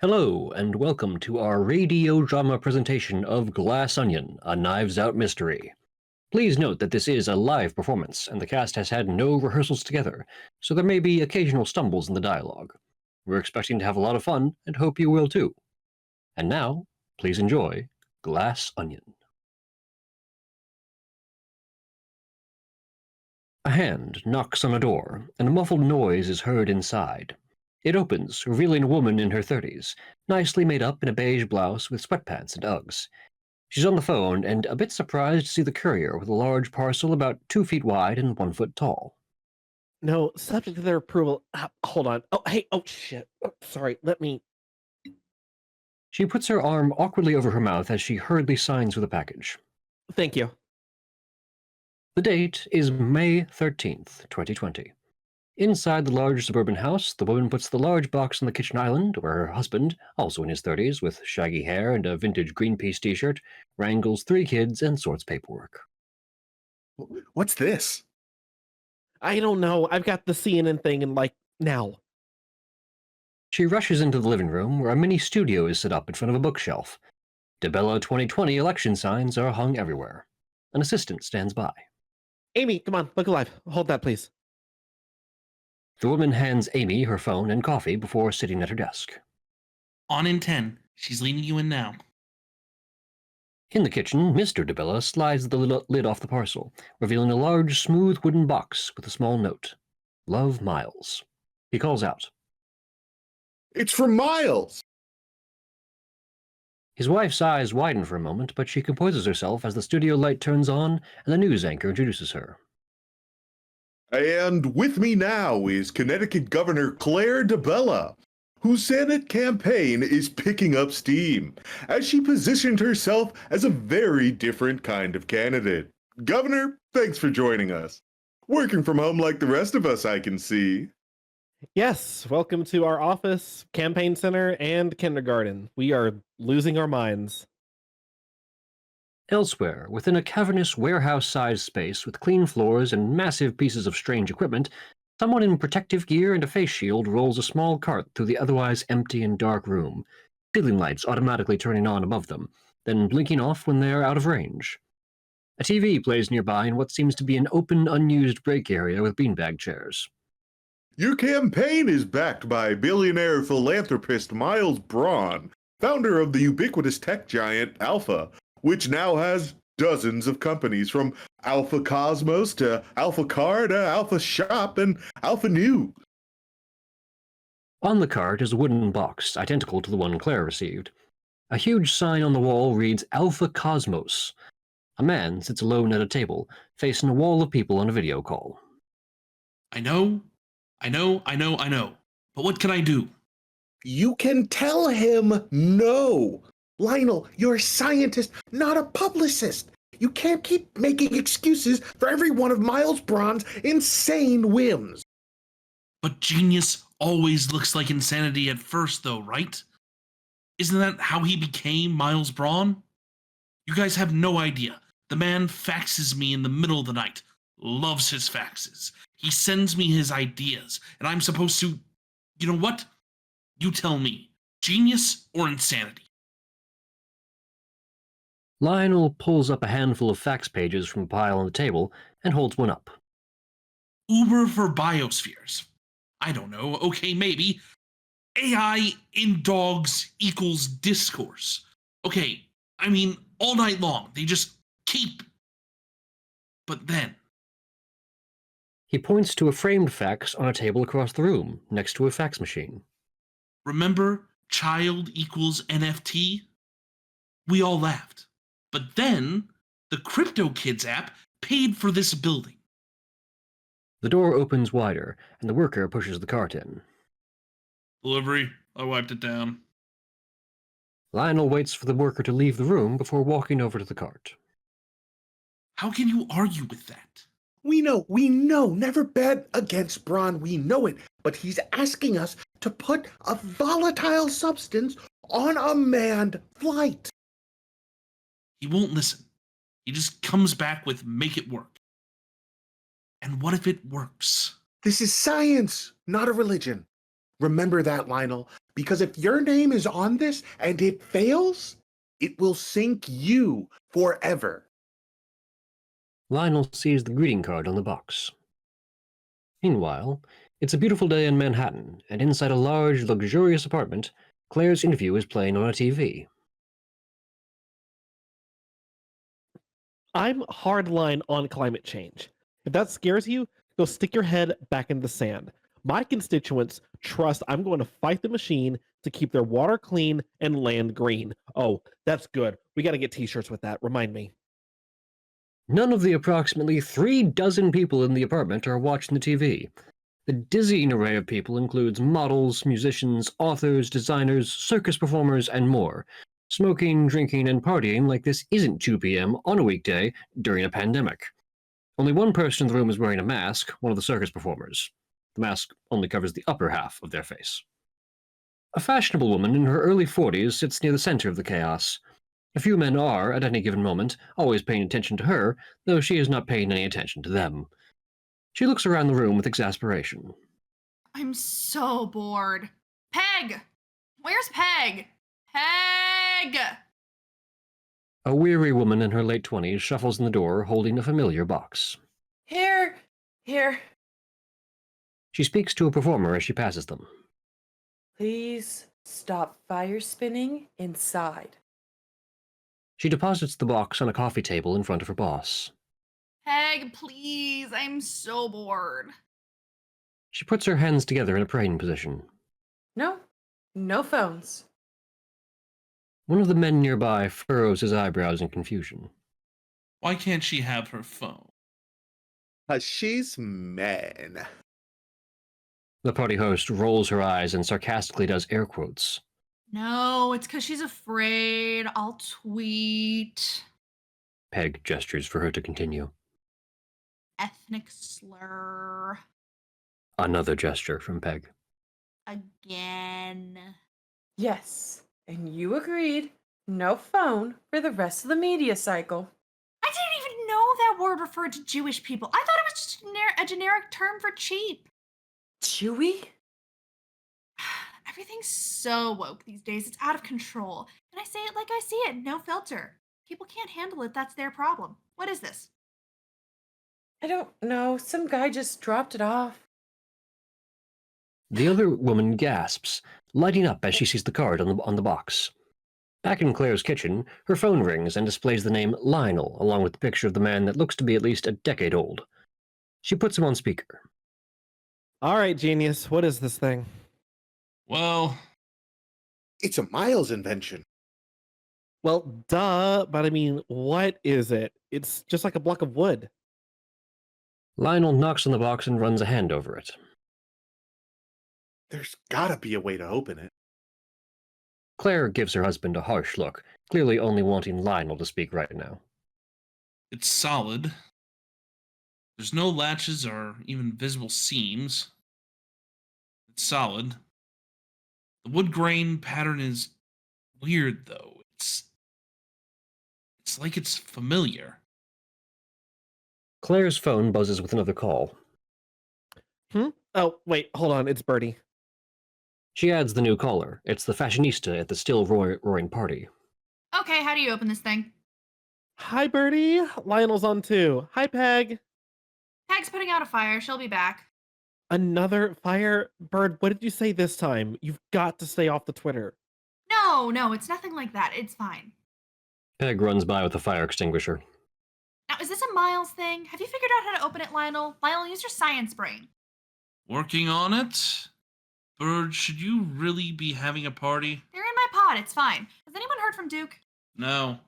Hello, and welcome to our RaDEEo drama presentation of Glass Onion, a Knives Out mystery. Please note that this is a live performance, and the cast has had no rehearsals together, so there may be occasional stumbles in the dialogue. We're expecting to have a lot of fun, and hope you will too. And now, please enjoy Glass Onion. A hand knocks on a door, and a muffled noise is heard inside. It opens, revealing a woman in her 30s, nicely made up in a beige blouse with sweatpants and Uggs. She's on the phone and a bit surprised to see the courier with a large parcel about 2 feet wide and 1 foot tall. No, subject to their approval. Hold on. Oh, hey. Oh, shit. Oh, sorry. Let me. She puts her arm awkwardly over her mouth as she hurriedly signs for the package. Thank you. The date is May 13th, 2020. Inside the large suburban house, the woman puts the large box on the kitchen island, where her husband, also in his 30s, with shaggy hair and a vintage Greenpeace t-shirt, wrangles 3 kids and sorts paperwork. What's this? I don't know. I've got the CNN thing and now. She rushes into the living room, where a mini studio is set up in front of a bookshelf. DeBella 2020 election signs are hung everywhere. An assistant stands by. Amy, come on. Look alive. Hold that, please. The woman hands Amy her phone and coffee before sitting at her desk. On in 10. She's leading you in now. In the kitchen, Mr. DeBella slides the lid off the parcel, revealing a large, smooth wooden box with a small note. Love, Miles. He calls out. It's from Miles! His wife's eyes widen for a moment, but she composes herself as the studio light turns on and the news anchor introduces her. And with me now is Connecticut Governor Claire DeBella, whose Senate campaign is picking up steam, as she positioned herself as a very different kind of candidate. Governor, thanks for joining us. Working from home like the rest of us, I can see. Yes, welcome to our office, campaign center, and kindergarten. We are losing our minds. Elsewhere, within a cavernous warehouse-sized space with clean floors and massive pieces of strange equipment, someone in protective gear and a face shield rolls a small cart through the otherwise empty and dark room, ceiling lights automatically turning on above them, then blinking off when they're out of range. A TV plays nearby in what seems to be an open, unused break area with beanbag chairs. Your campaign is backed by billionaire philanthropist Miles Bron, founder of the ubiquitous tech giant Alpha, which now has dozens of companies from Alpha Cosmos to Alpha Car to Alpha Shop and Alpha New. On the cart is a wooden box, identical to the one Claire received. A huge sign on the wall reads Alpha Cosmos. A man sits alone at a table, facing a wall of people on a video call. I know. But what can I do? You can tell him no. Lionel, you're a scientist, not a publicist. You can't keep making excuses for every one of Miles Bron's insane whims. But genius always looks like insanity at first, though, right? Isn't that how he became Miles Bron? You guys have no idea. The man faxes me in the middle of the night. Loves his faxes. He sends me his ideas, and I'm supposed to... You know what? You tell me. Genius or insanity? Lionel pulls up a handful of fax pages from a pile on the table and holds one up. Uber for biospheres. I don't know. Okay, maybe. AI in dogs equals discourse. Okay, I mean, all night long, they just keep... But then... He points to a framed fax on a table across the room, next to a fax machine. Remember child equals NFT? We all laughed. But then, the Crypto Kids app paid for this building. The door opens wider, and the worker pushes the cart in. Delivery. I wiped it down. Lionel waits for the worker to leave the room before walking over to the cart. How can you argue with that? We know, never bet against Bron, we know it, but he's asking us to put a volatile substance on a manned flight. He won't listen. He just comes back with make it work. And what if it works? This is science, not a religion. Remember that, Lionel. Because if your name is on this and it fails, it will sink you forever. Lionel sees the greeting card on the box. Meanwhile, it's a beautiful day in Manhattan, and inside a large, luxurious apartment, Claire's interview is playing on a TV. I'm hardline on climate change. If that scares you, go stick your head back in the sand. My constituents trust I'm going to fight the machine to keep their water clean and land green. Oh, that's good. We got to get t-shirts with that. Remind me. None of the approximately 36 people in the apartment are watching the TV. The dizzying array of people includes models, musicians, authors, designers, circus performers, and more, smoking, drinking, and partying like this isn't 2 p.m. on a weekday during a pandemic. Only one person in the room is wearing a mask, one of the circus performers. The mask only covers the upper half of their face. A fashionable woman in her early 40s sits near the center of the chaos. A few men are, at any given moment, always paying attention to her, though she is not paying any attention to them. She looks around the room with exasperation. I'm so bored. Peg! Where's Peg? Peg! A weary woman in her late 20s shuffles in the door holding a familiar box. Here. She speaks to a performer as she passes them. Please stop fire spinning inside. She deposits the box on a coffee table in front of her boss. Peg, please. I'm so bored. She puts her hands together in a praying position. No phones. One of the men nearby furrows his eyebrows in confusion. Why can't she have her phone? She's man. The party host rolls her eyes and sarcastically does air quotes. No, it's because she's afraid. I'll tweet. Peg gestures for her to continue. Ethnic slur. Another gesture from Peg. Again. Yes, and you agreed. No phone for the rest of the media cycle. I didn't even know that word referred to Jewish people. I thought it was just a generic term for cheap. Chewy? Everything's so woke these days. It's out of control. And I say it like I see it, no filter. People can't handle it. That's their problem. What is this? I don't know. Some guy just dropped it off. The other woman gasps, lighting up as she sees the card on the box. Back in Claire's kitchen, her phone rings and displays the name Lionel, along with the picture of the man that looks to be at least a decade old. She puts him on speaker. All right, genius. What is this thing? Well, It's a Miles invention. Well, duh, but I mean, what is it? It's just like a block of wood. Lionel knocks on the box and runs a hand over it. There's gotta be a way to open it. Claire gives her husband a harsh look, clearly only wanting Lionel to speak right now. it's solid. There's no latches or even visible seams. It's solid. The wood grain pattern is weird, though. It's like it's familiar. Claire's phone buzzes with another call. Oh, wait, hold on. It's Bertie. She adds the new caller. It's the fashionista at the still roaring party. Okay, how do you open this thing? Hi, Bertie. Lionel's on too. Hi, Peg. Peg's putting out a fire. She'll be back. Another fire? Bird, what did you say this time? You've got to stay off the Twitter. No, it's nothing like that. It's fine. Peg runs by with a fire extinguisher. Now, is this a Miles thing? Have you figured out how to open it, Lionel? Lionel, use your science brain. Working on it? Bird, should you really be having a party? They're in my pod. It's fine. Has anyone heard from Duke? No.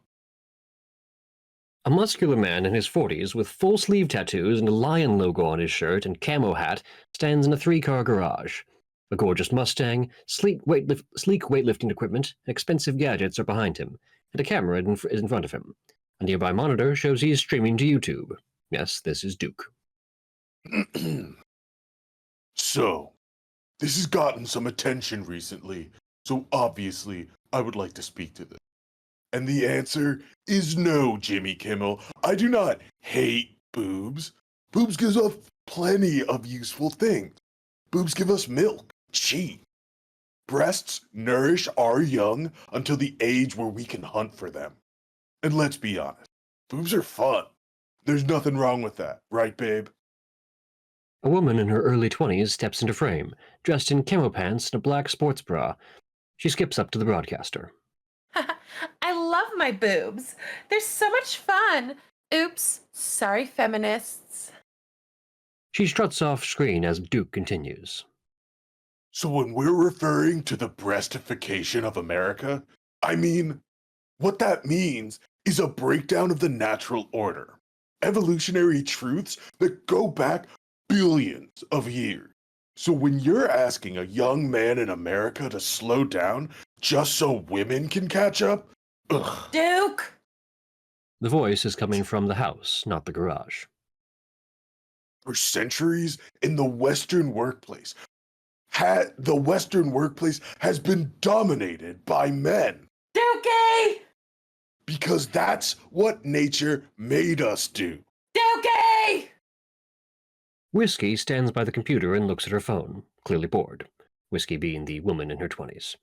A muscular man in his 40s with full sleeve tattoos and a lion logo on his shirt and camo hat stands in a 3-car garage. A gorgeous Mustang, sleek weightlifting equipment, and expensive gadgets are behind him, and a camera is in front of him. A nearby monitor shows he is streaming to YouTube. Yes, this is Duke. So, this has gotten some attention recently, so obviously I would like to speak to this. And the answer is no, Jimmy Kimmel. I do not hate boobs. Boobs gives us plenty of useful things. Boobs give us milk, cheese. Breasts nourish our young until the age where we can hunt for them. And let's be honest, boobs are fun. There's nothing wrong with that, right, babe? A woman in her early 20s steps into frame, dressed in camo pants and a black sports bra. She skips up to the broadcaster. I love my boobs. They're so much fun. Oops, sorry, feminists. She struts off screen as Duke continues. So when we're referring to the breastification of America, I mean, what that means is a breakdown of the natural order. Evolutionary truths that go back billions of years. So when you're asking a young man in America to slow down just so women can catch up, ugh. Duke! The voice is coming from the house, not the garage. For centuries in the Western workplace, the Western workplace has been dominated by men. Dookie! Because that's what nature made us do. Dookie! Whiskey stands by the computer and looks at her phone, clearly bored. Whiskey being the woman in her 20s.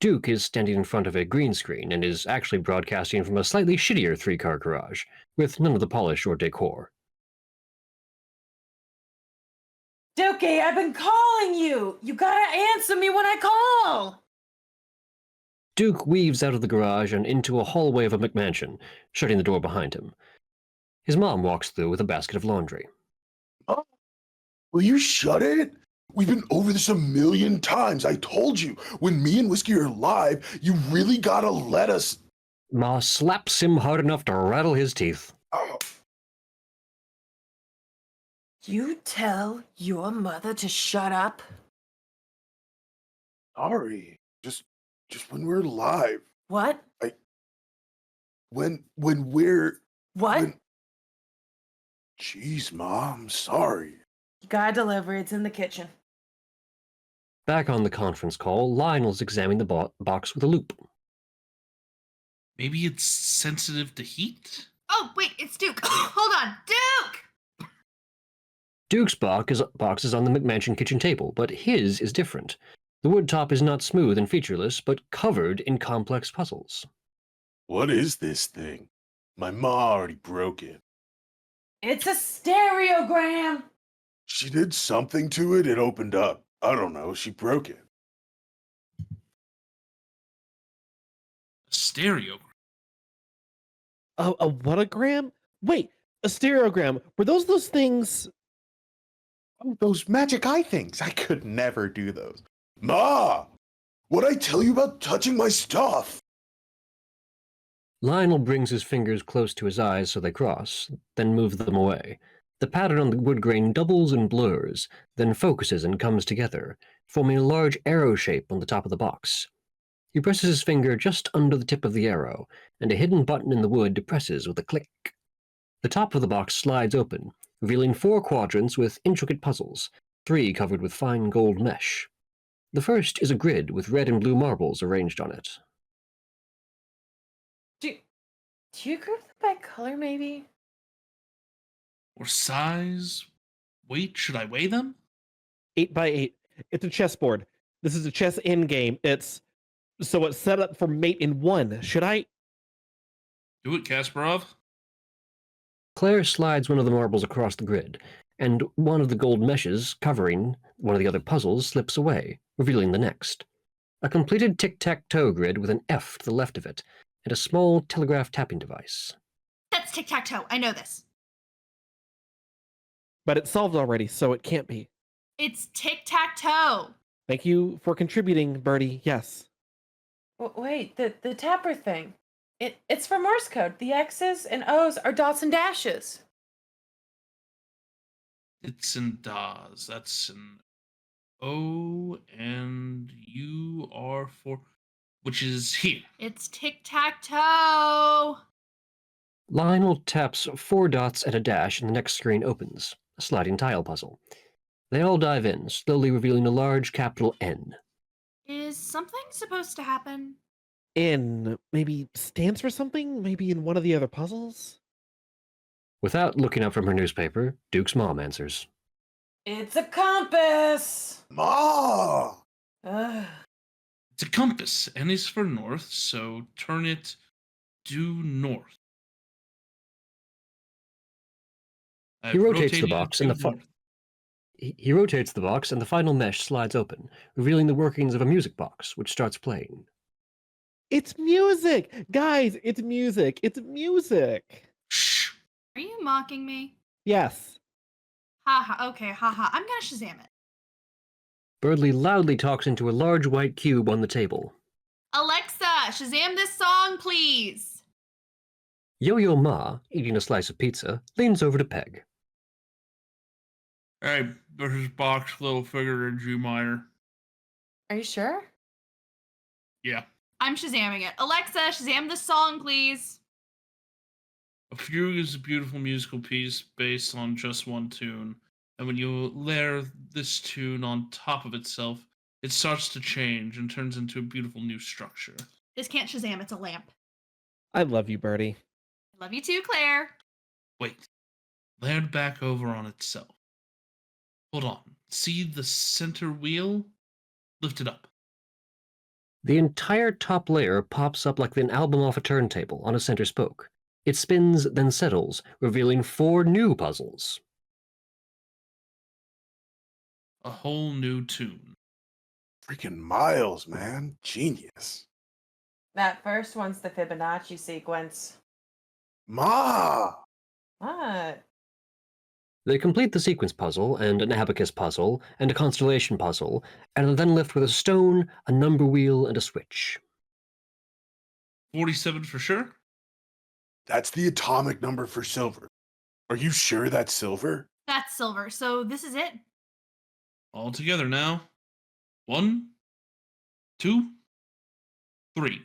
Duke is standing in front of a green screen and is actually broadcasting from a slightly shittier three-car garage, with none of the polish or decor. Dookie, I've been calling you! You gotta answer me when I call! Duke weaves out of the garage and into a hallway of a McMansion, shutting the door behind him. His mom walks through with a basket of laundry. Oh, will you shut it? We've been over this a million times. I told you, when me and Whiskey are live, you really gotta let us. Ma slaps him hard enough to rattle his teeth. Oh. You tell your mother to shut up? Sorry. Just when we're live. What? When we're. What? Jeez, Mom, sorry. You gotta deliver. It's in the kitchen. Back on the conference call, Lionel's examining the box with a loupe. Maybe it's sensitive to heat? Oh, wait, it's Duke. Hold on. Duke! Duke's box is on the McMansion kitchen table, but his is different. The wood top is not smooth and featureless, but covered in complex puzzles. What is this thing? My ma already broke it. It's a stereogram! She did something to it, it opened up. I don't know, she broke it. Stereo. A whatagram? Wait, a stereogram. Were those things? Oh, those magic eye things. I could never do those. Ma! What'd I tell you about touching my stuff? Lionel brings his fingers close to his eyes so they cross, then moves them away. The pattern on the wood grain doubles and blurs, then focuses and comes together, forming a large arrow shape on the top of the box. He presses his finger just under the tip of the arrow, and a hidden button in the wood depresses with a click. The top of the box slides open, revealing 4 quadrants with intricate puzzles, 3 covered with fine gold mesh. The first is a grid with red and blue marbles arranged on it. Do you group them by color, maybe? Or size? Weight? Should I weigh them? 8 by 8. It's a chessboard. This is a chess endgame. It's set up for mate in 1. Should I? Do it, Kasparov. Claire slides one of the marbles across the grid, and one of the gold meshes covering one of the other puzzles slips away, revealing the next. A completed tic-tac-toe grid with an F to the left of it, and a small telegraph tapping device. That's tic-tac-toe. I know this. But it's solved already, so it can't be. It's tic-tac-toe. Thank you for contributing, Birdie. Yes. Wait, the tapper thing. It's for Morse code. The X's and O's are dots and dashes. It's and does. That's an O and U are for, which is here. It's tic-tac-toe. Lionel taps 4 dots and a dash, and the next screen opens, a sliding tile puzzle. They all dive in, slowly revealing a large capital N. Is something supposed to happen? N maybe stands for something? Maybe in one of the other puzzles? Without looking up from her newspaper, Duke's mom answers. It's a compass! Ma! Ugh. It's a compass. N is for north, so turn it due north. He I've rotates the rotated it box, and due north. he rotates the box, and the final mesh slides open, revealing the workings of a music box, which starts playing. It's music! Guys, it's music! It's music! Shh. Are you mocking me? Yes. Haha, okay, haha. I'm gonna Shazam it. Birdley loudly talks into a large white cube on the table. Alexa, Shazam this song, please. Yo-Yo Ma, eating a slice of pizza, leans over to Peg. Hey, this is box little figure in G minor. Are you sure? Yeah. I'm Shazamming it. Alexa, Shazam this song, please. A fugue is a beautiful musical piece based on just one tune, and when you layer this tune on top of itself, it starts to change and turns into a beautiful new structure. This can't Shazam, it's a lamp. I love you, Birdie. I love you too, Claire. Wait, layered back over on itself. Hold on, see the center wheel? Lift it up. The entire top layer pops up like an album off a turntable on a center spoke. It spins, then settles, revealing 4 new puzzles. A whole new tune. Freaking Miles, man. Genius. That first one's the Fibonacci sequence. Ma! What? They complete the sequence puzzle, and an abacus puzzle, and a constellation puzzle, and are then left with a stone, a number wheel, and a switch. 47 for sure? That's the atomic number for silver. Are you sure that's silver? That's silver, so this is it. All together now. 1, 2, 3.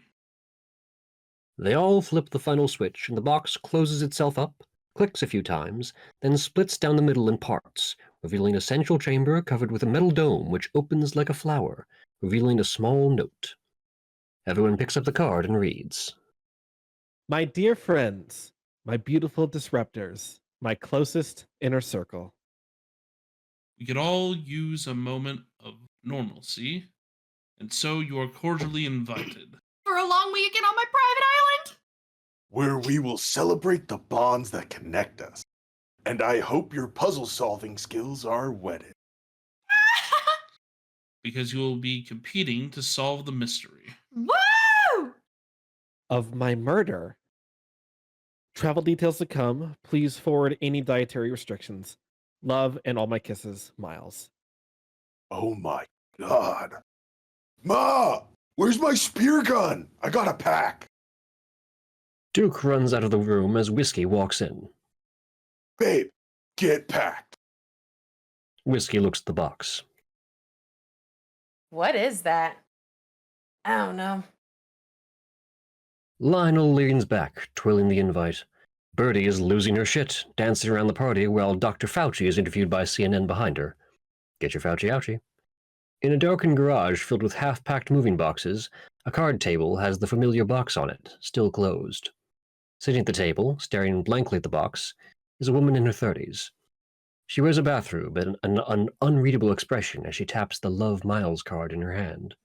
They all flip the final switch, and the box closes itself up, clicks a few times, then splits down the middle in parts, revealing a central chamber covered with a metal dome which opens like a flower, revealing a small note. Everyone picks up the card and reads. My dear friends, my beautiful disruptors, my closest inner circle. We could all use a moment of normalcy, and so you are cordially invited. For a long weekend on my private island. Where we will celebrate the bonds that connect us. And I hope your puzzle-solving skills are whetted. Because you will be competing to solve the mystery. Woo! Of my murder. Travel details to come. Please forward any dietary restrictions. Love and all my kisses, Miles. Oh my god. Ma! Where's my spear gun? I got a pack. Duke runs out of the room as Whiskey walks in. Babe, get packed. Whiskey looks at the box. What is that? I don't know. Lionel leans back, twirling the invite. Birdie is losing her shit, dancing around the party while Dr. Fauci is interviewed by CNN behind her. Get your Fauci ouchie. In a darkened garage filled with half-packed moving boxes, a card table has the familiar box on it, still closed. Sitting at the table, staring blankly at the box, is a woman in her 30s. She wears a bathrobe and an unreadable expression as she taps the Love Miles card in her hand.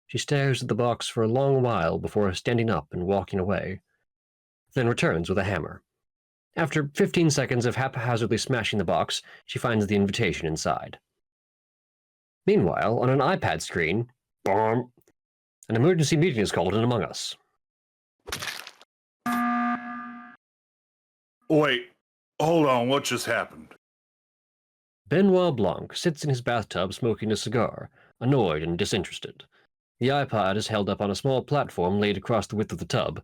She stares at the box for a long while before standing up and walking away, then returns with a hammer. After 15 seconds of haphazardly smashing the box, she finds the invitation inside. Meanwhile, on an iPad screen, an emergency meeting is called in among us. Wait, hold on, what just happened? Benoit Blanc sits in his bathtub smoking a cigar, annoyed and disinterested. The iPod is held up on a small platform laid across the width of the tub,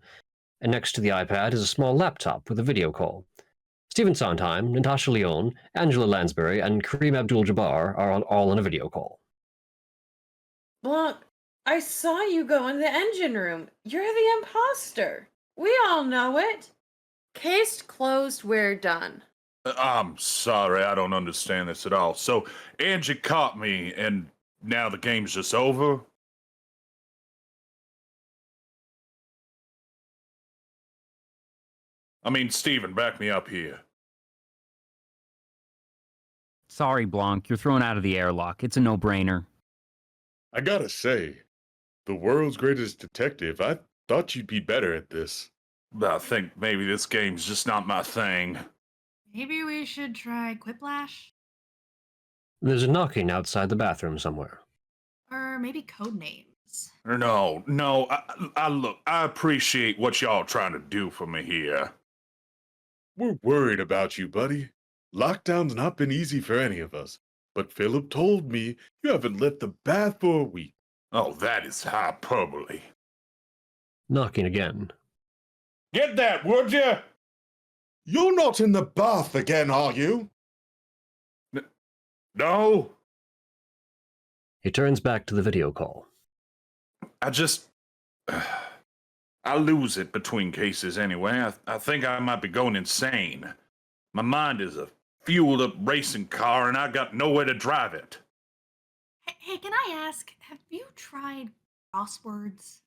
and next to the iPad is a small laptop with a video call. Stephen Sondheim, Natasha Lyonne, Angela Lansbury, and Kareem Abdul-Jabbar are all on a video call. Blanc, I saw you go in the engine room. You're the imposter. We all know it. Case closed, we're done. I'm sorry, I don't understand this at all. So, Angie caught me, and now the game's just over? I mean, Steven, back me up here. Sorry, Blanc, you're thrown out of the airlock. It's a no-brainer. I gotta say, The world's greatest detective. I thought you'd be better at this. I think maybe this game's just not my thing. Maybe we should try Quiplash? There's a knocking outside the bathroom somewhere. Or maybe Codenames. No, look, I appreciate what y'all trying to do for me here. We're worried about you, buddy. Lockdown's not been easy for any of us. But Phillip told me you haven't left the bath for a week. Oh, that is hyperbole. Knocking again. Get that, would you? You're not in the bath again, are you? No. He turns back to the video call. I lose it between cases anyway. I think I might be going insane. My mind is a fueled up racing car and I got nowhere to drive it. Hey, can I ask, have you tried crosswords?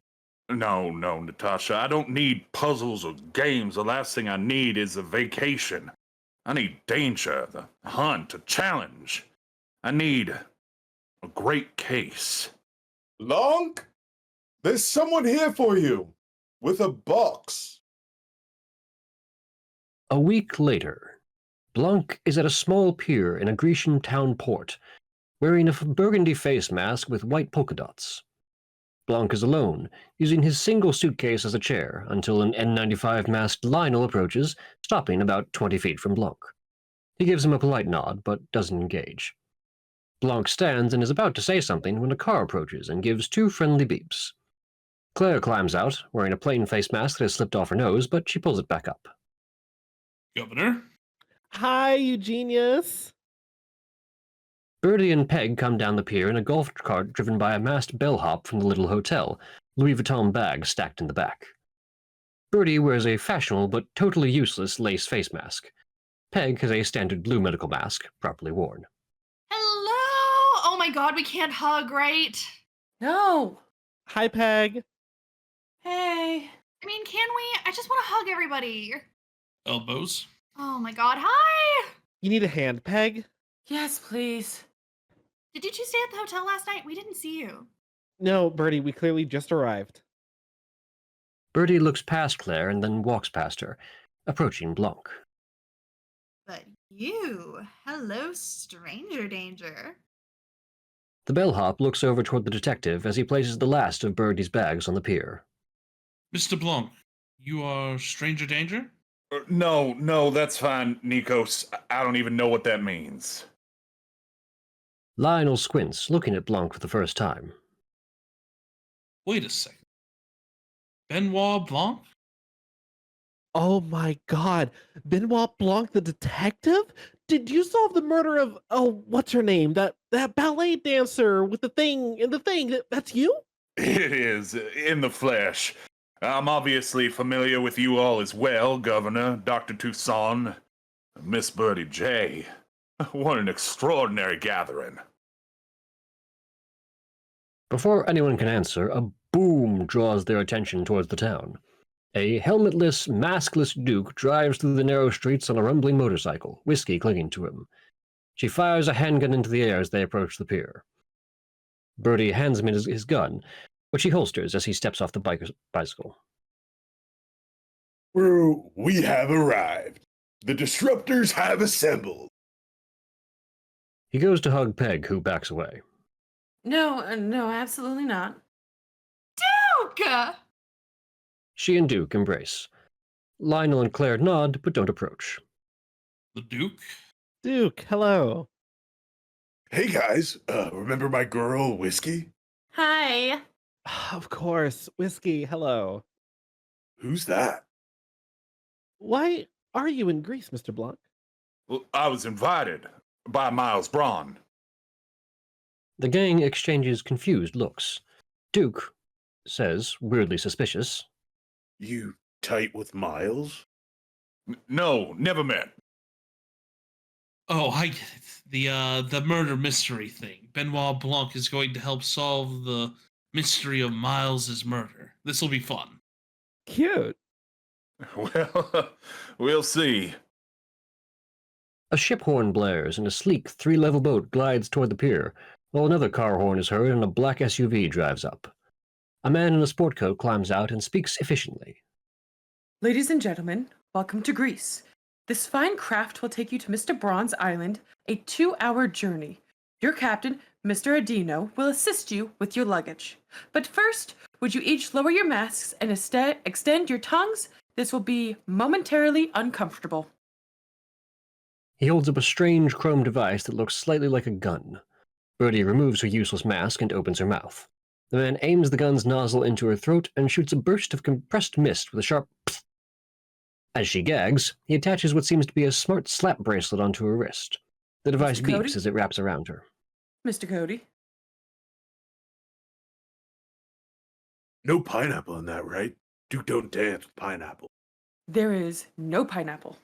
No, Natasha, I don't need puzzles or games. The last thing I need is a vacation. I need danger, the hunt, a challenge. I need a great case. Long? There's someone here for you. With a box. A week later, Blanc is at a small pier in a Grecian town port, wearing a burgundy face mask with white polka dots. Blanc is alone, using his single suitcase as a chair until an N95 masked Lionel approaches, stopping about 20 feet from Blanc. He gives him a polite nod, but doesn't engage. Blanc stands and is about to say something when a car approaches and gives 2 friendly beeps. Claire climbs out, wearing a plain face mask that has slipped off her nose, but she pulls it back up. Governor? Hi, you genius. Birdie and Peg come down the pier in a golf cart driven by a masked bellhop from the little hotel, Louis Vuitton bags stacked in the back. Birdie wears a fashionable but totally useless lace face mask. Peg has a standard blue medical mask, properly worn. Hello! Oh my god, we can't hug, right? No. Hi, Peg. Hey. I mean, can we? I just want to hug everybody. Elbows? Oh my god, hi! You need a hand, Peg? Yes, please. Did you two stay at the hotel last night? We didn't see you. No, Birdie, we clearly just arrived. Birdie looks past Claire and then walks past her, approaching Blanc. But you, hello, stranger danger. The bellhop looks over toward the detective as he places the last of Birdie's bags on the pier. Mr. Blanc, you are stranger danger? No, that's fine, Nikos. I don't even know what that means. Lionel squints, looking at Blanc for the first time. Wait a second. Benoit Blanc? Oh my god. Benoit Blanc, the detective? Did you solve the murder of, what's her name? That ballet dancer with the thing in the thing. That's you? It is, in the flesh. I'm obviously familiar with you all as well, Governor, Dr. Toussaint, Miss Birdie J. What an extraordinary gathering. Before anyone can answer, a boom draws their attention towards the town. A helmetless, maskless Duke drives through the narrow streets on a rumbling motorcycle, whiskey clinging to him. She fires a handgun into the air as they approach the pier. Birdie hands him his gun, which he holsters as he steps off the bicycle. We have arrived. The disruptors have assembled. He goes to hug Peg, who backs away. No, absolutely not. Duke! She and Duke embrace. Lionel and Claire nod, but don't approach. The Duke? Duke, hello. Hey guys, remember my girl, Whiskey? Hi. Of course, Whiskey, hello. Who's that? Why are you in Greece, Mr. Blanc? Well, I was invited by Miles Bron. The gang exchanges confused looks. Duke says, weirdly suspicious, You tight with Miles? No, never met. Oh, I get it. The murder mystery thing. Benoit Blanc is going to help solve the mystery of Miles's murder. This will be fun. Cute. Well, we'll see. A ship horn blares and a sleek 3-level boat glides toward the pier, while another car horn is heard and a black SUV drives up. A man in a sport coat climbs out and speaks efficiently. Ladies and gentlemen, welcome to Greece. This fine craft will take you to Mr. Bron's island, a 2-hour journey. Your captain, Mr. Andino, will assist you with your luggage. But first, would you each lower your masks and extend your tongues? This will be momentarily uncomfortable. He holds up a strange chrome device that looks slightly like a gun. Birdie removes her useless mask and opens her mouth. The man aims the gun's nozzle into her throat and shoots a burst of compressed mist with a sharp pfft. As she gags, he attaches what seems to be a smart slap bracelet onto her wrist. The device Mr. Cody? beeps as it wraps around her. Mr. Cody? No pineapple in that, right? Duke don't dance with pineapple. There is no pineapple.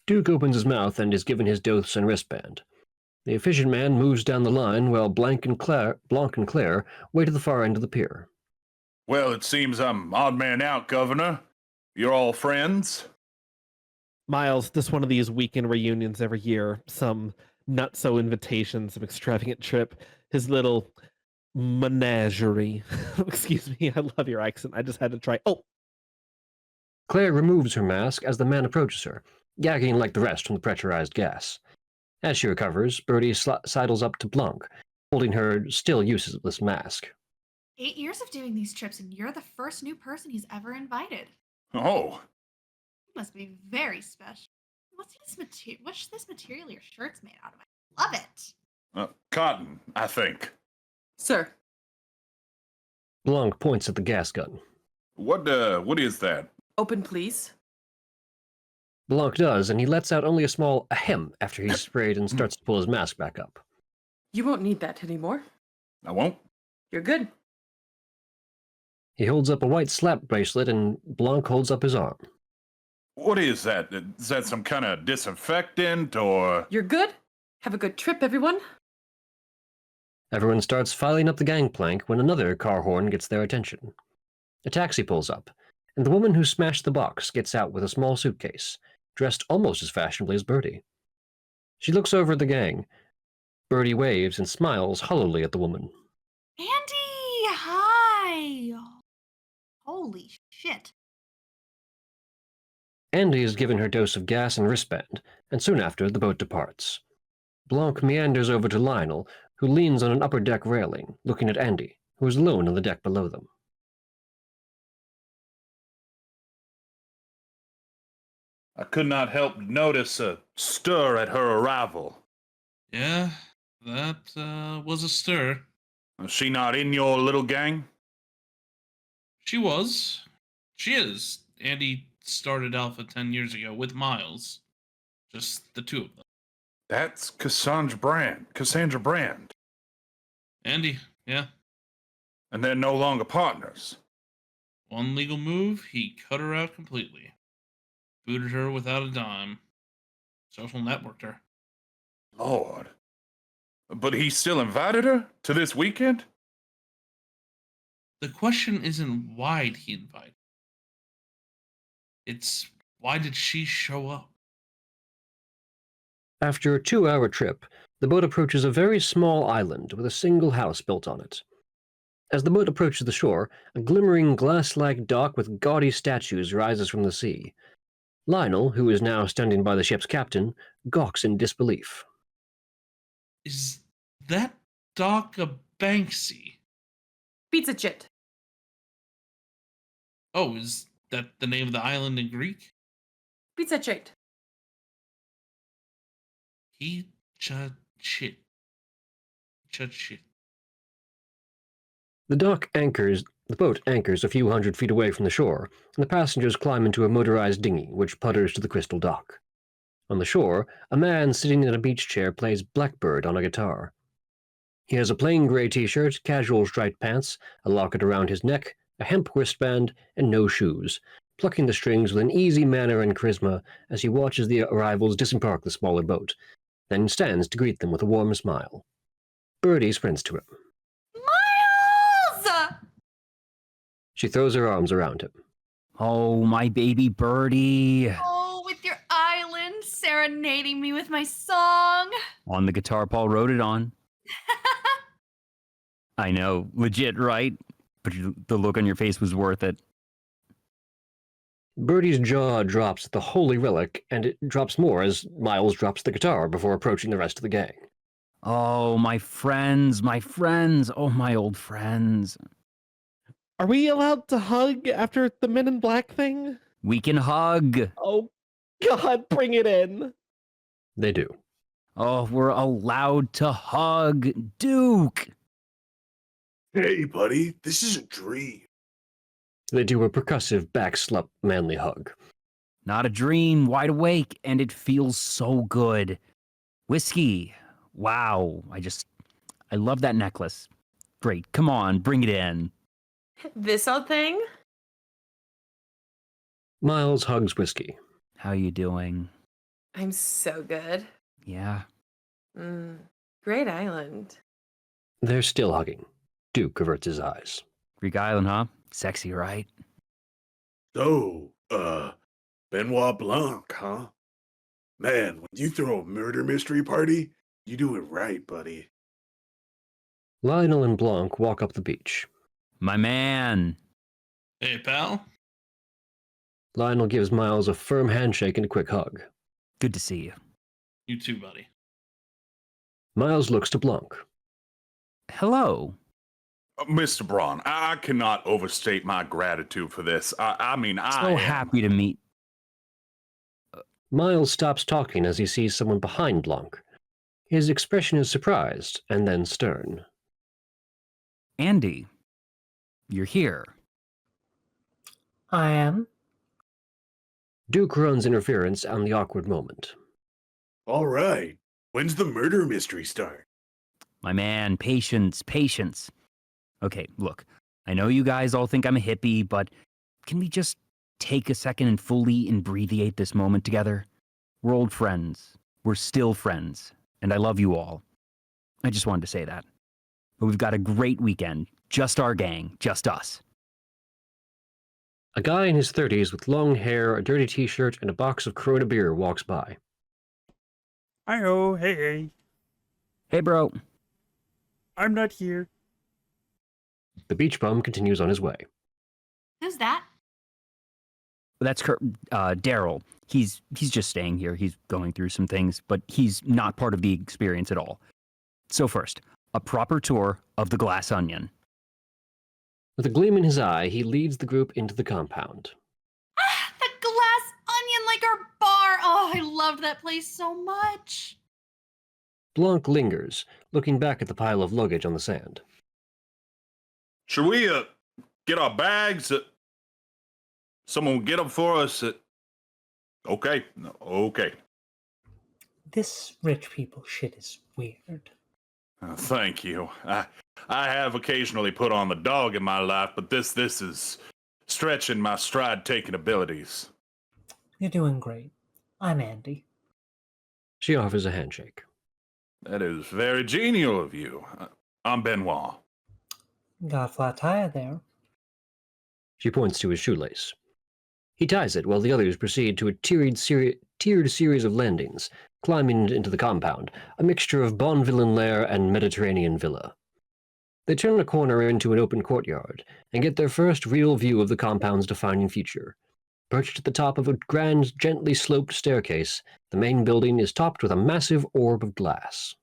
Duke opens his mouth and is given his dose and wristband. The efficient man moves down the line while Blanc and Claire wait at the far end of the pier. Well, it seems I'm odd man out, Governor. You're all friends? Miles, this one of these weekend reunions every year, some not-so invitation, some extravagant trip, his little menagerie. Excuse me, I love your accent. I just had to try. Oh! Claire removes her mask as the man approaches her, gagging like the rest from the pressurized gas. As she recovers, Birdie sidles up to Blanc, holding her still useless mask. 8 years of doing these trips, and you're the first new person he's ever invited. Oh, You must be very special. What's this material your shirt's made out of? I love it. cotton, I think. Sir, Blanc points at the gas gun. What is that? open please. Blanc does, and he lets out only a small ahem after he's sprayed and starts to pull his mask back up. You won't need that anymore. I won't. You're good. He holds up a white slap bracelet, and Blanc holds up his arm. What is that? Is that some kind of disinfectant, or...? You're good. Have a good trip, everyone. Everyone starts filing up the gangplank when another car horn gets their attention. A taxi pulls up, and the woman who smashed the box gets out with a small suitcase, dressed almost as fashionably as Birdie. She looks over at the gang. Birdie waves and smiles hollowly at the woman. Andy, hi. Holy shit. Andy is given her dose of gas and wristband, and soon after the boat departs. Blanc meanders over to Lionel, who leans on an upper deck railing, looking at Andy, who is alone on the deck below them. I could not help but notice a stir at her arrival. Yeah, that was a stir. Is she not in your little gang? She was. She is. Andy started Alpha 10 years ago with Miles. Just the two of them. That's Cassandra Brand. Andy, yeah. And they're no longer partners. One legal move, he cut her out completely. Booted her without a dime. Social networked her. Lord. But he still invited her to this weekend? The question isn't why'd he invite. It's why did she show up? After a 2-hour trip, the boat approaches a very small island with a single house built on it. As the boat approaches the shore, a glimmering glass-like dock with gaudy statues rises from the sea. Lionel, who is now standing by the ship's captain, gawks in disbelief. Is that dock a Banksy? Pizza chit. Oh, is that the name of the island in Greek? Pizza chit. Chit. The boat anchors a few hundred feet away from the shore, and the passengers climb into a motorized dinghy which putters to the crystal dock. On the shore, a man sitting in a beach chair plays Blackbird on a guitar. He has a plain gray t-shirt, casual striped pants, a locket around his neck, a hemp wristband, and no shoes, plucking the strings with an easy manner and charisma as he watches the arrivals disembark the smaller boat, then stands to greet them with a warm smile. Birdie sprints to him. Miles! She throws her arms around him. Oh, my baby birdie. Oh, with your island, serenading me with my song. On the guitar Paul wrote it on. I know, legit, right? but the look on your face was worth it. Birdie's jaw drops at the holy relic, and it drops more as Miles drops the guitar before approaching the rest of the gang. Oh, my friends, oh, my old friends. Are we allowed to hug after the Men in Black thing? We can hug. Oh, God, bring it in. They do. Oh, we're allowed to hug. Duke. Hey, buddy, this is a dream. They do a percussive back-slup manly hug. Not a dream, wide awake, and it feels so good. Whiskey. Wow. I love that necklace. Great. Come on, bring it in. This old thing? Miles hugs Whiskey. How you doing? I'm so good. Yeah. Great island. They're still hugging. Duke averts his eyes. Greek Island, huh? Sexy, right? So, Benoit Blanc, huh? Man, when you throw a murder mystery party, you do it right, buddy. Lionel and Blanc walk up the beach. My man. Hey, pal. Lionel gives Miles a firm handshake and a quick hug. Good to see you. You too, buddy. Miles looks to Blanc. Hello. Mr. Bron, I cannot overstate my gratitude for this. I mean, So happy to meet. Miles stops talking as he sees someone behind Blanc. His expression is surprised and then stern. Andy, you're here. I am. Duke runs interference on the awkward moment. All right. When's the murder mystery start? My man, patience. Okay, look, I know you guys all think I'm a hippie, but can we just take a second and fully imbreviate this moment together? We're old friends. We're still friends. And I love you all. I just wanted to say that. But we've got a great weekend. Just our gang. Just us. A guy in his 30s with long hair, a dirty t-shirt, and a box of Corona beer walks by. Hi-ho, hey. Hey, bro. I'm not here. The beach bum continues on his way. Who's that? That's Daryl. He's just staying here. He's going through some things, but he's not part of the experience at all. So first, a proper tour of the Glass Onion. With a gleam in his eye, he leads the group into the compound. Ah, the Glass Onion, like our bar. Oh, I loved that place so much. Blanc lingers, looking back at the pile of luggage on the sand. Should we, get our bags? Someone get them for us? Okay. This rich people shit is weird. Thank you. I have occasionally put on the dog in my life, but this is stretching my stride-taking abilities. You're doing great. I'm Andy. She offers a handshake. That is very genial of you. I'm Benoit. Got a flat tire there. She points to his shoelace. He ties it while the others proceed to a tiered series of landings, climbing into the compound, a mixture of Bonvillain lair and Mediterranean villa. They turn a corner into an open courtyard and get their first real view of the compound's defining feature. Perched at the top of a grand, gently sloped staircase, the main building is topped with a massive orb of glass.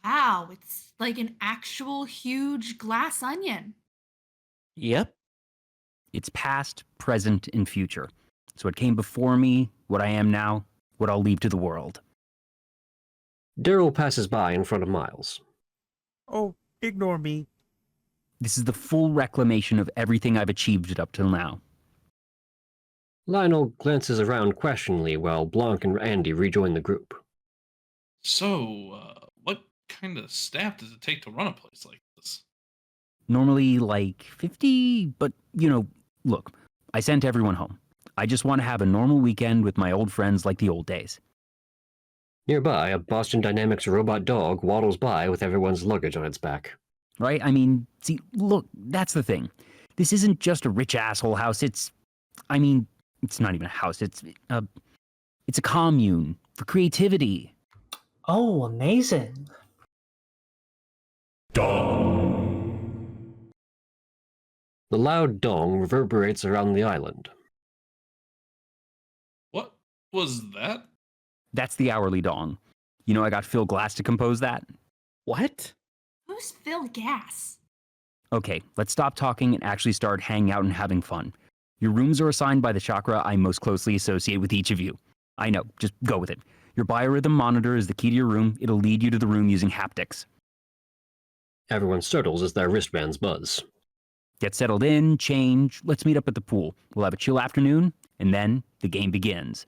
Wow, it's like an actual huge glass onion. Yep. It's past, present, and future. So what came before me, what I am now, what I'll leave to the world. Daryl passes by in front of Miles. Oh, ignore me. This is the full reclamation of everything I've achieved up till now. Lionel glances around questioningly while Blanc and Andy rejoin the group. So, what kind of staff does it take to run a place like this? Normally like 50, but, look, I sent everyone home. I just want to have a normal weekend with my old friends like the old days. Nearby, a Boston Dynamics robot dog waddles by with everyone's luggage on its back. Right? I mean, see, look, that's the thing. This isn't just a rich asshole house. It's not even a house. It's a commune for creativity. Oh, amazing. Dong. The loud dong reverberates around the island. What was that? That's the hourly dong. You know I got Phil Glass to compose that? What? Who's Phil Gas? Okay, let's stop talking and actually start hanging out and having fun. Your rooms are assigned by the chakra I most closely associate with each of you. I know, just go with it. Your biorhythm monitor is the key to your room. It'll lead you to the room using haptics. Everyone startles as their wristbands buzz. Get settled in, change, let's meet up at the pool. We'll have a chill afternoon, and then the game begins.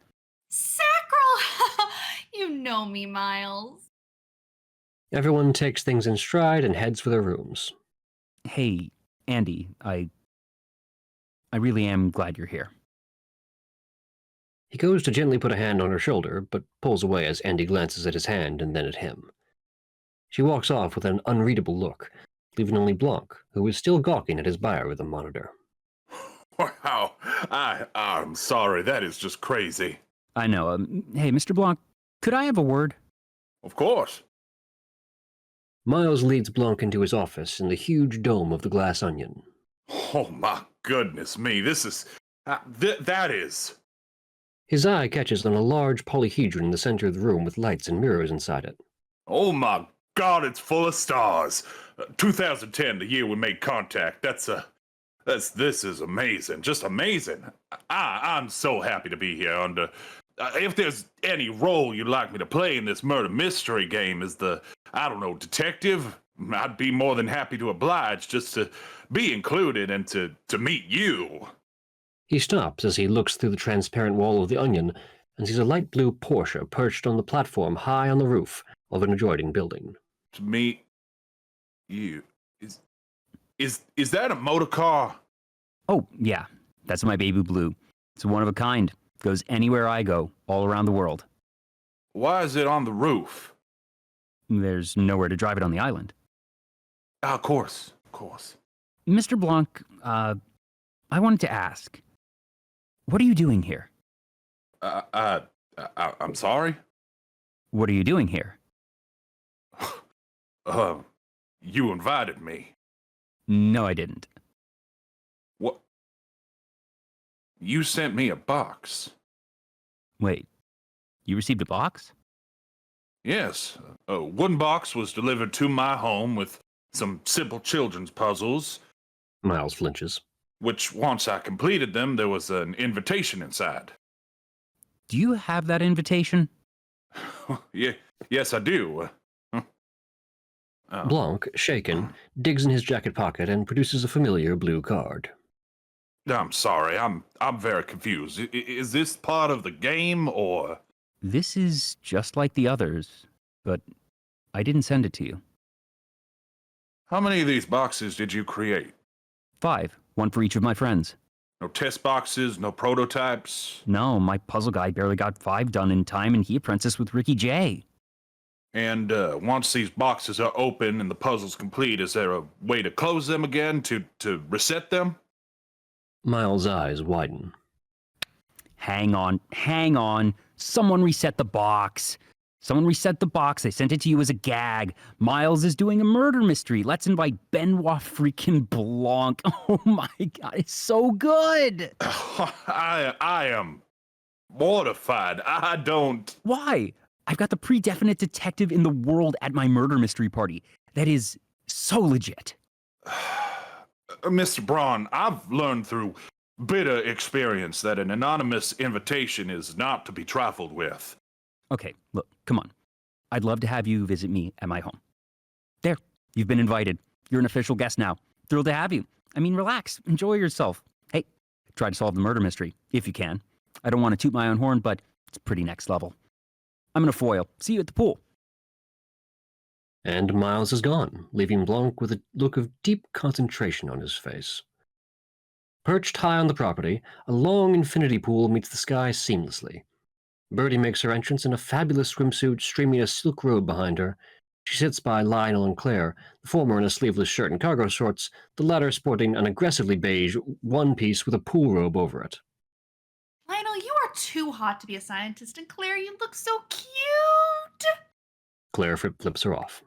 Sacral! You know me, Miles. Everyone takes things in stride and heads for their rooms. Hey, Andy, I really am glad you're here. He goes to gently put a hand on her shoulder, but pulls away as Andy glances at his hand and then at him. She walks off with an unreadable look, leaving only Blanc, who is still gawking at his biorhythm monitor. Wow, I'm sorry, that is just crazy. I know. Hey, Mr. Blanc, could I have a word? Of course. Miles leads Blanc into his office in the huge dome of the glass onion. Oh my goodness me, this is... that is... His eye catches on a large polyhedron in the center of the room with lights and mirrors inside it. Oh my God, it's full of stars. 2010, the year we made contact. This is amazing, just amazing. I'm so happy to be here under... if there's any role you'd like me to play in this murder mystery game as the, I don't know, detective, I'd be more than happy to oblige just to be included and to meet you. He stops as he looks through the transparent wall of the onion and sees a light blue Porsche perched on the platform high on the roof of an adjoining building. To meet you. Is that a motor car? Oh, yeah. That's my baby blue. It's one of a kind. Goes anywhere I go, all around the world. Why is it on the roof? There's nowhere to drive it on the island. Of course. Mr. Blanc, I wanted to ask, what are you doing here? I'm sorry? What are you doing here? You invited me. No, I didn't. What? You sent me a box. Wait, you received a box? Yes, a wooden box was delivered to my home with some simple children's puzzles. Miles flinches. Which, once I completed them, there was an invitation inside. Do you have that invitation? Yeah, yes, I do. Blanc, shaken, digs in his jacket pocket and produces a familiar blue card. I'm sorry, I'm very confused. Is this part of the game, or...? This is just like the others, but I didn't send it to you. How many of these boxes did you create? 5, one for each of my friends. No test boxes, no prototypes? No, my puzzle guy barely got 5 done in time, and he apprenticed with Ricky J. And once these boxes are open and the puzzle's complete, is there a way to close them again, to reset them? Miles' eyes widen. Hang on. Someone reset the box. They sent it to you as a gag. Miles is doing a murder mystery. Let's invite Benoit freaking Blanc. Oh my God, it's so good. I am mortified. I don't... Why? I've got the pre-definite detective in the world at my murder mystery party. That is so legit. Mr. Bron, I've learned through bitter experience that an anonymous invitation is not to be trifled with. Okay, look, come on. I'd love to have you visit me at my home. There, you've been invited. You're an official guest now. Thrilled to have you. I mean, relax, enjoy yourself. Hey, try to solve the murder mystery, if you can. I don't want to toot my own horn, but it's pretty next level. I'm gonna foil. See you at the pool. And Miles is gone, leaving Blanc with a look of deep concentration on his face. Perched high on the property, a long infinity pool meets the sky seamlessly. Birdie makes her entrance in a fabulous swimsuit streaming a silk robe behind her. She sits by Lionel and Claire, the former in a sleeveless shirt and cargo shorts, the latter sporting an aggressively beige one-piece with a pool robe over it. Lionel, you are too hot to be a scientist, and Claire, you look so cute! Claire flips her off.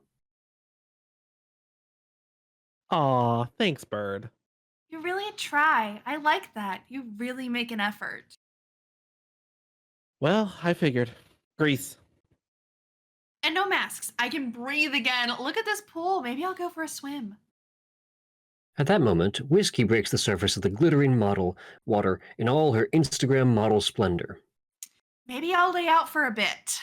Aw, thanks, Bird. You really try. I like that. You really make an effort. Well, I figured. Grease. And no masks. I can breathe again. Look at this pool. Maybe I'll go for a swim. At that moment, Whiskey breaks the surface of the glittering model water in all her Instagram model splendor. Maybe I'll lay out for a bit.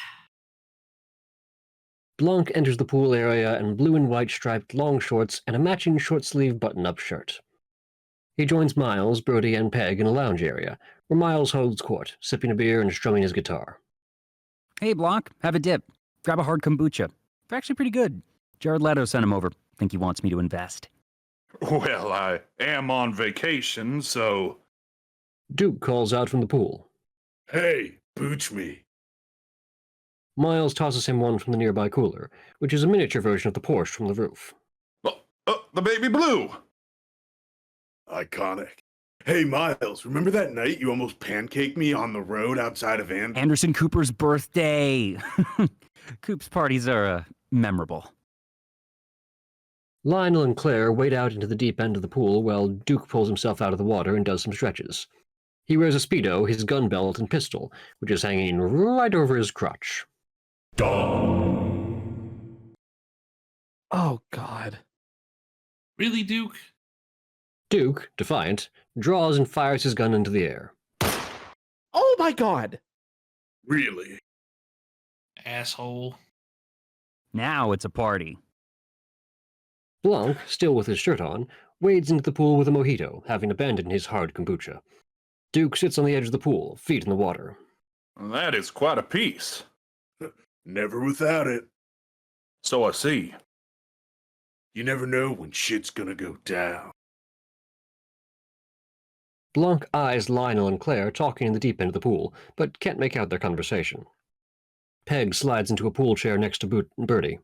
Blanc enters the pool area in blue and white striped long shorts and a matching short-sleeve button-up shirt. He joins Miles, Brody, and Peg in a lounge area, where Miles holds court, sipping a beer and strumming his guitar. Hey, Blanc, have a dip. Grab a hard kombucha. They're actually pretty good. Jared Leto sent him over. Think he wants me to invest. Well, I am on vacation, so... Duke calls out from the pool. Hey, pooch me. Miles tosses him one from the nearby cooler, which is a miniature version of the Porsche from the roof. The baby blue! Iconic. Hey, Miles, remember that night you almost pancaked me on the road outside of Anderson Cooper's birthday. Coop's parties are memorable. Lionel and Claire wade out into the deep end of the pool while Duke pulls himself out of the water and does some stretches. He wears a Speedo, his gun belt, and pistol, which is hanging right over his crotch. Oh, God. Really, Duke? Duke, defiant, draws and fires his gun into the air. Oh, my God. Really? Asshole. Now it's a party. Blanc, still with his shirt on, wades into the pool with a mojito, having abandoned his hard kombucha. Duke sits on the edge of the pool, feet in the water. That is quite a piece. Never without it. So I see. You never know when shit's gonna go down. Blanc eyes Lionel and Claire talking in the deep end of the pool, but can't make out their conversation. Peg slides into a pool chair next to Bertie.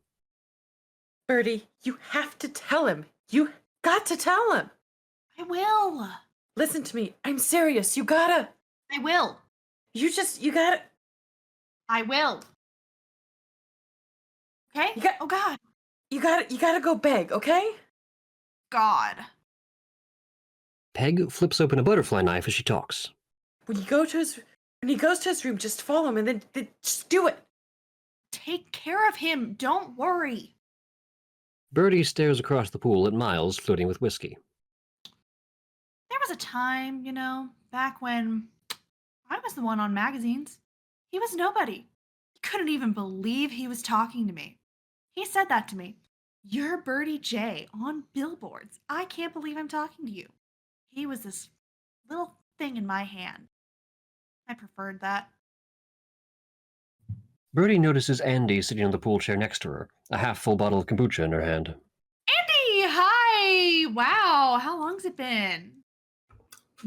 Bertie, you have to tell him. You got to tell him. I will. Listen to me. I'm serious. You gotta. I will. You gotta. I will. Okay? Oh, God. You gotta go beg, okay? God. Peg flips open a butterfly knife as she talks. When he goes to his room, just follow him and then just do it. Take care of him. Don't worry. Bertie stares across the pool at Miles flirting with Whiskey. There was a time, back when I was the one on magazines. He was nobody. Couldn't even believe he was talking to me. He said that to me. You're Bertie J on billboards. I can't believe I'm talking to you. He was this little thing in my hand. I preferred that. Bertie notices Andy sitting on the pool chair next to her, a half-full bottle of kombucha in her hand. Andy, hi! Wow, how long's it been?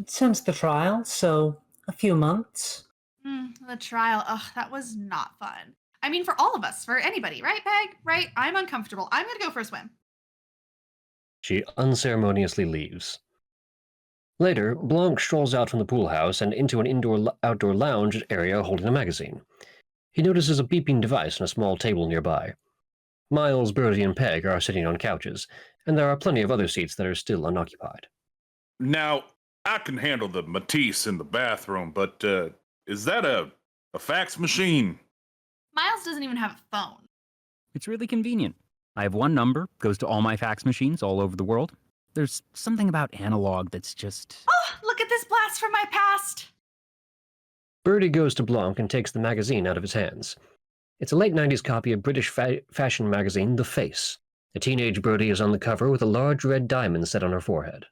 Since the trial, so a few months. The trial, that was not fun. I mean, for all of us, for anybody, right, Peg? Right? I'm uncomfortable. I'm gonna go for a swim. She unceremoniously leaves. Later, Blanc strolls out from the pool house and into an indoor-outdoor lounge area holding a magazine. He notices a beeping device on a small table nearby. Miles, Bertie, and Peg are sitting on couches, and there are plenty of other seats that are still unoccupied. Now, I can handle the Matisse in the bathroom, but is that a fax machine? Miles doesn't even have a phone. It's really convenient. I have one number, goes to all my fax machines all over the world. There's something about analog that's just... Oh, look at this blast from my past! Bertie goes to Blanc and takes the magazine out of his hands. It's a late 90s copy of British fashion magazine The Face. A teenage Bertie is on the cover with a large red diamond set on her forehead.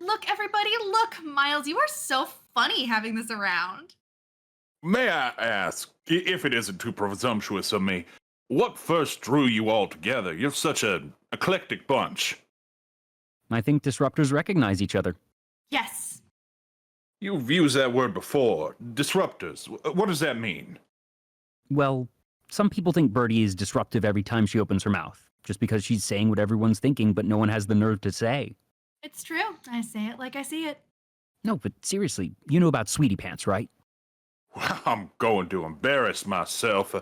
Look, everybody, look! Miles, you are so funny having this around. May I ask, if it isn't too presumptuous of me, what first drew you all together? You're such an eclectic bunch. I think disruptors recognize each other. Yes. You've used that word before. Disruptors. What does that mean? Well, some people think Bertie is disruptive every time she opens her mouth, just because she's saying what everyone's thinking, but no one has the nerve to say. It's true. I say it like I see it. No, but seriously, you know about Sweetie Pants, right? Well, I'm going to embarrass myself.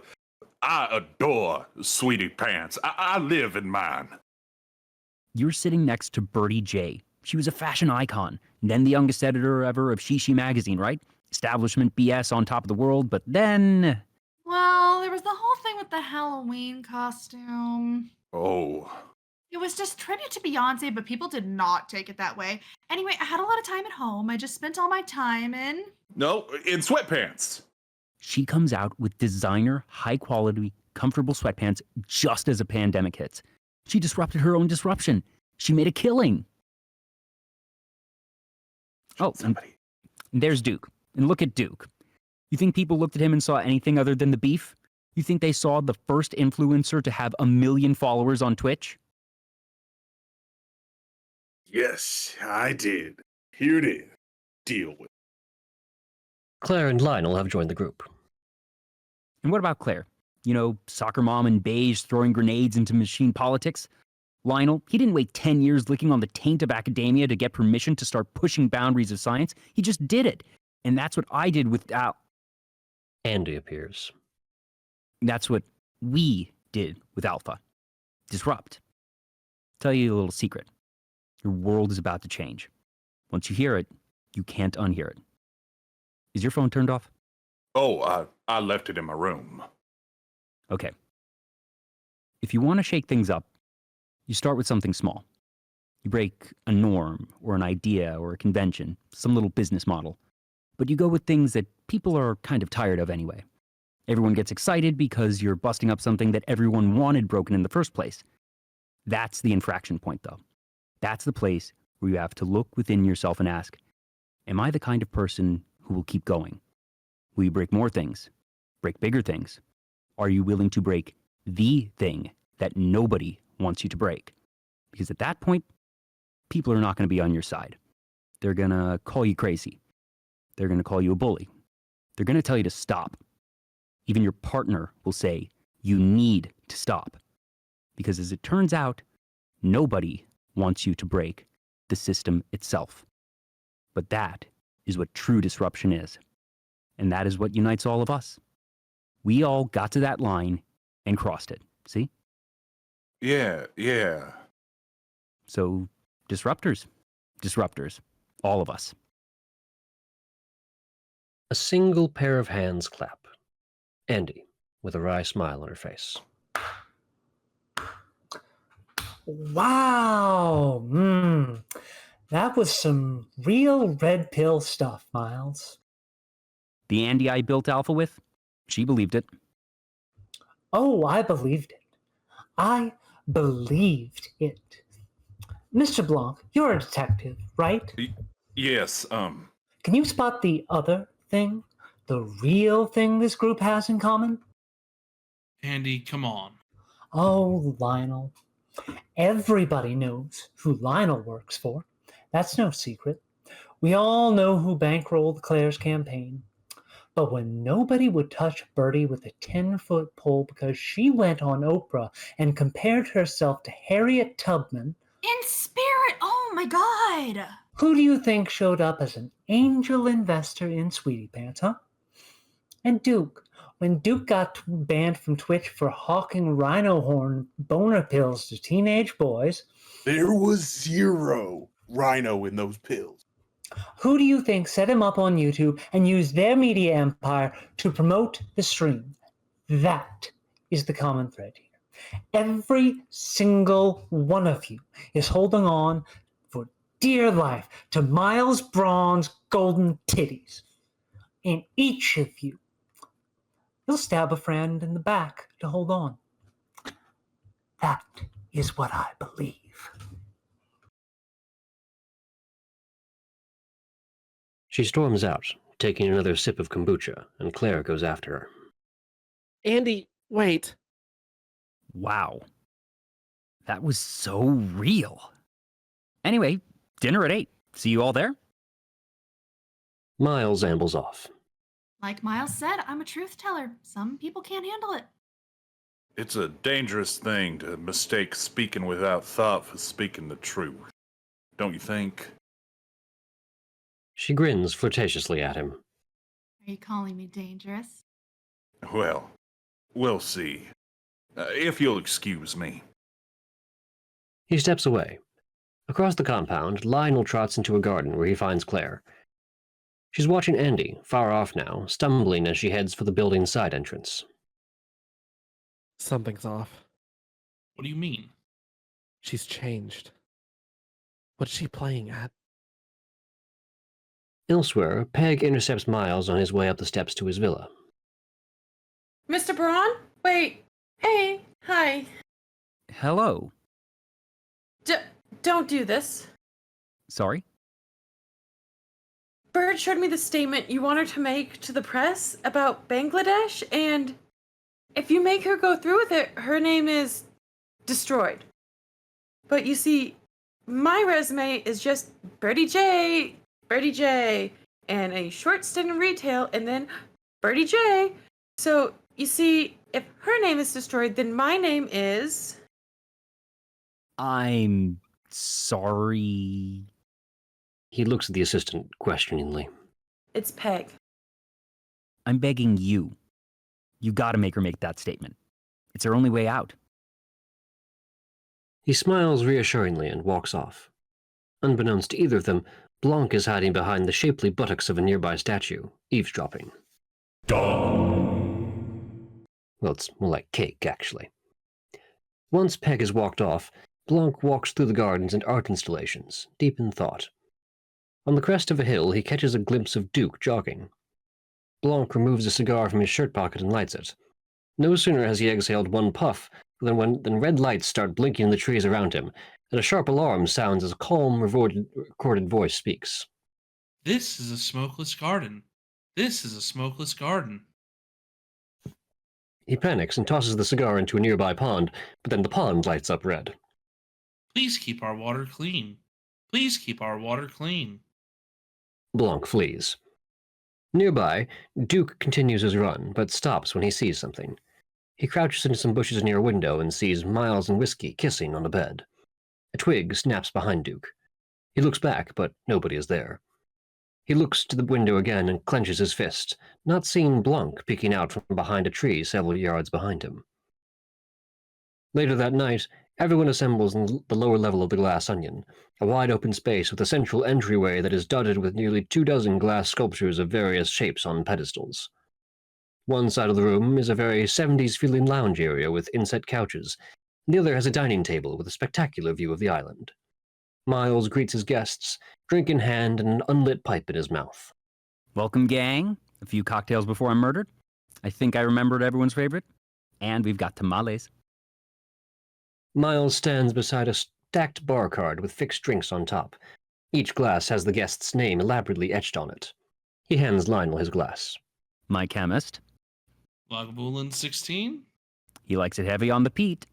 I adore Sweetie Pants. I live in mine. You're sitting next to Bertie J, She was a fashion icon, then the youngest editor ever of Shishi magazine, right? Establishment BS on top of the world, but then... Well, there was the whole thing with the Halloween costume. Oh, It was just tribute to Beyonce, but people did not take it that way. Anyway, I had a lot of time at home. I just spent all my time in... no, in sweatpants. She comes out with designer, high-quality, comfortable sweatpants just as a pandemic hits. She disrupted her own disruption. She made a killing. Oh, and there's Duke. And look at Duke. You think people looked at him and saw anything other than the beef? You think they saw the first influencer to have 1 million followers on Twitch? Yes, I did. Here it is. Deal with it. Claire and Lionel have joined the group. And what about Claire? You know, soccer mom in beige throwing grenades into machine politics? Lionel, he didn't wait 10 years licking on the taint of academia to get permission to start pushing boundaries of science. He just did it. And that's what I did without... Andy appears. That's what we did with Alpha. Disrupt. Tell you a little secret. Your world is about to change. Once you hear it, you can't unhear it. Is your phone turned off? Oh, I left it in my room. Okay. If you want to shake things up, you start with something small. You break a norm or an idea or a convention, some little business model. But you go with things that people are kind of tired of anyway. Everyone gets excited because you're busting up something that everyone wanted broken in the first place. That's the infraction point, though. That's the place where you have to look within yourself and ask, am I the kind of person who will keep going? Will you break more things? Break bigger things? Are you willing to break the thing that nobody wants you to break? Because at that point, people are not going to be on your side. They're going to call you crazy. They're going to call you a bully. They're going to tell you to stop. Even your partner will say, you need to stop. Because as it turns out, nobody wants you to break the system itself. But that is what true disruption is. And that is what unites all of us. We all got to that line and crossed it. See? Yeah. So, disruptors. All of us. A single pair of hands clap. Andy, with a wry smile on her face. Wow. That was some real red pill stuff, Miles. The Andy I built Alpha with, she believed it. Oh, I believed it. I believed it. Mr. Blanc, you're a detective, right? Yes, Can you spot the other thing? The real thing this group has in common? Andy, come on. Oh, Lionel. Everybody knows who Lionel works for. That's no secret. We all know who bankrolled Claire's campaign. But when nobody would touch Bertie with a 10-foot pole because she went on Oprah and compared herself to Harriet Tubman... In spirit! Oh my god! Who do you think showed up as an angel investor in Sweetie Pants, huh? And Duke. When Duke got banned from Twitch for hawking rhino horn boner pills to teenage boys... There was 0 rhino in those pills. Who do you think set him up on YouTube and used their media empire to promote the stream? That is the common thread here. Every single one of you is holding on for dear life to Miles Bron's golden titties. And each of you will stab a friend in the back to hold on. That is what I believe. She storms out, taking another sip of kombucha, and Claire goes after her. Andy, wait. Wow. That was so real. Anyway, dinner at 8. See you all there? Miles ambles off. Like Miles said, I'm a truth teller. Some people can't handle it. it's a dangerous thing to mistake speaking without thought for speaking the truth. Don't you think? She grins flirtatiously at him. Are you calling me dangerous? Well, we'll see. If you'll excuse me. He steps away. Across the compound, Lionel trots into a garden where he finds Claire. She's watching Andy, far off now, stumbling as she heads for the building's side entrance. Something's off. What do you mean? She's changed. What's she playing at? Elsewhere, Peg intercepts Miles on his way up the steps to his villa. Mr. Bron? Wait. Hey. Hi. Hello. Don't do this. Sorry? Bird showed me the statement you want her to make to the press about Bangladesh, and if you make her go through with it, her name is destroyed. But you see, my resume is just Birdie J, and a short stint in retail, and then Birdie J. So, you see, if her name is destroyed, then my name is... I'm sorry. He looks at the assistant questioningly. It's Peg. I'm begging you. You gotta make her make that statement. It's her only way out. He smiles reassuringly and walks off. Unbeknownst to either of them, Blanc is hiding behind the shapely buttocks of a nearby statue, eavesdropping. Well, it's more like cake, actually. Once Peg has walked off, Blanc walks through the gardens and art installations, deep in thought. On the crest of a hill, he catches a glimpse of Duke jogging. Blanc removes a cigar from his shirt pocket and lights it. No sooner has he exhaled one puff than red lights start blinking in the trees around him, and a sharp alarm sounds as a calm, recorded voice speaks. This is a smokeless garden. This is a smokeless garden. He panics and tosses the cigar into a nearby pond, but then the pond lights up red. Please keep our water clean. Please keep our water clean. Blanc flees. Nearby, Duke continues his run, but stops when he sees something. He crouches into some bushes near a window and sees Miles and Whiskey kissing on a bed. A twig snaps behind Duke. He looks back, but nobody is there. He looks to the window again and clenches his fist, not seeing Blanc peeking out from behind a tree several yards behind him. Later that night, everyone assembles in the lower level of the Glass Onion, a wide-open space with a central entryway that is dotted with nearly 24 glass sculptures of various shapes on pedestals. One side of the room is a very 70s-feeling lounge area with inset couches, and the other has a dining table with a spectacular view of the island. Miles greets his guests, drink in hand and an unlit pipe in his mouth. Welcome, gang. A few cocktails before I'm murdered. I think I remembered everyone's favorite. And we've got tamales. Miles stands beside a stacked bar card with fixed drinks on top. Each glass has the guest's name elaborately etched on it. He hands Lionel his glass. My chemist. Lagavulin 16? He likes it heavy on the peat.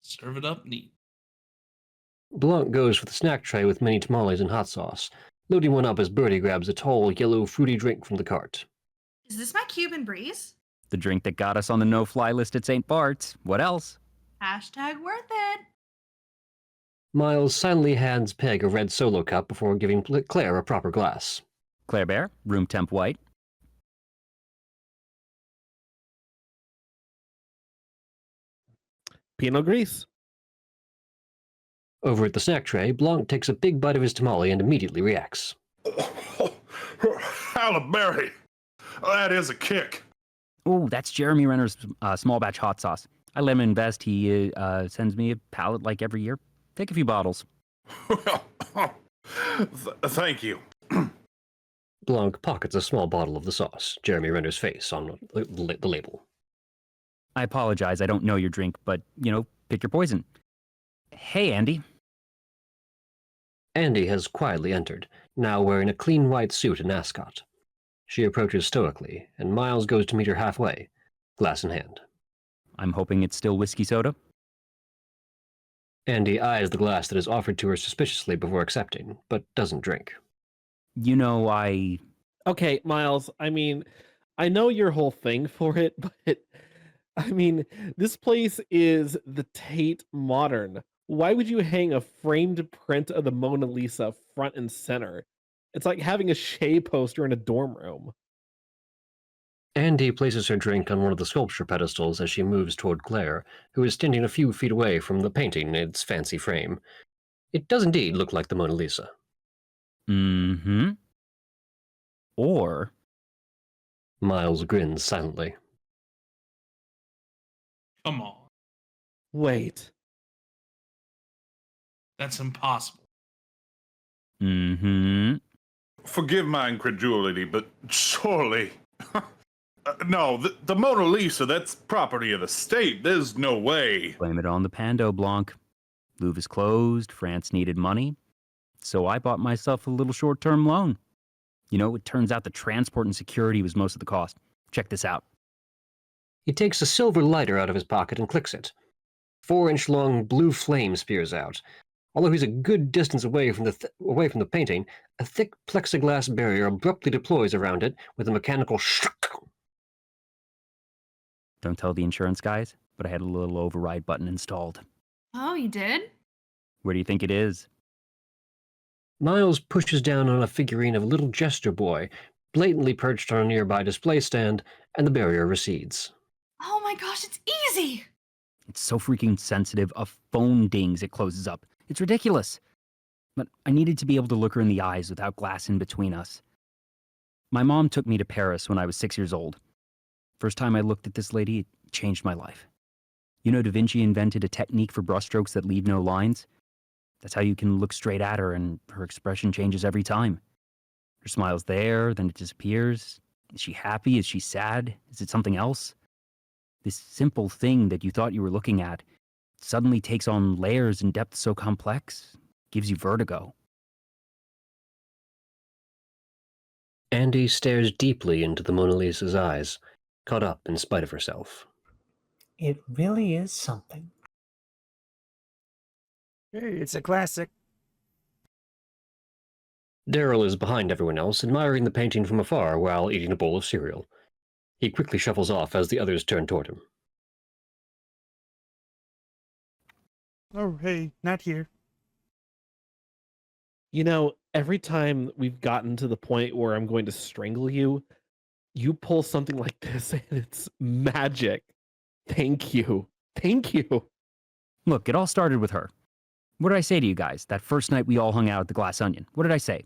Serve it up neat. Blanc goes for the snack tray with mini tamales and hot sauce, loading one up as Birdie grabs a tall, yellow, fruity drink from the cart. Is this my Cuban breeze? The drink that got us on the no-fly list at St. Bart's. What else? Hashtag worth it. Miles silently hands Peg a red solo cup before giving Claire a proper glass. Claire Bear, room temp white. Pinot Gris. Over at the snack tray, Blanc takes a big bite of his tamale and immediately reacts. Halle-Berry! That is a kick. Oh, that's Jeremy Renner's small batch hot sauce. I let him invest. He sends me a pallet like every year. Take a few bottles. Thank you. Blanc pockets a small bottle of the sauce, Jeremy Renner's face on the label. I apologize. I don't know your drink, but, pick your poison. Hey, Andy. Andy has quietly entered, now wearing a clean white suit and ascot. She approaches stoically, and Miles goes to meet her halfway, glass in hand. I'm hoping it's still whiskey soda. Andy eyes the glass that is offered to her suspiciously before accepting, but doesn't drink. Okay, Miles, I know your whole thing for it, but, this place is the Tate Modern. Why would you hang a framed print of the Mona Lisa front and center? It's like having a Shea poster in a dorm room. Andy places her drink on one of the sculpture pedestals as she moves toward Claire, who is standing a few feet away from the painting in its fancy frame. It does indeed look like the Mona Lisa. Mm-hmm. Or Miles grins silently. Come on. Wait. That's impossible. mm-hmm. Forgive my incredulity, but surely. No, the Mona Lisa, that's property of the state. There's no way. Blame it on the Pando, Blanc. Louvre is closed, France needed money, so I bought myself a little short-term loan. You know, it turns out the transport and security was most of the cost. Check this out. He takes a silver lighter out of his pocket and clicks it. 4-inch-long blue flame spears out. Although he's a good distance away from the painting, a thick plexiglass barrier abruptly deploys around it with a mechanical shock. Don't tell the insurance guys, but I had a little override button installed. Oh, you did? Where do you think it is? Miles pushes down on a figurine of a little jester boy, blatantly perched on a nearby display stand, and the barrier recedes. Oh my gosh, it's easy! It's so freaking sensitive, a phone dings, it closes up. It's ridiculous. But I needed to be able to look her in the eyes without glass in between us. My mom took me to Paris when I was 6 years old. First time I looked at this lady, it changed my life. You know, Da Vinci invented a technique for brushstrokes that leave no lines? That's how you can look straight at her and her expression changes every time. Her smile's there, then it disappears. Is she happy? Is she sad? Is it something else? This simple thing that you thought you were looking at suddenly takes on layers and depth so complex, gives you vertigo. Andy stares deeply into the Mona Lisa's eyes, caught up in spite of herself. It really is something. Hey, it's a classic. Daryl is behind everyone else, admiring the painting from afar while eating a bowl of cereal. He quickly shuffles off as the others turn toward him. Oh, hey, not here. You know, every time we've gotten to the point where I'm going to strangle you, you pull something like this and it's magic. Thank you. Thank you. Look, it all started with her. What did I say to you guys that first night we all hung out at the Glass Onion? What did I say?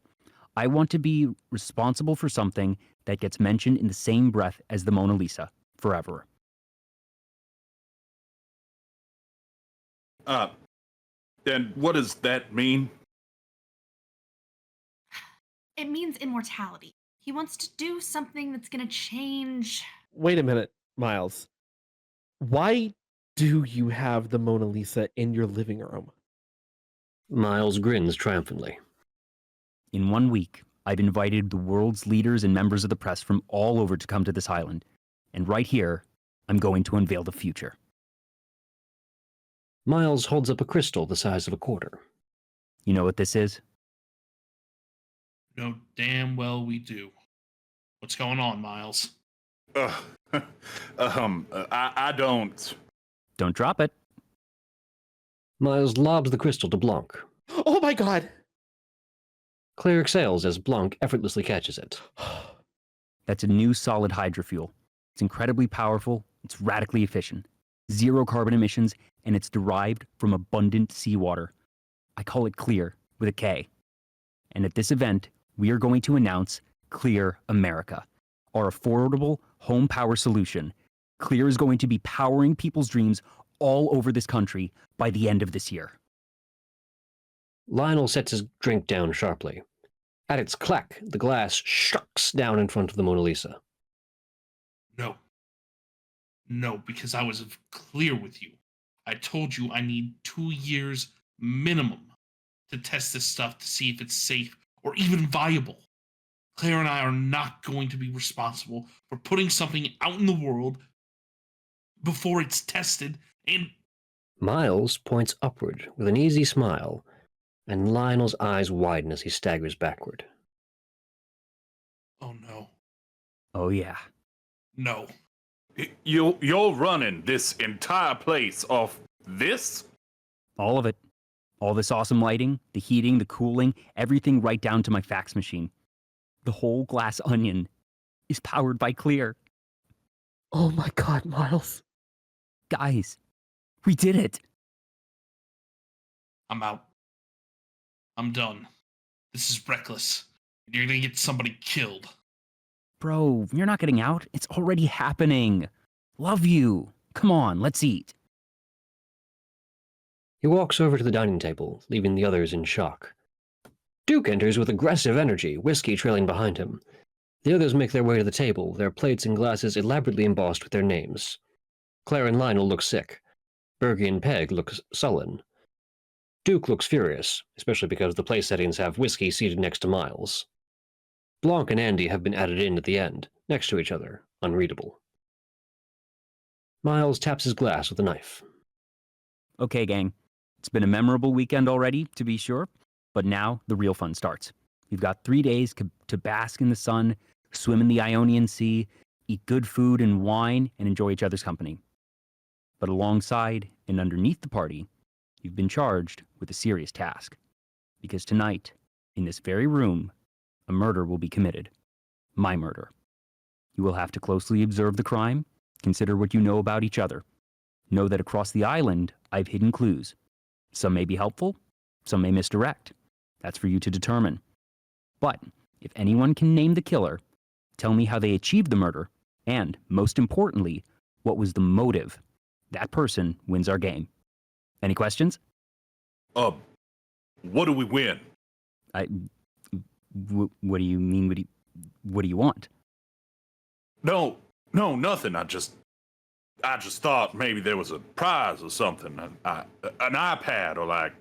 I want to be responsible for something that gets mentioned in the same breath as the Mona Lisa forever. Then what does that mean? It means immortality. He wants to do something that's gonna change. Wait a minute, Miles. Why do you have the Mona Lisa in your living room? Miles grins triumphantly. In 1 week, I've invited the world's leaders and members of the press from all over to come to this island. And right here, I'm going to unveil the future. Miles holds up a crystal the size of a quarter. You know what this is? No, damn well we do. What's going on, Miles? I don't. Don't drop it. Miles lobs the crystal to Blanc. Oh my god! Claire exhales as Blanc effortlessly catches it. That's a new solid hydrofuel. It's incredibly powerful, it's radically efficient, 0 carbon emissions, and it's derived from abundant seawater. I call it Clear, with a K. And at this event, we are going to announce Clear America, our affordable home power solution. Clear is going to be powering people's dreams all over this country by the end of this year. Lionel sets his drink down sharply. At its clack, the glass shucks down in front of the Mona Lisa. No. No, because I was clear with you. I told you I need 2 years minimum to test this stuff to see if it's safe or even viable. Claire and I are not going to be responsible for putting something out in the world before it's tested and... Miles points upward with an easy smile, and Lionel's eyes widen as he staggers backward. Oh no. Oh yeah. No. You're running this entire place off this? All of it. All this awesome lighting, the heating, the cooling, everything right down to my fax machine. The whole Glass Onion is powered by Clear. Oh my god, Miles. Guys, we did it. I'm out. I'm done. This is reckless. You're gonna get somebody killed. Bro, you're not getting out. It's already happening. Love you. Come on, let's eat. He walks over to the dining table, leaving the others in shock. Duke enters with aggressive energy, whiskey trailing behind him. The others make their way to the table, their plates and glasses elaborately embossed with their names. Claire and Lionel look sick. Bergie and Peg look sullen. Duke looks furious, especially because the place settings have whiskey seated next to Miles. Blanc and Andy have been added in at the end, next to each other, unreadable. Miles taps his glass with a knife. Okay, gang. It's been a memorable weekend already, to be sure, but now the real fun starts. We've got 3 days to bask in the sun, swim in the Ionian Sea, eat good food and wine, and enjoy each other's company. But alongside and underneath the party, you've been charged with a serious task. Because tonight, in this very room, a murder will be committed. My murder. You will have to closely observe the crime, consider what you know about each other. Know that across the island, I've hidden clues. Some may be helpful, some may misdirect. That's for you to determine. But if anyone can name the killer, tell me how they achieved the murder, and, most importantly, what was the motive. That person wins our game. Any questions? What do we win? What do you mean? What do you want? No, nothing. I just thought maybe there was a prize or something. An iPad or like...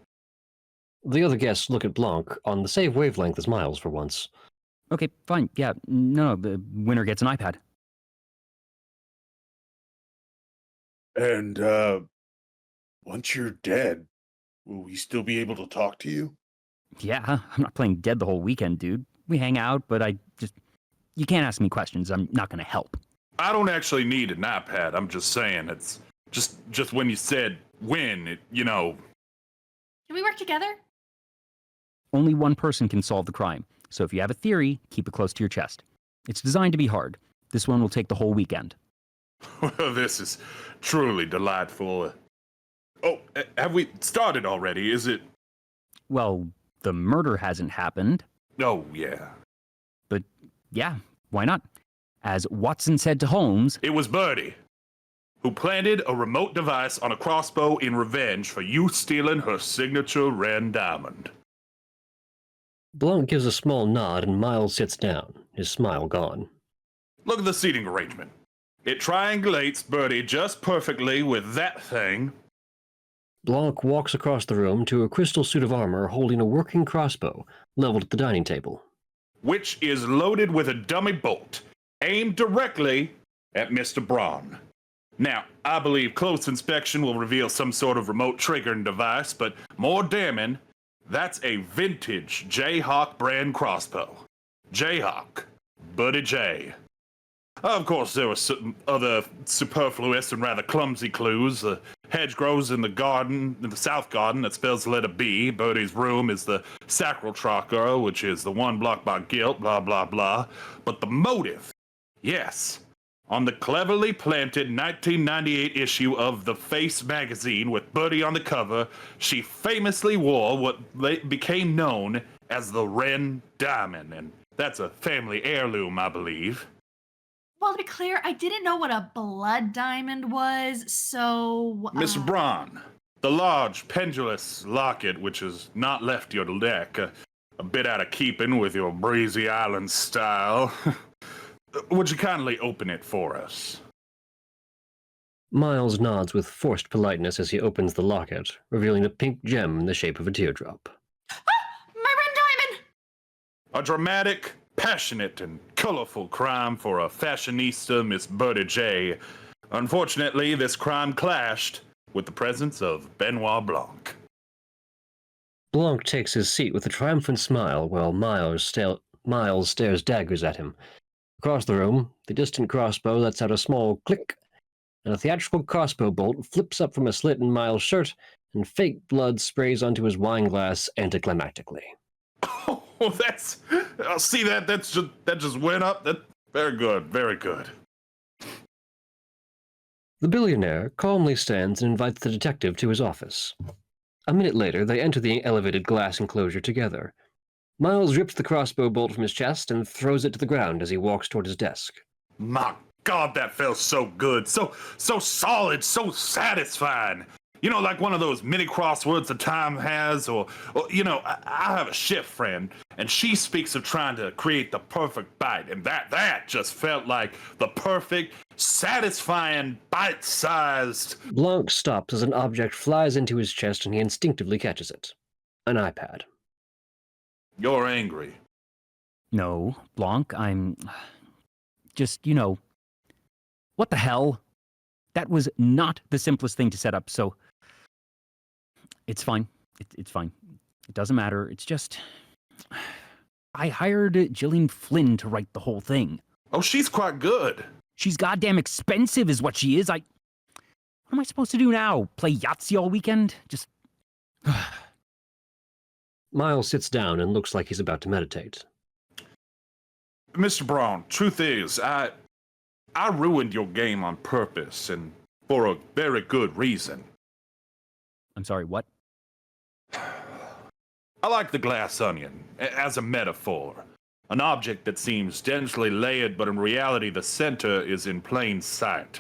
The other guests look at Blanc on the same wavelength as Miles for once. Okay, fine. Yeah, no, the winner gets an iPad. And, once you're dead, will we still be able to talk to you? Yeah, I'm not playing dead the whole weekend, dude. We hang out, but you can't ask me questions. I'm not gonna help. I don't actually need an iPad. I'm just saying, it's just when you said win, Can we work together? Only one person can solve the crime, so if you have a theory, keep it close to your chest. It's designed to be hard. This one will take the whole weekend. Well, this is truly delightful. Oh, have we started already? Is it? Well, the murder hasn't happened. Oh, yeah. But yeah, why not? As Watson said to Holmes, It was Birdie who planted a remote device on a crossbow in revenge for you stealing her signature red diamond. Blanc gives a small nod and Miles sits down, his smile gone. Look at the seating arrangement. It triangulates Birdie just perfectly with that thing. Blanc walks across the room to a crystal suit of armor holding a working crossbow, leveled at the dining table. Which is loaded with a dummy bolt, aimed directly at Mr. Bron. Now, I believe close inspection will reveal some sort of remote triggering device, but more damning, that's a vintage Jayhawk brand crossbow. Jayhawk. Buddy J. Of course, there were some other superfluous and rather clumsy clues. The hedge grows in the garden, in the south garden, that spells the letter B. Birdie's room is the sacral chakra, which is the one blocked by guilt, blah, blah, blah. But the motive, yes. On the cleverly planted 1998 issue of The Face magazine with Birdie on the cover, she famously wore what became known as the Wren Diamond, and that's a family heirloom, I believe. Well, to be clear, I didn't know what a blood diamond was, so... Mr. Bron, the large pendulous locket which has not left your deck, a bit out of keeping with your breezy island style. Would you kindly open it for us? Miles nods with forced politeness as he opens the locket, revealing a pink gem in the shape of a teardrop. My red diamond! A dramatic, passionate, and colorful crime for a fashionista, Miss Birdie J. Unfortunately, this crime clashed with the presence of Benoit Blanc. Blanc takes his seat with a triumphant smile while Miles stares daggers at him. Across the room, the distant crossbow lets out a small click, and a theatrical crossbow bolt flips up from a slit in Miles' shirt, and fake blood sprays onto his wine glass anticlimactically. Oh, that's... see that? That just went up? Very good, very good. The billionaire calmly stands and invites the detective to his office. A minute later, they enter the elevated glass enclosure together. Miles rips the crossbow bolt from his chest and throws it to the ground as he walks toward his desk. My God, that felt so good. So solid, so satisfying. You know, like one of those mini crosswords that Time has, or I have a chef friend, and she speaks of trying to create the perfect bite, and that just felt like the perfect, satisfying, bite-sized. Blanc stops as an object flies into his chest and he instinctively catches it. An iPad. You're angry. No, Blanc, I'm just, what the hell? That was not the simplest thing to set up, so it's fine. It's fine. It doesn't matter. It's just, I hired Gillian Flynn to write the whole thing. Oh, she's quite good. She's goddamn expensive is what she is. What am I supposed to do now? Play Yahtzee all weekend? Just... Miles sits down and looks like he's about to meditate. Mr. Bron, truth is, I ruined your game on purpose, and for a very good reason. I'm sorry, what? I like the glass onion as a metaphor. An object that seems densely layered, but in reality the center is in plain sight.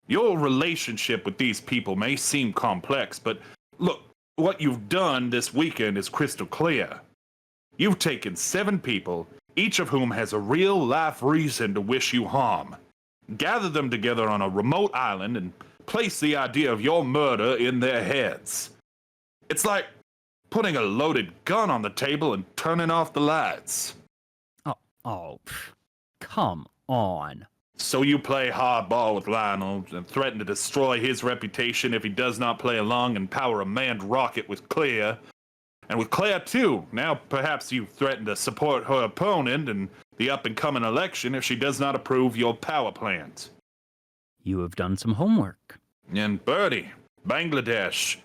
Your relationship with these people may seem complex, but look, what you've done this weekend is crystal clear. You've taken 7 people, each of whom has a real-life reason to wish you harm, gathered them together on a remote island, and placed the idea of your murder in their heads. It's like putting a loaded gun on the table and turning off the lights. Come on. So you play hardball with Lionel and threaten to destroy his reputation if he does not play along and power a manned rocket with Claire. And with Claire, too, now perhaps you threaten to support her opponent in the up-and-coming election if she does not approve your power plans. You have done some homework. And Birdie, Bangladesh.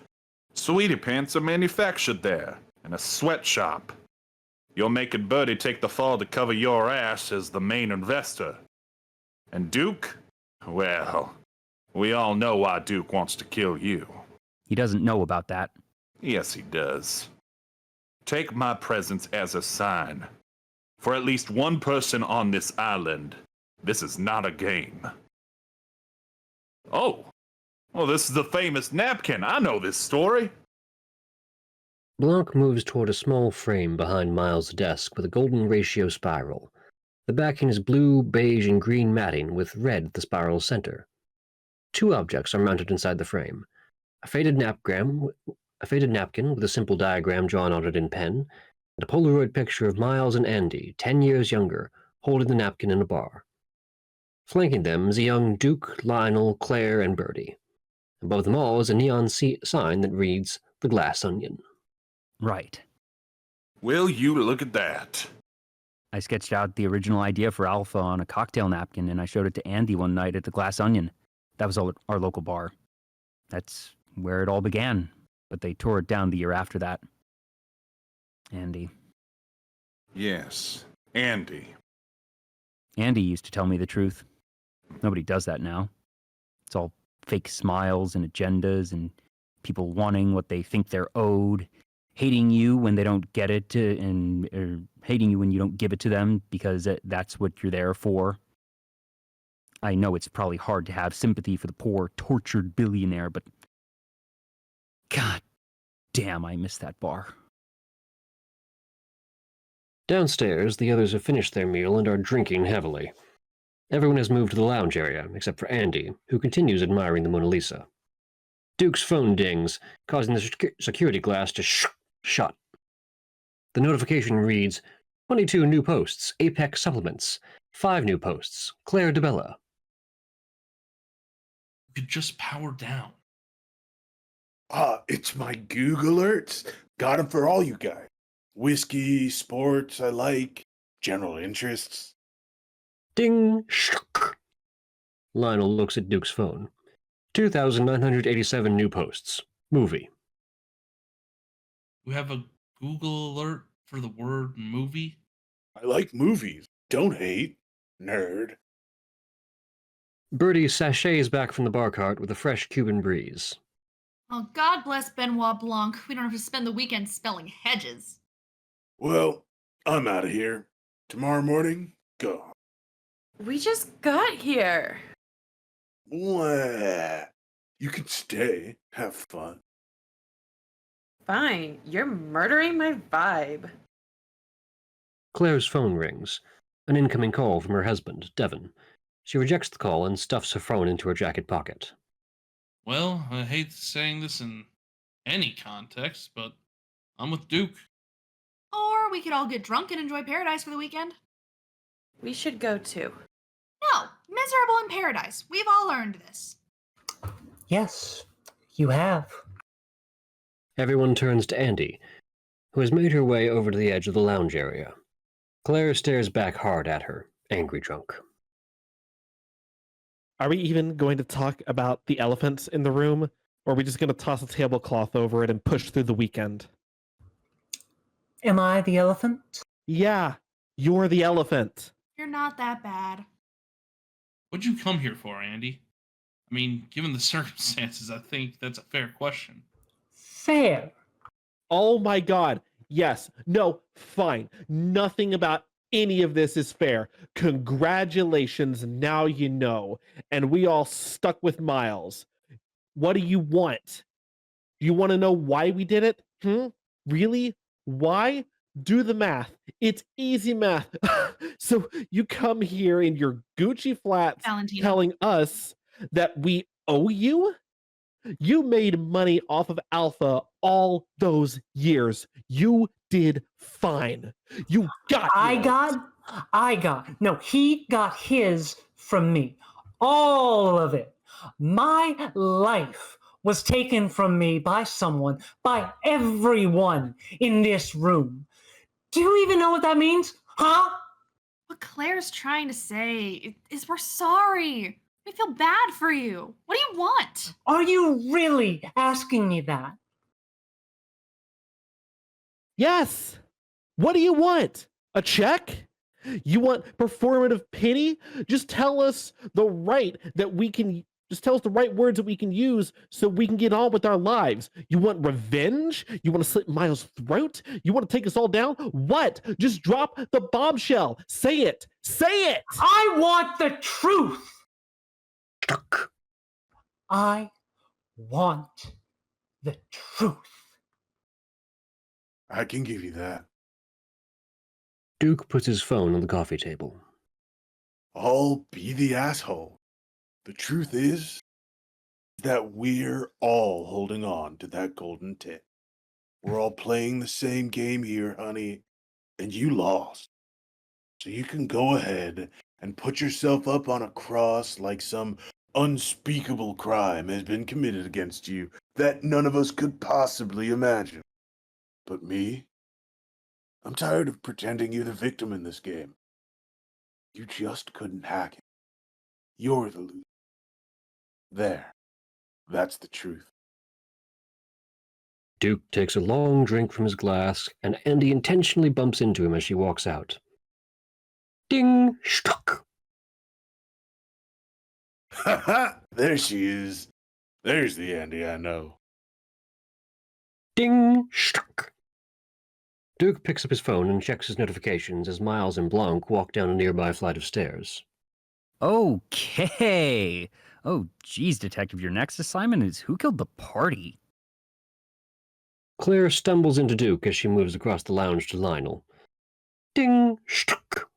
Sweetie pants are manufactured there, in a sweatshop. You're making Birdie take the fall to cover your ass as the main investor. And Duke? Well, we all know why Duke wants to kill you. He doesn't know about that. Yes, he does. Take my presence as a sign. For at least one person on this island, this is not a game. Oh, well, this is the famous napkin. I know this story. Blanc moves toward a small frame behind Miles' desk with a golden ratio spiral. The backing is blue, beige, and green matting with red at the spiral's center. 2 objects are mounted inside the frame. A faded napkin with a simple diagram drawn on it in pen, and a Polaroid picture of Miles and Andy, 10 years younger, holding the napkin in a bar. Flanking them is a young Duke, Lionel, Claire, and Birdie. Above them all is a neon sign that reads, The Glass Onion. Right. Will you look at that? I sketched out the original idea for Alpha on a cocktail napkin, and I showed it to Andy one night at the Glass Onion. That was our local bar. That's where it all began, but they tore it down the year after that. Andy. Yes, Andy. Andy used to tell me the truth. Nobody does that now. It's all fake smiles and agendas and people wanting what they think they're owed, hating you when they don't get it, or hating you when you don't give it to them because that's what you're there for. I know it's probably hard to have sympathy for the poor, tortured billionaire, but God damn, I miss that bar. Downstairs, the others have finished their meal and are drinking heavily. Everyone has moved to the lounge area, except for Andy, who continues admiring the Mona Lisa. Duke's phone dings, causing the security glass to shut. The notification reads, 22 new posts, Apex supplements, 5 new posts, Claire DeBella. You could just power down. It's my Google alerts. Got 'em for all you guys. Whiskey, sports, I like, general interests. Ding! Shuck. Lionel looks at Duke's phone. 2,987 new posts. Movie. We have a Google alert for the word movie. I like movies. Don't hate. Nerd. Birdie sachets back from the bar cart with a fresh Cuban breeze. Oh, God bless Benoit Blanc. We don't have to spend the weekend spelling hedges. Well, I'm out of here. Tomorrow morning, go. We just got here. Wah. You can stay, have fun. Fine, you're murdering my vibe. Claire's phone rings. An incoming call from her husband, Devon. She rejects the call and stuffs her phone into her jacket pocket. Well, I hate saying this in any context, but I'm with Duke. Or we could all get drunk and enjoy paradise for the weekend. We should go too. No, miserable in paradise. We've all earned this. Yes, you have. Everyone turns to Andy, who has made her way over to the edge of the lounge area. Claire stares back hard at her, angry drunk. Are we even going to talk about the elephants in the room? Or are we just going to toss a tablecloth over it and push through the weekend? Am I the elephant? Yeah, you're the elephant. You're not that bad. What'd you come here for, Andy? I mean, given the circumstances, I think that's a fair question. Fair. Oh my god. Yes. No. Fine. Nothing about any of this is fair. Congratulations. Now you know. And we all stuck with Miles. What do you want? You want to know why we did it? Really? Why? Do the math. It's easy math. So you come here in your Gucci flats Valentino. telling us that we owe you? You made money off of Alpha all those years. You did fine. You got No, he got his from me. All of it. My life was taken from me by someone, by everyone in this room. Do you even know what that means? Huh? What Claire's trying to say is we're sorry. We feel bad for you. What do you want? Are you really asking me that? Yes. What do you want? A check? You want performative pity? Just tell us the right words that we can use so we can get on with our lives. You want revenge? You want to slit Miles' throat? You want to take us all down? What? Just drop the bombshell. Say it. Say it. I want the truth. I want the truth. I can give you that. Duke puts his phone on the coffee table. I'll be the asshole. The truth is that we're all holding on to that golden tip. We're all playing the same game here, honey, and you lost. So you can go ahead and put yourself up on a cross like some unspeakable crime has been committed against you that none of us could possibly imagine. But me? I'm tired of pretending you're the victim in this game. You just couldn't hack it. You're the loser. There. That's the truth. Duke takes a long drink from his glass, and Andy intentionally bumps into him as she walks out. Ding! Stuck! Ha ha! There she is. There's the Andy I know. Ding! Stuck! Duke picks up his phone and checks his notifications as Miles and Blanc walk down a nearby flight of stairs. Okay. Oh, geez, Detective, your next assignment is who killed the party? Claire stumbles into Duke as she moves across the lounge to Lionel. Ding! Stuck!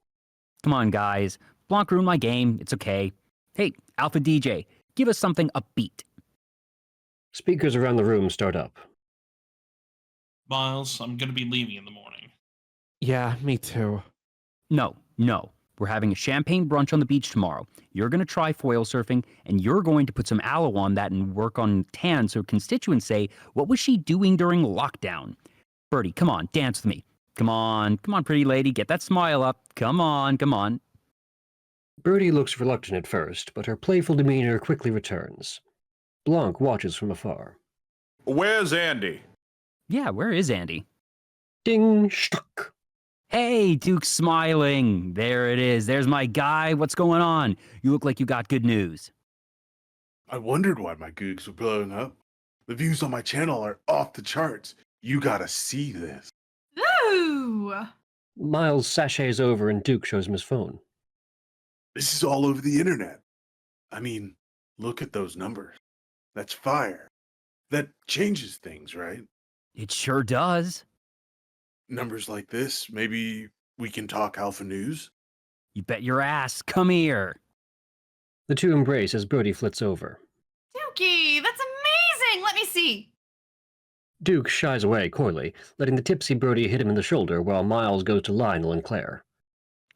Come on, guys. Blanc ruined my game. It's okay. Hey, Alpha DJ, give us something upbeat. Speakers around the room start up. Miles, I'm going to be leaving in the morning. Yeah, me too. No. We're having a champagne brunch on the beach tomorrow. You're going to try foil surfing, and you're going to put some aloe on that and work on tan so constituents say, what was she doing during lockdown? Birdie, come on, dance with me. Come on, pretty lady, get that smile up. Come on. Birdie looks reluctant at first, but her playful demeanor quickly returns. Blanc watches from afar. Where's Andy? Yeah, where is Andy? Ding! Stuck! Hey, Duke's smiling. There it is. There's my guy. What's going on? You look like you got good news. I wondered why my gooks were blowing up. The views on my channel are off the charts. You gotta see this. Ooh! Miles sachets over and Duke shows him his phone. This is all over the internet. I mean, look at those numbers. That's fire. That changes things, right? It sure does. Numbers like this, maybe we can talk Alpha News? You bet your ass. Come here. The two embrace as Brody flits over. Dookie, that's amazing! Let me see. Duke shies away coyly, letting the tipsy Brody hit him in the shoulder while Miles goes to Lionel and Claire.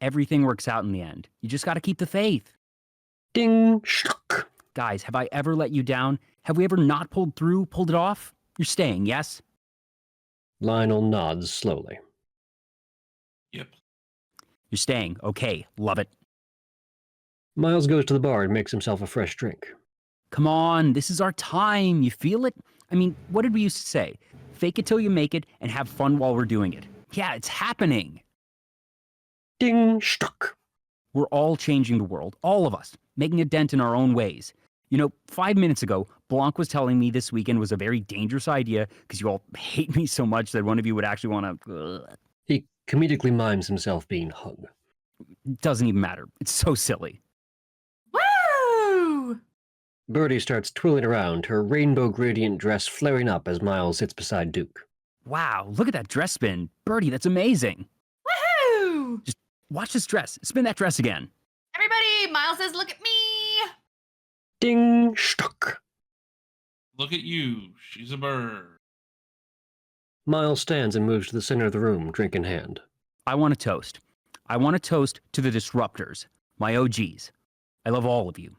Everything works out in the end. You just gotta keep the faith. Ding! Shuck! Guys, have I ever let you down? Have we ever not pulled through, pulled it off? You're staying, yes? Lionel nods slowly. Yep. You're staying. Okay, love it. Miles goes to the bar and makes himself a fresh drink. Come on, this is our time. You feel it? I mean, what did we used to say? Fake it till you make it and have fun while we're doing it. Yeah, it's happening. Ding! Stuck! We're all changing the world, all of us, making a dent in our own ways. You know, 5 minutes ago, Blanc was telling me this weekend was a very dangerous idea because you all hate me so much that one of you would actually want to... He comedically mimes himself being hung. Doesn't even matter. It's so silly. Woo! Birdie starts twirling around, her rainbow gradient dress flaring up as Miles sits beside Duke. Wow, look at that dress spin. Birdie, that's amazing. Woohoo! Just watch this dress. Spin that dress again. Everybody, Miles says, look at me! Ding! Stuck! Look at you. She's a bird. Miles stands and moves to the center of the room, drink in hand. I want to toast. I want to toast to the disruptors, my OGs. I love all of you.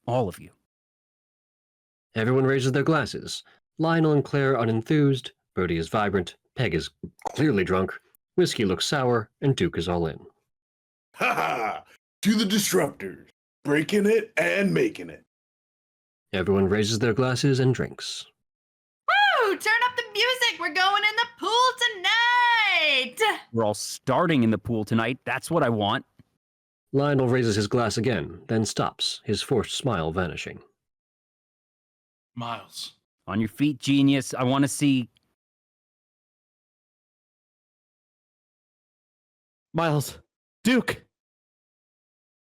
All of you. Everyone raises their glasses. Lionel and Claire unenthused, Birdie is vibrant, Peg is clearly drunk, Whiskey looks sour, and Duke is all in. Ha ha! To the disruptors, breaking it and making it. Everyone raises their glasses and drinks. Woo! Turn up the music! We're going in the pool tonight! We're all starting in the pool tonight. That's what I want. Lionel raises his glass again, then stops, his forced smile vanishing. Miles. On your feet, genius. I want to see... Miles. Duke.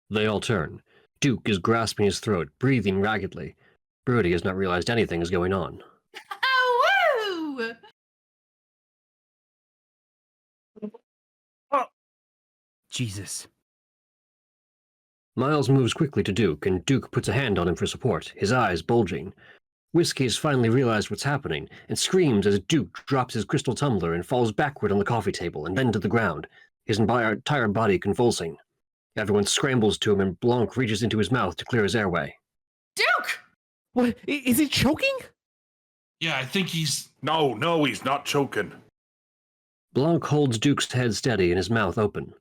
They all turn. Duke is grasping his throat, breathing raggedly. Birdie has not realized anything is going on. Oh, woo! Jesus. Miles moves quickly to Duke, and Duke puts a hand on him for support, his eyes bulging. Whiskey has finally realized what's happening, and screams as Duke drops his crystal tumbler and falls backward on the coffee table, and then to the ground, his entire body convulsing. Everyone scrambles to him, and Blanc reaches into his mouth to clear his airway. Duke! What? Is he choking? Yeah, I think he's... No, he's not choking. Blanc holds Duke's head steady and his mouth open.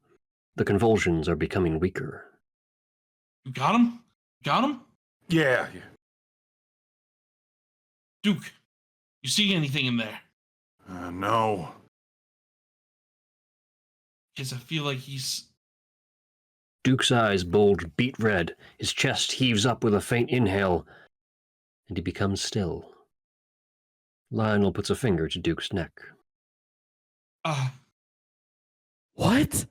The convulsions are becoming weaker. You got him? Got him? Yeah. Duke, you see anything in there? No. Because I feel like he's... Duke's eyes bulge beet red, his chest heaves up with a faint inhale, and he becomes still. Lionel puts a finger to Duke's neck. What?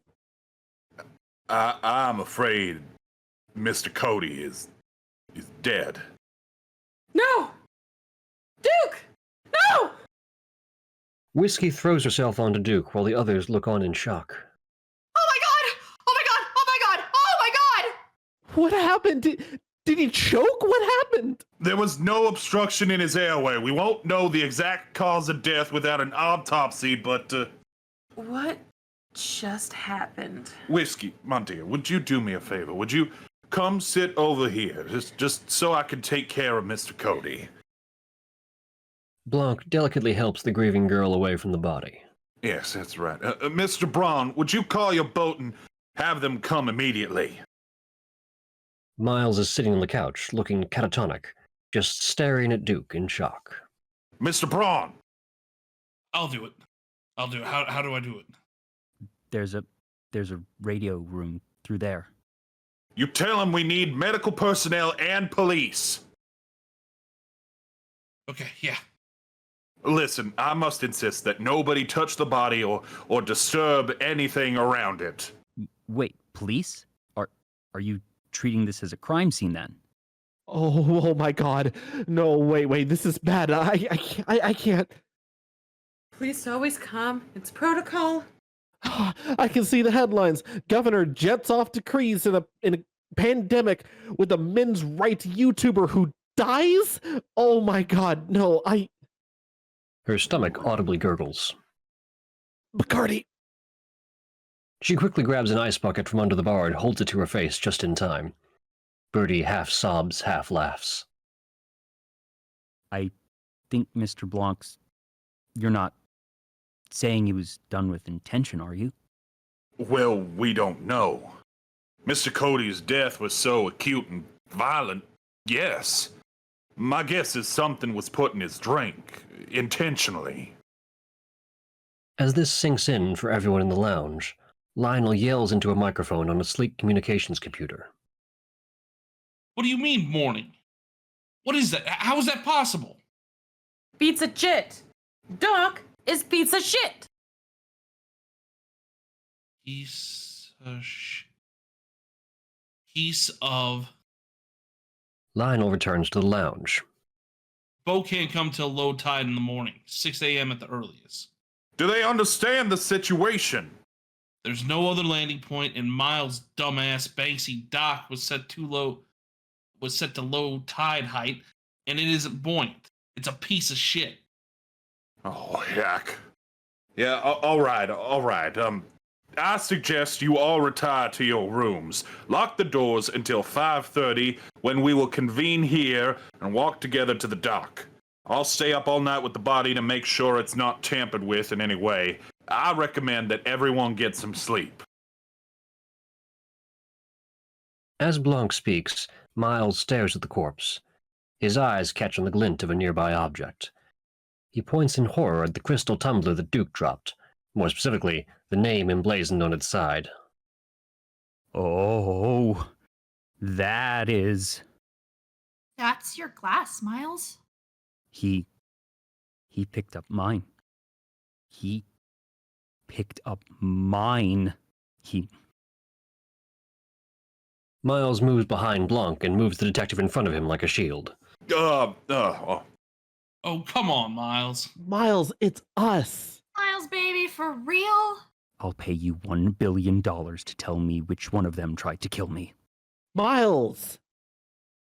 I'm afraid Mr. Cody is dead. No! Duke! No! Whiskey throws herself onto Duke while the others look on in shock. Oh my god! Oh my god! Oh my god! Oh my god! What happened? Did he choke? What happened? There was no obstruction in his airway. We won't know the exact cause of death without an autopsy, but, What just happened? Whiskey, my dear, would you do me a favor? Would you come sit over here, just so I can take care of Mr. Cody? Blanc delicately helps the grieving girl away from the body. Yes, that's right. Mr. Bron, would you call your boat and have them come immediately? Miles is sitting on the couch, looking catatonic, just staring at Duke in shock. Mr. Bron! I'll do it. How do I do it? There's a radio room through there. You tell him we need medical personnel and police. Okay, yeah. Listen, I must insist that nobody touch the body or disturb anything around it. Wait, police? Are you treating this as a crime scene then? Oh my God! No, wait, this is bad. I can't. Please always come. It's protocol. I can see the headlines. Governor jets off decrees in a pandemic with a men's rights YouTuber who dies. Oh my God! No, Her stomach audibly gurgles. Bacardi. She quickly grabs an ice bucket from under the bar and holds it to her face just in time. Birdie half sobs, half laughs. I think Mr. Blanc's... You're not saying he was done with intention, are you? Well, we don't know. Mr. Cody's death was so acute and violent, yes. My guess is something was put in his drink, intentionally. As this sinks in for everyone in the lounge, Lionel yells into a microphone on a sleek communications computer. What do you mean, morning? What is that? How is that possible? Pizza shit. Doc is pizza shit. Piece of... Lionel returns to the lounge. Bo can't come till low tide in the morning, 6 a.m. at the earliest. Do they understand the situation? There's no other landing point, and Miles' dumbass Banksy dock was set to low tide height, and it isn't buoyant. It's a piece of shit. Oh, heck. Yeah, all right. I suggest you all retire to your rooms. Lock the doors until 5:30, when we will convene here and walk together to the dock. I'll stay up all night with the body to make sure it's not tampered with in any way. I recommend that everyone get some sleep. As Blanc speaks, Miles stares at the corpse. His eyes catch on the glint of a nearby object. He points in horror at the crystal tumbler that Duke dropped, more specifically, the name emblazoned on its side. Oh, that is... That's your glass, Miles. He picked up mine. He picked up mine. Miles moves behind Blanc and moves the detective in front of him like a shield. Oh, come on, Miles. Miles, it's us. Miles, baby, for real? I'll pay you $1 billion to tell me which one of them tried to kill me. Miles.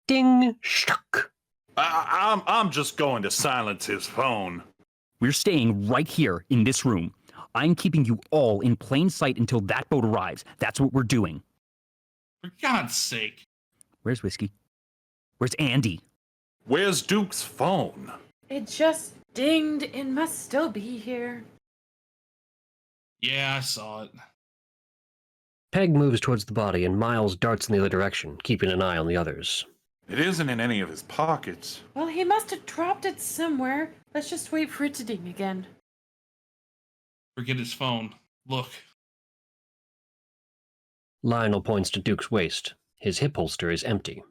Ding! Shuck! I'm just going to silence his phone. We're staying right here in this room. I'm keeping you all in plain sight until that boat arrives. That's what we're doing. For God's sake. Where's Whiskey? Where's Andy? Where's Duke's phone? It just dinged and must still be here. Yeah, I saw it. Peg moves towards the body and Miles darts in the other direction, keeping an eye on the others. It isn't in any of his pockets. Well, he must have dropped it somewhere. Let's just wait for it to ding again. Forget his phone. Look. Lionel points to Duke's waist. His hip holster is empty.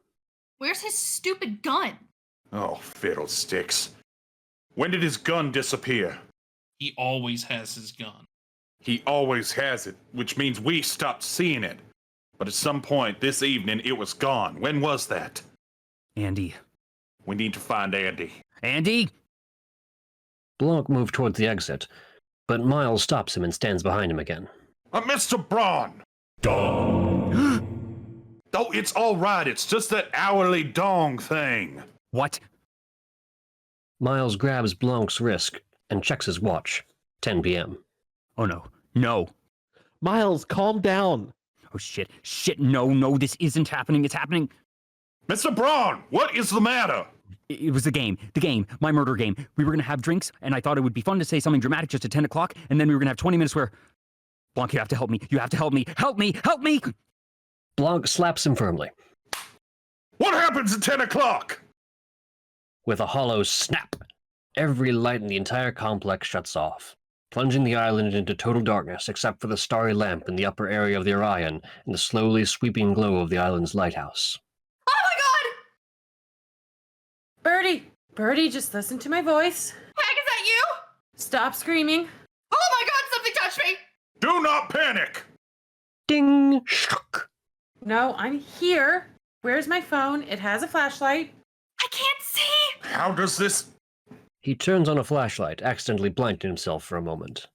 Where's his stupid gun? Oh, fiddlesticks. When did his gun disappear? He always has his gun. He always has it, which means we stopped seeing it. But at some point this evening, it was gone. When was that? Andy. We need to find Andy. Andy? Blanc moved towards the exit, but Miles stops him and stands behind him again. Mr. Bron! Dong! Oh, it's all right. It's just that hourly dong thing. What? Miles grabs Blanc's wrist and checks his watch. 10 p.m. Oh, no. No. Miles, calm down. Oh, shit. Shit, no, this isn't happening. It's happening. Mr. Bron, what is the matter? It was the game, my murder game. We were going to have drinks, and I thought it would be fun to say something dramatic just at 10 o'clock, and then we were going to have 20 minutes where... Blanc, you have to help me. You have to help me. Help me! Help me! Blanc slaps him firmly. What happens at 10 o'clock? With a hollow snap, every light in the entire complex shuts off, plunging the island into total darkness except for the starry lamp in the upper area of the Orion and the slowly sweeping glow of the island's lighthouse. Oh my God! Birdie! Birdie, just listen to my voice. Peg, is that you? Stop screaming. Oh my god, something touched me! Do not panic! Ding! Shook! No, I'm here. Where's my phone? It has a flashlight. I can't see! How does this... He turns on a flashlight, accidentally blinding himself for a moment.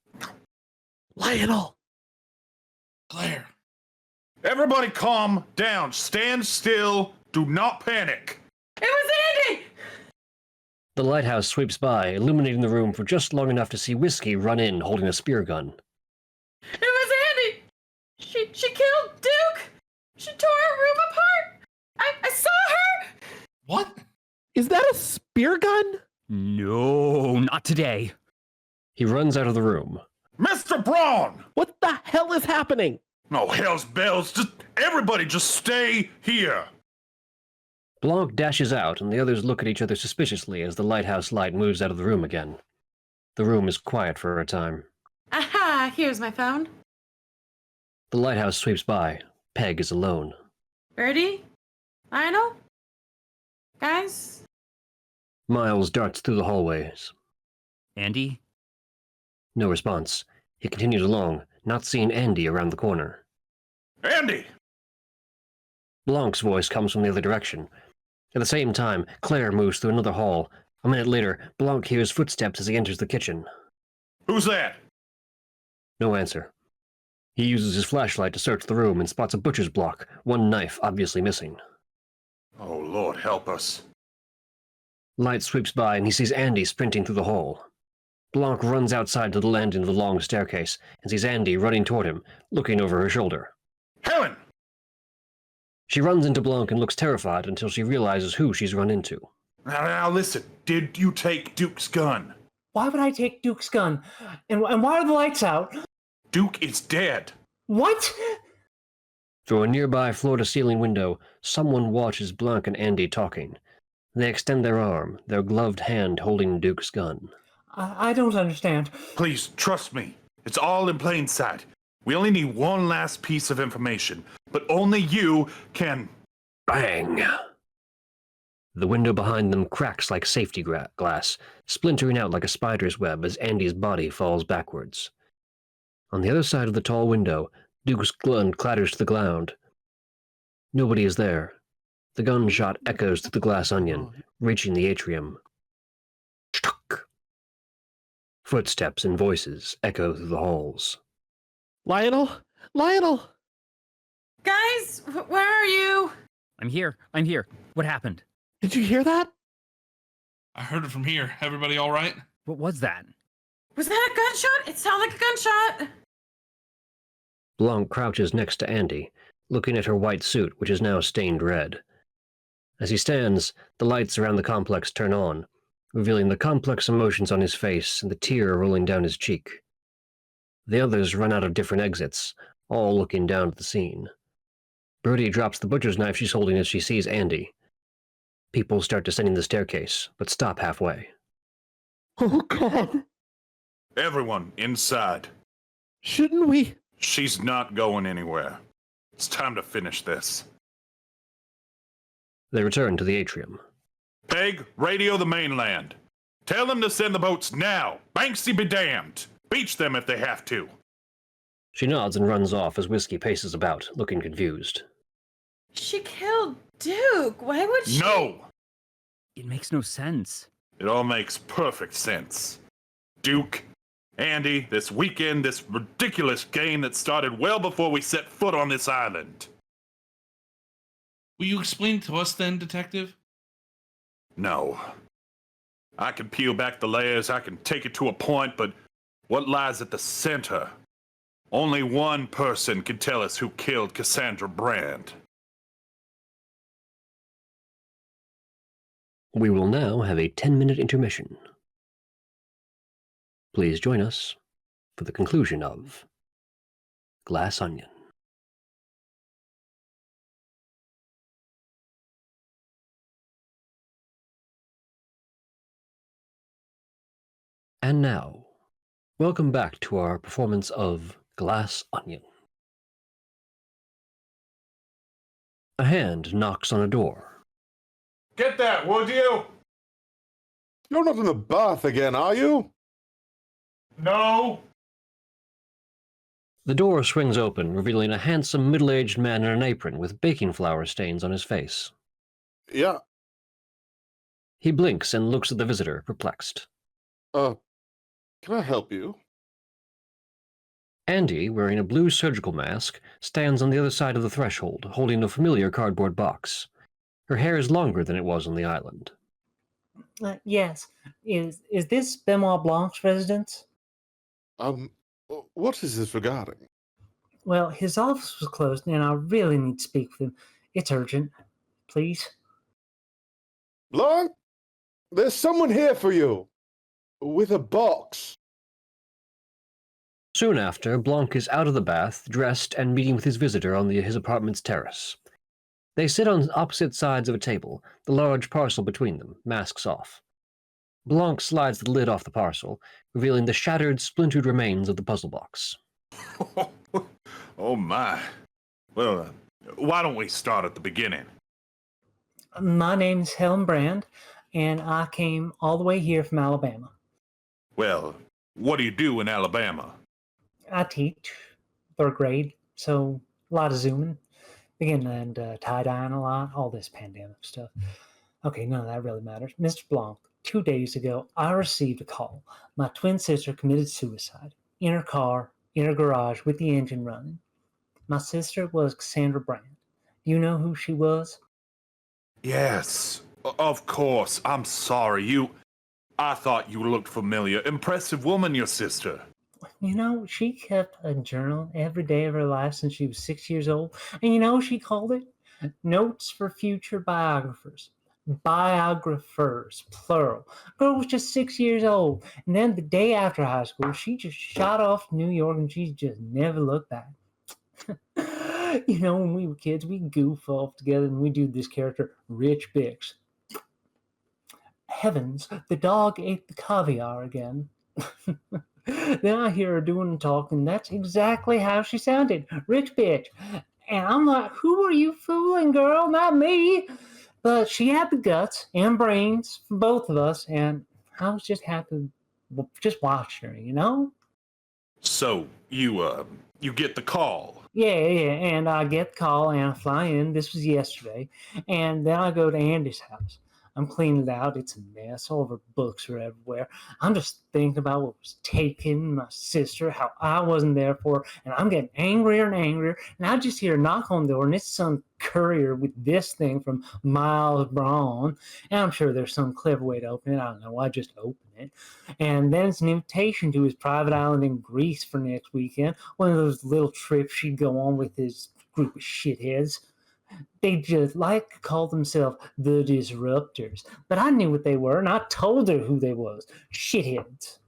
Lionel! Claire. Everybody calm down. Stand still. Do not panic. It was Andy! The lighthouse sweeps by, illuminating the room for just long enough to see Whiskey run in holding a spear gun. It was Andy! She killed Duke! She tore our room apart! I saw her! What? Is that a spear gun? No, not today. He runs out of the room. Mr. Bron! What the hell is happening? No, hell's bells. Everybody just stay here. Blanc dashes out, and the others look at each other suspiciously as the lighthouse light moves out of the room again. The room is quiet for a time. Aha, here's my phone. The lighthouse sweeps by. Peg is alone. Birdie? Lionel? Guys? Miles darts through the hallways. Andy? No response. He continues along, not seeing Andy around the corner. Andy! Blanc's voice comes from the other direction. At the same time, Claire moves through another hall. A minute later, Blanc hears footsteps as he enters the kitchen. Who's that? No answer. He uses his flashlight to search the room and spots a butcher's block, one knife obviously missing. Oh, Lord, help us. Light sweeps by and he sees Andy sprinting through the hall. Blanc runs outside to the landing of the long staircase and sees Andy running toward him, looking over her shoulder. Helen! She runs into Blanc and looks terrified until she realizes who she's run into. Now listen. Did you take Duke's gun? Why would I take Duke's gun? And why are the lights out? Duke is dead. What? Through a nearby floor-to-ceiling window, someone watches Blanc and Andy talking. They extend their arm, their gloved hand holding Duke's gun. I don't understand. Please, trust me. It's all in plain sight. We only need one last piece of information, but only you can... Bang! The window behind them cracks like safety glass, splintering out like a spider's web as Andy's body falls backwards. On the other side of the tall window, Duke's gun clatters to the ground. Nobody is there. The gunshot echoes through the glass onion, reaching the atrium. Stuck. Footsteps and voices echo through the halls. Lionel? Lionel! Guys, where are you? I'm here. What happened? Did you hear that? I heard it from here. Everybody all right? What was that? Was that a gunshot? It sounded like a gunshot. Blanc crouches next to Andy, looking at her white suit, which is now stained red. As he stands, the lights around the complex turn on, revealing the complex emotions on his face and the tear rolling down his cheek. The others run out of different exits, all looking down at the scene. Birdie drops the butcher's knife she's holding as she sees Andy. People start descending the staircase, but stop halfway. Oh, God. Everyone inside. Shouldn't we? She's not going anywhere. It's time to finish this. They return to the atrium. Peg, radio the mainland. Tell them to send the boats now. Banksy be damned. Beach them if they have to. She nods and runs off as Whiskey paces about, looking confused. She killed Duke. Why would she? No! It makes no sense. It all makes perfect sense. Duke, Andy, this weekend, this ridiculous game that started well before we set foot on this island. Will you explain to us then, Detective? No. I can peel back the layers, I can take it to a point, but what lies at the center? Only one person can tell us who killed Cassandra Brand. We will now have a 10-minute intermission. Please join us for the conclusion of Glass Onion. And now, welcome back to our performance of Glass Onion. A hand knocks on a door. Get that, would you? You're not in the bath again, are you? No. The door swings open, revealing a handsome middle-aged man in an apron with baking flour stains on his face. Yeah. He blinks and looks at the visitor, perplexed. Can I help you? Andy, wearing a blue surgical mask, stands on the other side of the threshold, holding a familiar cardboard box. Her hair is longer than it was on the island. Yes. Is this Benoit Blanc's residence? What is this regarding? Well, his office was closed, and I really need to speak with him. It's urgent. Please? Blanc? There's someone here for you. With a box. Soon after, Blanc is out of the bath, dressed, and meeting with his visitor on his apartment's terrace. They sit on opposite sides of a table, the large parcel between them, masks off. Blanc slides the lid off the parcel, revealing the shattered, splintered remains of the puzzle box. Oh my. Well, why don't we start at the beginning? My name's Helen Brand, and I came all the way here from Alabama. Well, what do you do in Alabama? I teach 3rd grade, so a lot of zooming. Again, and tie-dyeing a lot, all this pandemic stuff. Okay, none of that really matters. Mr. Blanc, 2 days ago, I received a call. My twin sister committed suicide. In her car, in her garage, with the engine running. My sister was Cassandra Brand. Do you know who she was? Yes, of course. I'm sorry. I thought you looked familiar. Impressive woman, your sister. You know, she kept a journal every day of her life since she was 6 years old. And you know what she called it? Notes for Future Biographers. Biographers, plural. Girl was just 6 years old. And then the day after high school, she just shot off to New York and she just never looked back. You know, when we were kids, we goof off together and we do this character, Rich Bix. Heavens, the dog ate the caviar again. Then I hear her doing the talking. That's exactly how she sounded. Rich bitch. And I'm like, who are you fooling, girl? Not me. But she had the guts and brains for both of us. And I was just happy just watching her, you know? So, you get the call. Yeah. And I get the call and I fly in. This was yesterday. And then I go to Andy's house. I'm cleaning it out. It's a mess. All of her books are everywhere. I'm just thinking about what was taken, my sister, how I wasn't there for her, and I'm getting angrier and angrier. And I just hear a knock on the door, and it's some courier with this thing from Miles Bron. And I'm sure there's some clever way to open it. I don't know. I just open it. And then it's an invitation to his private island in Greece for next weekend. One of those little trips she'd go on with his group of shitheads. They just like to call themselves the Disruptors. But I knew what they were, and I told her who they was. Shitheads.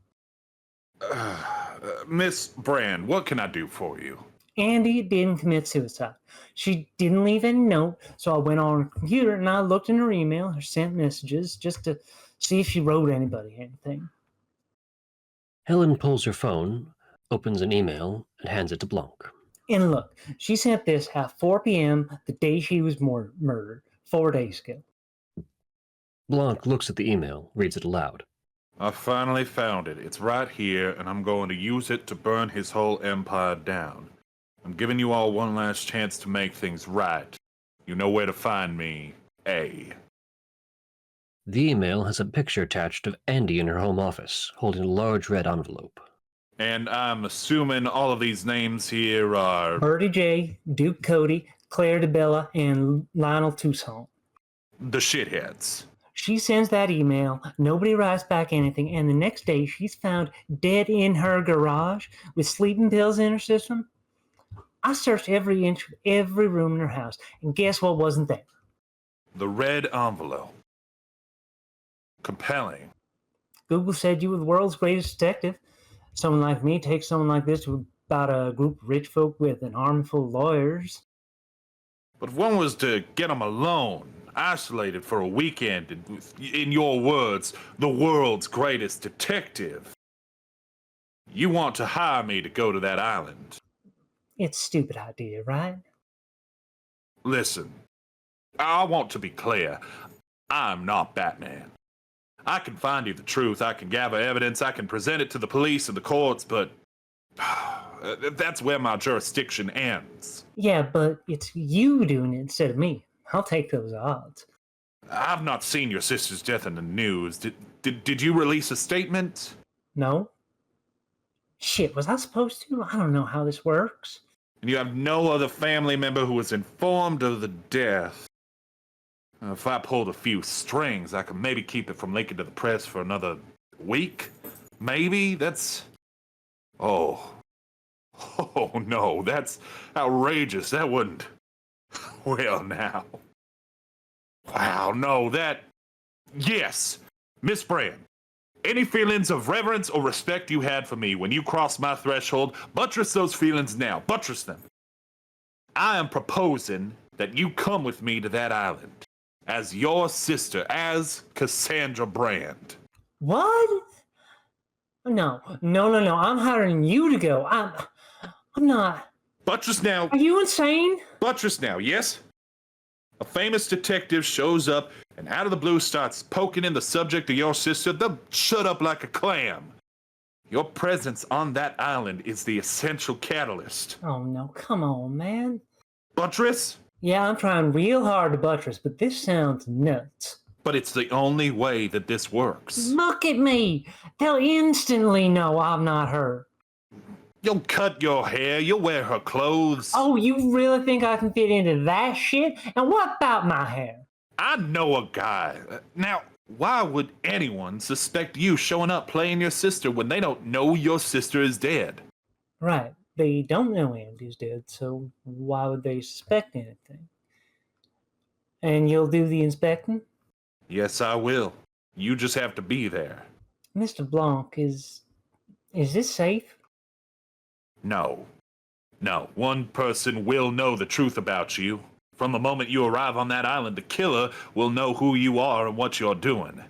Miss Brand, what can I do for you? Andy didn't commit suicide. She didn't leave any note, so I went on her computer and I looked in her email, her sent messages, just to see if she wrote anybody anything. Helen pulls her phone, opens an email, and hands it to Blanc. And look, she sent this at 4 p.m. the day she was murdered, 4 days ago. Blanc looks at the email, reads it aloud. I finally found it. It's right here, and I'm going to use it to burn his whole empire down. I'm giving you all one last chance to make things right. You know where to find me, A. The email has a picture attached of Andy in her home office, holding a large red envelope. And I'm assuming all of these names here are... Bertie J, Duke Cody, Claire DeBella, and Lionel Toussaint. The shitheads. She sends that email, nobody writes back anything, and the next day she's found dead in her garage with sleeping pills in her system. I searched every inch of every room in her house, and guess what wasn't there? The red envelope. Compelling. Google said you were the world's greatest detective. Someone like me takes someone like this to about a group of rich folk with an army full of lawyers. But if one was to get them alone, isolated for a weekend, and, in your words, the world's greatest detective, you want to hire me to go to that island. It's a stupid idea, right? Listen, I want to be clear. I'm not Batman. I can find you the truth, I can gather evidence, I can present it to the police and the courts, but that's where my jurisdiction ends. Yeah, but it's you doing it instead of me. I'll take those odds. I've not seen your sister's death in the news. Did you release a statement? No? Shit, was I supposed to? I don't know how this works. And you have no other family member who was informed of the death? If I pulled a few strings, I could maybe keep it from leaking to the press for another week? Maybe? That's... Oh. Oh, no, that's outrageous. That wouldn't... Well, now... Wow, no, that... Yes, Miss Brand. Any feelings of reverence or respect you had for me when you crossed my threshold, buttress those feelings now. Buttress them. I am proposing that you come with me to that island. As your sister, as Cassandra Brand. What? No. I'm hiring you to go. I'm not. Buttress now. Are you insane? Buttress now, yes? A famous detective shows up and out of the blue starts poking in the subject of your sister. They'll shut up like a clam. Your presence on that island is the essential catalyst. Oh no, come on, man. Buttress? Yeah, I'm trying real hard to buttress, but this sounds nuts. But it's the only way that this works. Look at me. They'll instantly know I'm not her. You'll cut your hair, you'll wear her clothes. Oh, you really think I can fit into that shit? And what about my hair? I know a guy. Now, why would anyone suspect you showing up playing your sister when they don't know your sister is dead? Right. They don't know Andy's dead, so why would they suspect anything? And you'll do the inspecting? Yes, I will. You just have to be there. Mr. Blanc, is this safe? No. No, one person will know the truth about you. From the moment you arrive on that island, the killer will know who you are and what you're doing.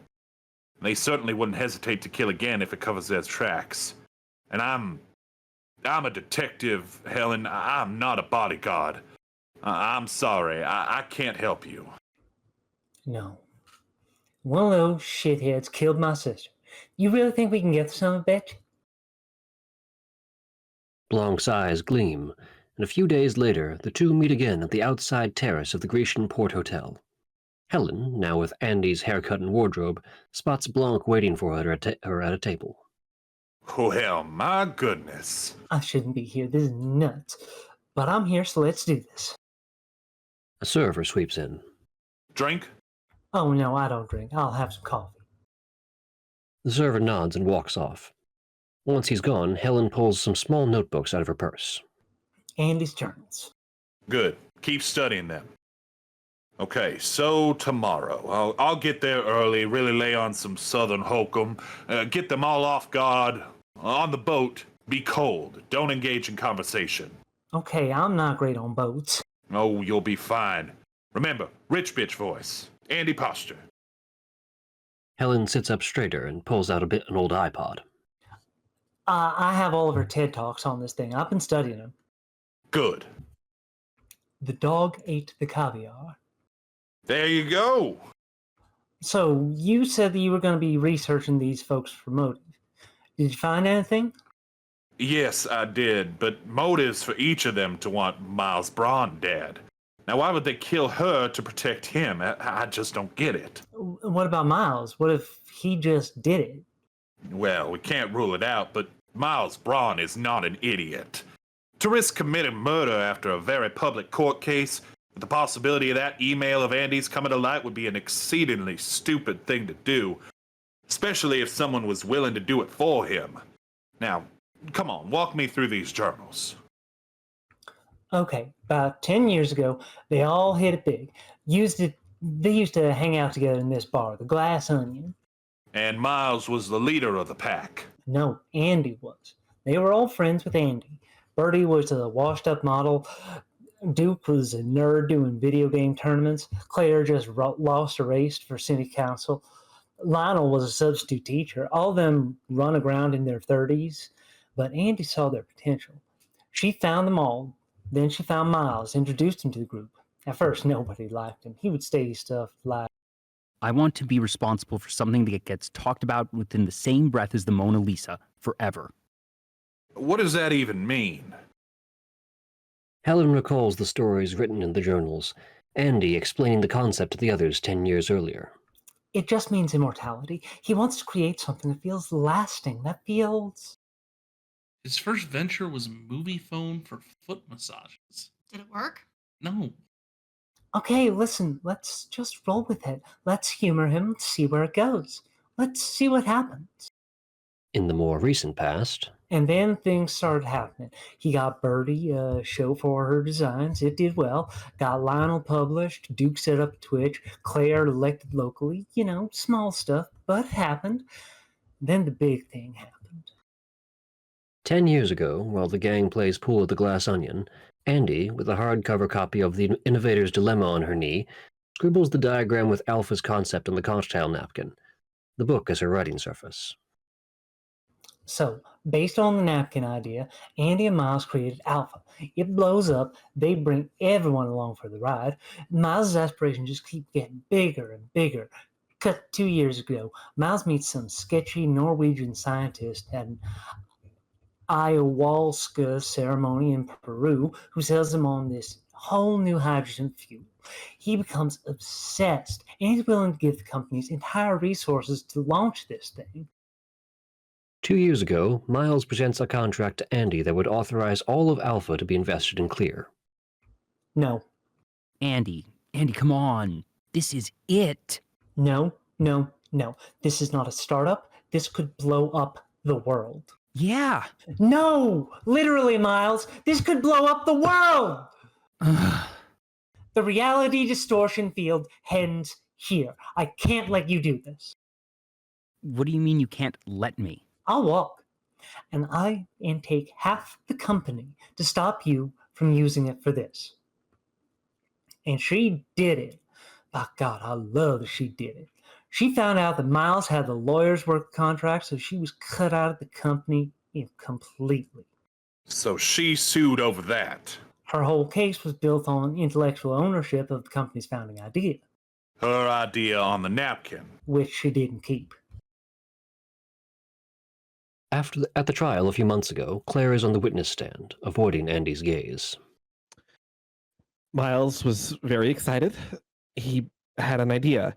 They certainly wouldn't hesitate to kill again if it covers their tracks. And I'm a detective, Helen. I'm not a bodyguard. I'm sorry. I can't help you. No. One of those shitheads killed my sister. You really think we can get some of it? Blanc's eyes gleam, and a few days later the two meet again at the outside terrace of the Grecian Port Hotel. Helen, now with Andy's haircut and wardrobe, spots Blanc waiting for her at a table. Well, my goodness. I shouldn't be here. This is nuts. But I'm here, so let's do this. A server sweeps in. Drink? Oh, no, I don't drink. I'll have some coffee. The server nods and walks off. Once he's gone, Helen pulls some small notebooks out of her purse. Andy's journals. Good. Keep studying them. Okay, so tomorrow. I'll get there early, really lay on some southern hokum, get them all off guard. On the boat, be cold. Don't engage in conversation. Okay, I'm not great on boats. Oh, you'll be fine. Remember, rich bitch voice. Andy posture. Helen sits up straighter and pulls out an old iPod. I have all of her TED Talks on this thing. I've been studying them. Good. The dog ate the caviar. There you go. So, you said that you were going to be researching these folks for motive. Did you find anything? Yes, I did, but motives for each of them to want Miles Bron dead. Now, why would they kill her to protect him? I just don't get it. What about Miles? What if he just did it? Well, we can't rule it out, but Miles Bron is not an idiot. To risk committing murder after a very public court case, with the possibility of that email of Andy's coming to light would be an exceedingly stupid thing to do, especially if someone was willing to do it for him. Now, come on, walk me through these journals. Okay, about 10 years ago, they all hit it big. They used to hang out together in this bar, the Glass Onion. And Miles was the leader of the pack. No, Andy was. They were all friends with Andy. Bertie was a washed-up model. Duke was a nerd doing video game tournaments. Claire just lost a race for city council. Lionel was a substitute teacher. All of them run around in their 30s, but Andy saw their potential. She found them all. Then she found Miles, introduced him to the group. At first, nobody liked him. He would say stuff like, I want to be responsible for something that gets talked about within the same breath as the Mona Lisa forever. What does that even mean? Helen recalls the stories written in the journals, Andy explaining the concept to the others 10 years earlier. It just means immortality. He wants to create something that feels lasting, that feels... His first venture was movie phone for foot massages. Did it work? No. Okay, listen, let's just roll with it. Let's humor him, see where it goes. Let's see what happens. In the more recent past, And then things started happening. He got Birdie a show for her designs. It did well. Got Lionel published. Duke set up Twitch. Claire elected locally. You know, small stuff, but it happened. Then the big thing happened. 10 years ago, while the gang plays pool at the Glass Onion, Andy, with a hardcover copy of The Innovator's Dilemma on her knee, scribbles the diagram with Alpha's concept on the conch towel napkin, the book as her writing surface. So, based on the napkin idea, Andy and Miles created Alpha. It blows up. They bring everyone along for the ride. Miles' aspirations just keep getting bigger and bigger. Cut 2 years ago, Miles meets some sketchy Norwegian scientist at an ayahuasca ceremony in Peru who sells him on this whole new hydrogen fuel. He becomes obsessed, and he's willing to give the company's entire resources to launch this thing. 2 years ago, Miles presents a contract to Andy that would authorize all of Alpha to be invested in Clear. No. Andy, come on. This is it. No. This is not a startup. This could blow up the world. Yeah. No! Literally, Miles! This could blow up the world! The reality distortion field ends here. I can't let you do this. What do you mean you can't let me? I'll walk. And I intake half the company to stop you from using it for this. And she did it. By God, I love that she did it. She found out that Miles had the lawyer's work contract, so she was cut out of the company completely. So she sued over that. Her whole case was built on intellectual ownership of the company's founding idea. Her idea on the napkin. Which she didn't keep. At the trial a few months ago, Claire is on the witness stand, avoiding Andy's gaze. Miles was very excited. He had an idea.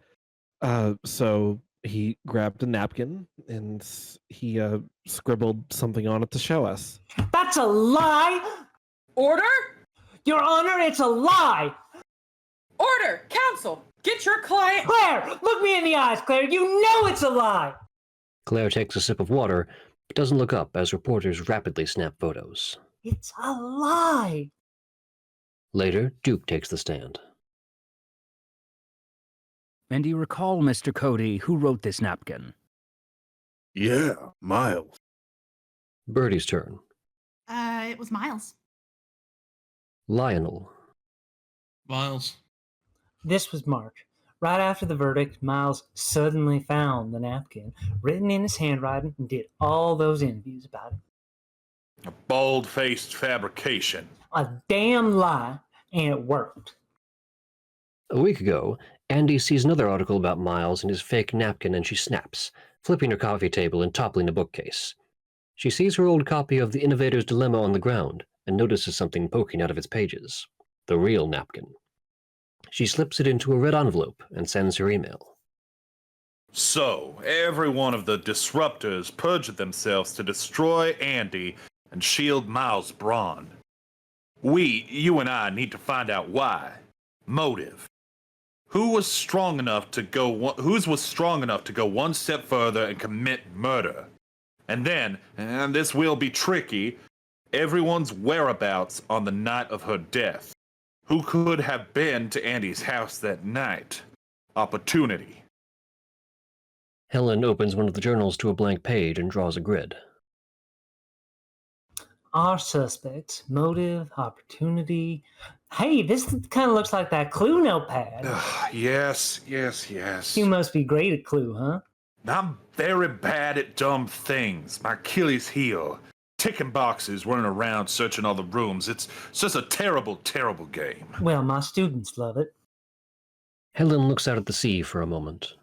So he grabbed a napkin and he scribbled something on it to show us. That's a lie! Order? Your Honor, it's a lie! Order! Counsel! Get your client. Claire! Look me in the eyes, Claire! You know it's a lie! Claire takes a sip of water, but doesn't look up as reporters rapidly snap photos. It's a lie! Later, Duke takes the stand. And do you recall, Mr. Cody, who wrote this napkin? Yeah, Miles. Birdie's turn. It was Miles. Lionel. Miles. This was March. Right after the verdict, Miles suddenly found the napkin, written in his handwriting, and did all those interviews about it. A bald-faced fabrication. A damn lie, and it worked. A week ago, Andy sees another article about Miles and his fake napkin, and she snaps, flipping her coffee table and toppling a bookcase. She sees her old copy of The Innovator's Dilemma on the ground and notices something poking out of its pages. The real napkin. She slips it into a red envelope and sends her email. So, every one of the disruptors perjured themselves to destroy Andy and shield Miles Bron. You and I, need to find out why. Motive. Who was strong enough to go one step further and commit murder? And then, and this will be tricky, everyone's whereabouts on the night of her death. Who could have been to Andy's house that night? Opportunity. Helen opens one of the journals to a blank page and draws a grid. Our suspects, motive, opportunity. Hey, this kind of looks like that Clue notepad. Yes. You must be great at Clue, huh? I'm very bad at dumb things. My Achilles heel. Ticking boxes, running around, searching all the rooms. It's just a terrible, terrible game. Well, my students love it. Helen looks out at the sea for a moment.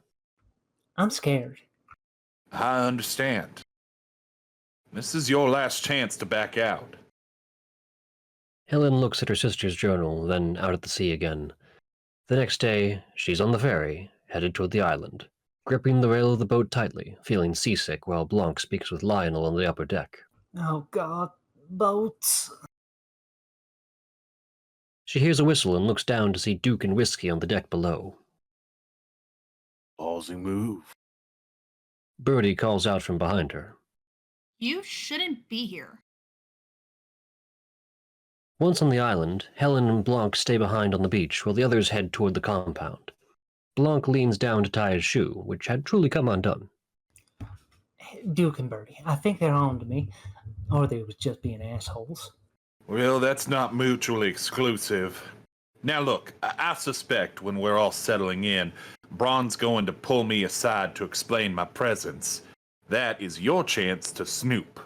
I'm scared. I understand. This is your last chance to back out. Helen looks at her sister's journal, then out at the sea again. The next day, she's on the ferry, headed toward the island, gripping the rail of the boat tightly, feeling seasick while Blanc speaks with Lionel on the upper deck. Oh God, boats. She hears a whistle and looks down to see Duke and Whiskey on the deck below. Ballsy move. Birdie calls out from behind her. You shouldn't be here. Once on the island, Helen and Blanc stay behind on the beach while the others head toward the compound. Blanc leans down to tie his shoe, which had truly come undone. Duke and Birdie, I think they're on to me. Or they was just being assholes. Well, that's not mutually exclusive. Now look, I suspect when we're all settling in, Bron's going to pull me aside to explain my presence. That is your chance to snoop.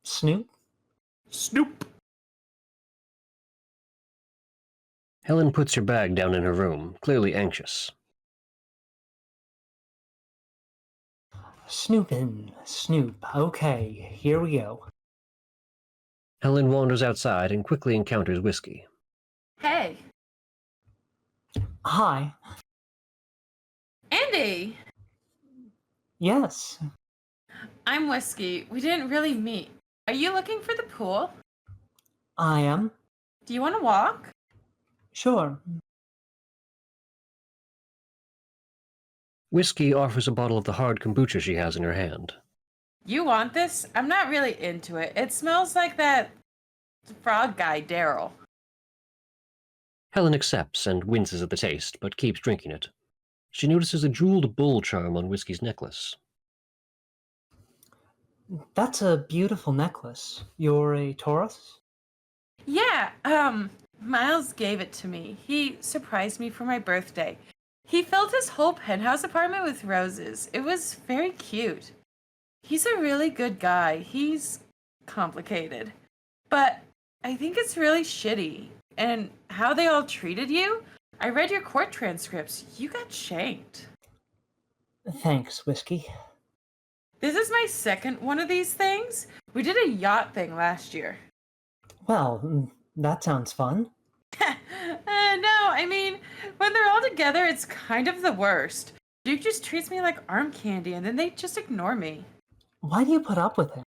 Snoop? Snoop! Helen puts her bag down in her room, clearly anxious. Snoopin', Snoop. Okay, here we go. Helen wanders outside and quickly encounters Whiskey. Hey, Hi. Andy. Yes. I'm Whiskey. We didn't really meet. Are you looking for the pool? I am. Do you want to walk? Sure. Whiskey offers a bottle of the hard kombucha she has in her hand. You want this? I'm not really into it. It smells like that frog guy, Daryl. Helen accepts and winces at the taste, but keeps drinking it. She notices a jeweled bull charm on Whiskey's necklace. That's a beautiful necklace. You're a Taurus? Yeah, Miles gave it to me. He surprised me for my birthday. He filled his whole penthouse apartment with roses. It was very cute. He's a really good guy. He's complicated. But I think it's really shitty. And how they all treated you? I read your court transcripts. You got shanked. Thanks, Whiskey. This is my second one of these things. We did a yacht thing last year. Well, that sounds fun. No, I mean, when they're all together, it's kind of the worst. Duke just treats me like arm candy, and then they just ignore me. Why do you put up with him?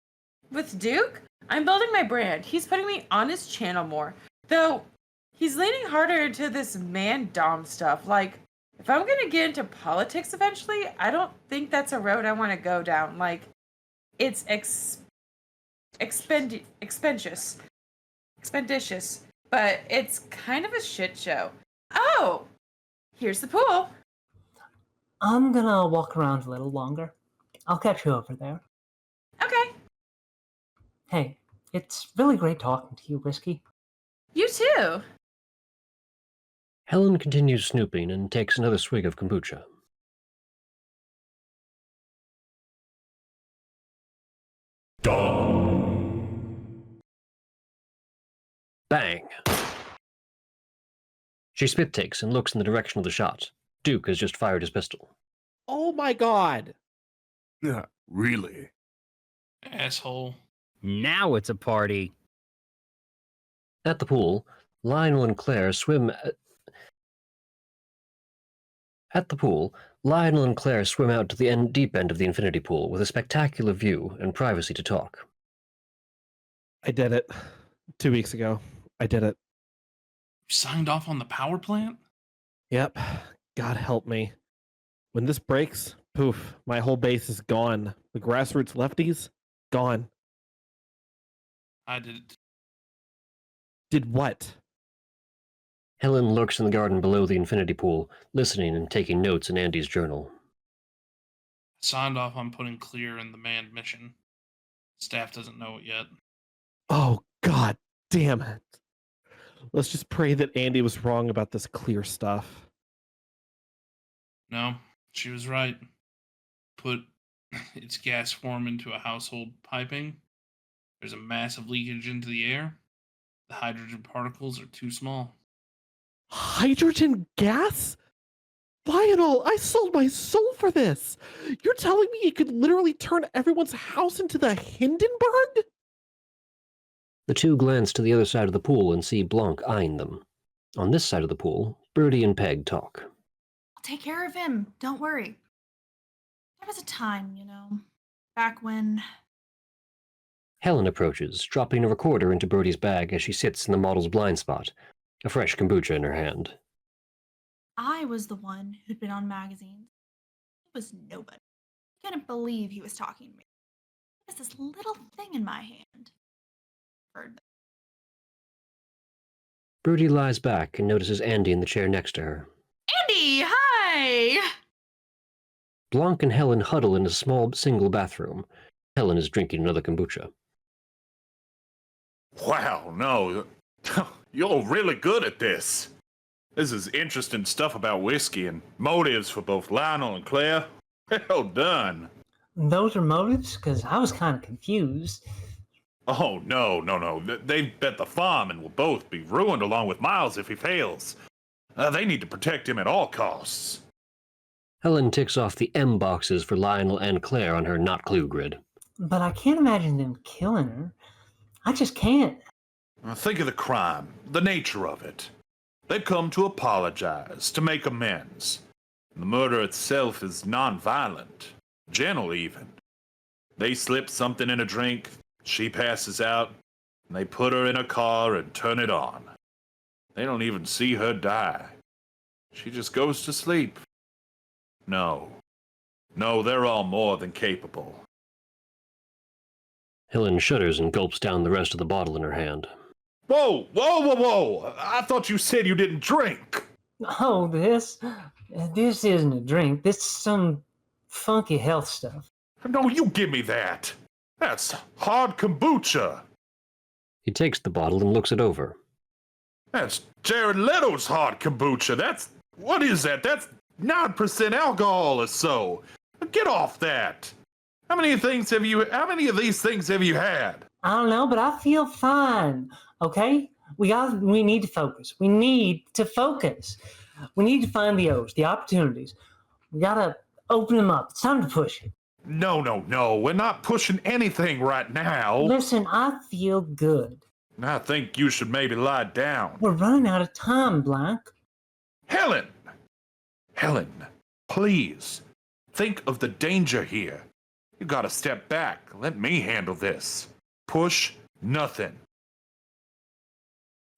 With Duke, I'm building my brand. He's putting me on his channel more. Though, he's leaning harder into this man-dom stuff. Like, if I'm gonna get into politics eventually, I don't think that's a road I want to go down. Like, it's expenditious. But it's kind of a shit show. Oh! Here's the pool. I'm gonna walk around a little longer. I'll catch you over there. Okay. Hey, it's really great talking to you, Whiskey. You too. Helen continues snooping and takes another swig of kombucha. Bang! She spit takes and looks in the direction of the shot. Duke has just fired his pistol. Oh my God. Yeah, really? Asshole. Now it's a party. At the pool, Lionel and Claire swim out to the deep end of the infinity pool with a spectacular view and privacy to talk. I did it. 2 weeks ago. I did it. You signed off on the power plant? Yep. God help me. When this breaks, poof, my whole base is gone. The grassroots lefties, gone. I did it. Did what? Helen lurks in the garden below the infinity pool, listening and taking notes in Andy's journal. Signed off on putting clear in the manned mission. Staff doesn't know it yet. Oh, God damn it. Let's just pray that Andy was wrong about this clear stuff. No, she was right. Put its gas form into a household piping. There's a massive leakage into the air. The hydrogen particles are too small. Hydrogen gas? Lionel, I sold my soul for this. You're telling me you could literally turn everyone's house into the Hindenburg? The two glance to the other side of the pool and see Blanc eyeing them. On this side of the pool, Birdie and Peg talk. I'll take care of him. Don't worry. There was a time, back when... Helen approaches, dropping a recorder into Birdie's bag as she sits in the model's blind spot, a fresh kombucha in her hand. I was the one who'd been on magazines. He was nobody. I couldn't believe he was talking to me. It was this little thing in my hand. Birdie lies back and notices Andy in the chair next to her. Andy, hi! Blanc and Helen huddle in a small single bathroom. Helen is drinking another kombucha. Wow, no. You're really good at this. This is interesting stuff about whiskey and motives for both Lionel and Claire. Well done. Those are motives? Because I was kind of confused. Oh, no. They bet the farm and will both be ruined along with Miles if he fails. They need to protect him at all costs. Helen ticks off the M boxes for Lionel and Claire on her not clue grid. But I can't imagine them killing her. I just can't. Think of the crime, the nature of it. They've come to apologize, to make amends. The murder itself is non-violent, gentle even. They slip something in a drink, she passes out, and they put her in a car and turn it on. They don't even see her die. She just goes to sleep. No, they're all more than capable. Helen shudders and gulps down the rest of the bottle in her hand. Whoa! I thought you said you didn't drink. Oh, this isn't a drink. This is some funky health stuff. No, you give me that. That's hard kombucha. He takes the bottle and looks it over. That's Jared Leto's hard kombucha. What is that? That's 9% alcohol or so. Get off that. How many of these things have you had? I don't know, but I feel fine. Okay? We need to focus. We need to find the O's, the opportunities. We gotta open them up. It's time to push it. No. We're not pushing anything right now. Listen, I feel good. I think you should maybe lie down. We're running out of time, Blanc. Helen, please. Think of the danger here. You gotta step back. Let me handle this. Push nothing.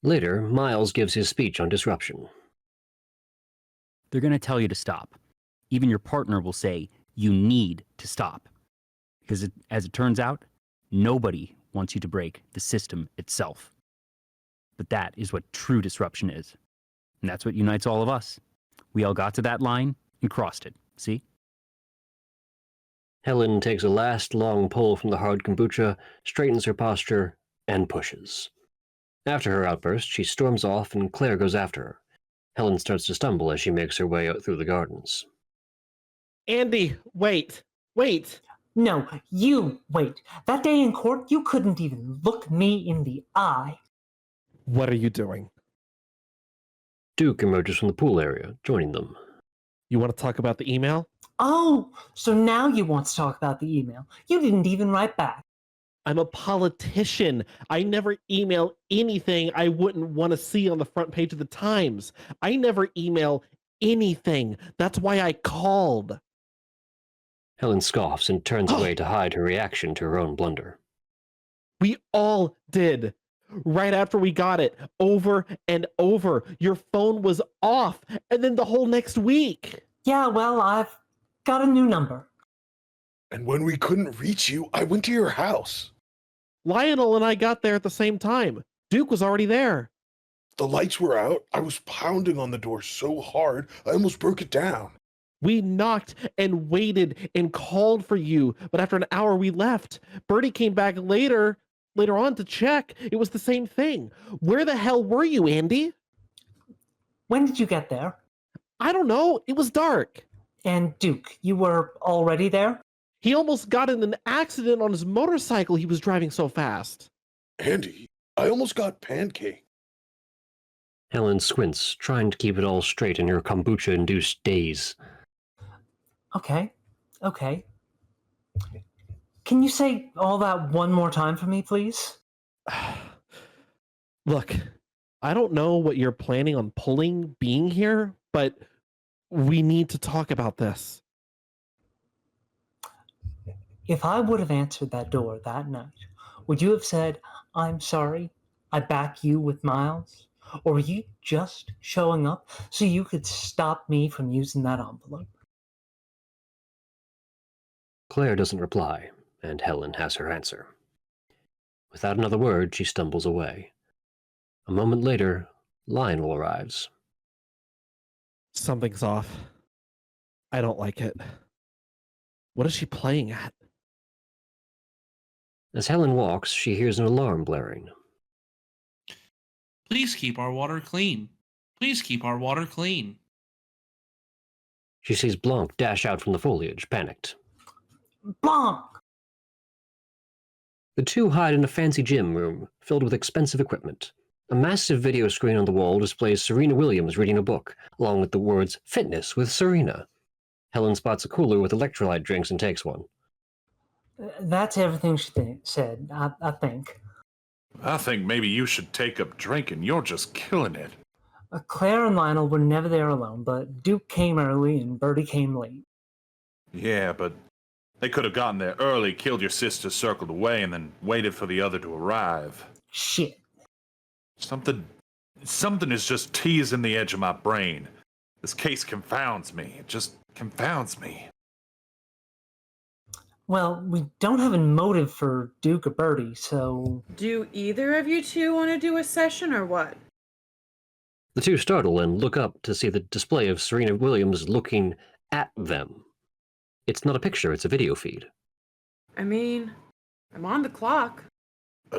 Later, Miles gives his speech on disruption. They're going to tell you to stop. Even your partner will say, you need to stop. Because as it turns out, nobody wants you to break the system itself. But that is what true disruption is. And that's what unites all of us. We all got to that line and crossed it. See? Helen takes a last long pull from the hard kombucha, straightens her posture, and pushes. After her outburst, she storms off and Claire goes after her. Helen starts to stumble as she makes her way out through the gardens. Andy, wait. No, you wait. That day in court, you couldn't even look me in the eye. What are you doing? Duke emerges from the pool area, joining them. You want to talk about the email? Oh, so now you want to talk about the email. You didn't even write back. I'm a politician. I never email anything I wouldn't want to see on the front page of the Times. I never email anything. That's why I called. Helen scoffs and turns away to hide her reaction to her own blunder. We all did. Right after we got it, over and over. Your phone was off, and then the whole next week. Yeah, well, I've got a new number. And when we couldn't reach you, I went to your house. Lionel and I got there at the same time. Duke was already there. The lights were out. I was pounding on the door so hard, I almost broke it down. We knocked and waited and called for you, but after an hour we left. Bertie came back later on to check. It was the same thing. Where the hell were you, Andy? When did you get there? I don't know. It was dark. And Duke, you were already there? He almost got in an accident on his motorcycle. He was driving so fast. Andy, I almost got pancaked. Helen squints, trying to keep it all straight in her kombucha-induced daze. Okay. Can you say all that one more time for me, please? Look, I don't know what you're planning on pulling being here, but we need to talk about this. If I would have answered that door that night, would you have said, "I'm sorry, I back you with Miles"? Or were you just showing up so you could stop me from using that envelope? Claire doesn't reply, and Helen has her answer. Without another word, she stumbles away. A moment later, Lionel arrives. Something's off. I don't like it. What is she playing at? As Helen walks, she hears an alarm blaring. Please keep our water clean. Please keep our water clean. She sees Blanc dash out from the foliage, panicked. Blanc! The two hide in a fancy gym room filled with expensive equipment. A massive video screen on the wall displays Serena Williams reading a book, along with the words "Fitness with Serena." Helen spots a cooler with electrolyte drinks and takes one. That's everything she said, I think. I think maybe you should take up drinking. You're just killing it. Claire and Lionel were never there alone, but Duke came early and Bertie came late. Yeah, but they could have gotten there early, killed your sister, circled away, and then waited for the other to arrive. Shit. Something is just teasing the edge of my brain. This case confounds me. It just confounds me. Well, we don't have a motive for Duke or Bertie, so... Do either of you two want to do a session or what? The two startle and look up to see the display of Serena Williams looking at them. It's not a picture, it's a video feed. I mean, I'm on the clock.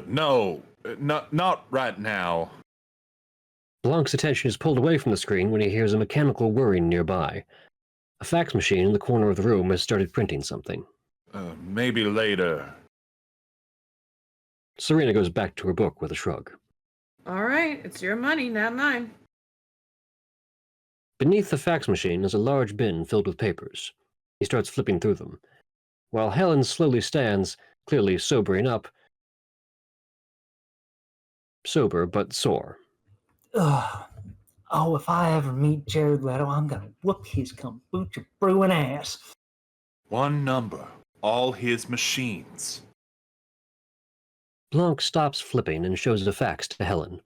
No, not right now. Blanc's attention is pulled away from the screen when he hears a mechanical whirring nearby. A fax machine in the corner of the room has started printing something. Maybe later. Serena goes back to her book with a shrug. All right, it's your money, not mine. Beneath the fax machine is a large bin filled with papers. He starts flipping through them. While Helen slowly stands, clearly sobering up. Sober but sore. Ugh. Oh, if I ever meet Jared Leto, I'm gonna whoop his kombucha brewing ass. One number. All his machines. Blanc stops flipping and shows a fax to Helen.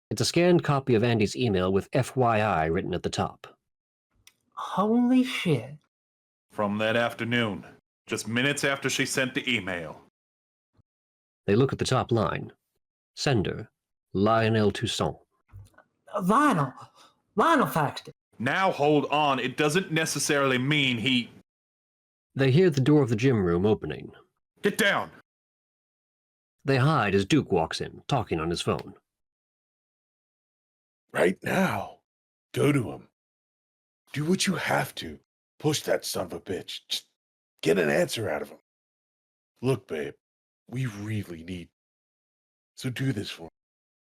It's a scanned copy of Andy's email with FYI written at the top. Holy shit. From that afternoon. Just minutes after she sent the email. They look at the top line. Sender, Lionel Toussaint. Lionel faxed it. Now hold on. It doesn't necessarily mean he... They hear the door of the gym room opening. Get down! They hide as Duke walks in, talking on his phone. Right now. Go to him. Do what you have to. Push that son of a bitch. Just get an answer out of him. Look, babe, we really need... So do this for me.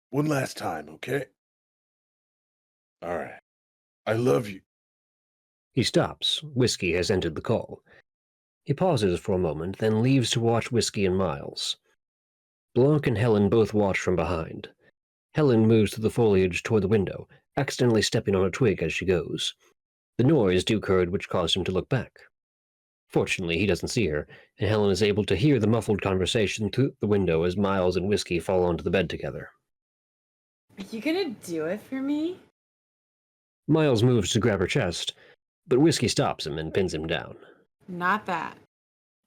One last time, okay? All right. I love you. He stops. Whiskey has entered the call. He pauses for a moment, then leaves to watch Whiskey and Miles. Blanc and Helen both watch from behind. Helen moves through the foliage toward the window, accidentally stepping on a twig as she goes. The noise Duke heard which caused him to look back. Fortunately, he doesn't see her, and Helen is able to hear the muffled conversation through the window as Miles and Whiskey fall onto the bed together. Are you gonna do it for me? Miles moves to grab her chest, but Whiskey stops him and pins him down. Not that.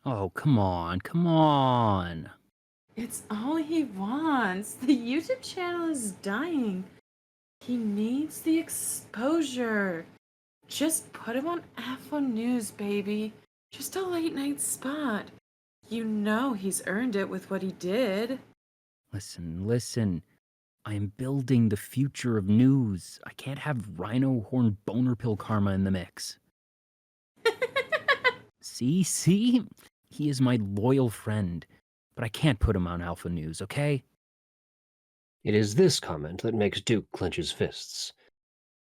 Oh, come on. It's all he wants. The YouTube channel is dying. He needs the exposure. Just put him on F1 News, baby. Just a late night spot. You know he's earned it with what he did. Listen. I am building the future of news. I can't have rhino horn boner pill karma in the mix. See? He is my loyal friend, but I can't put him on Alpha News, okay? It is this comment that makes Duke clench his fists.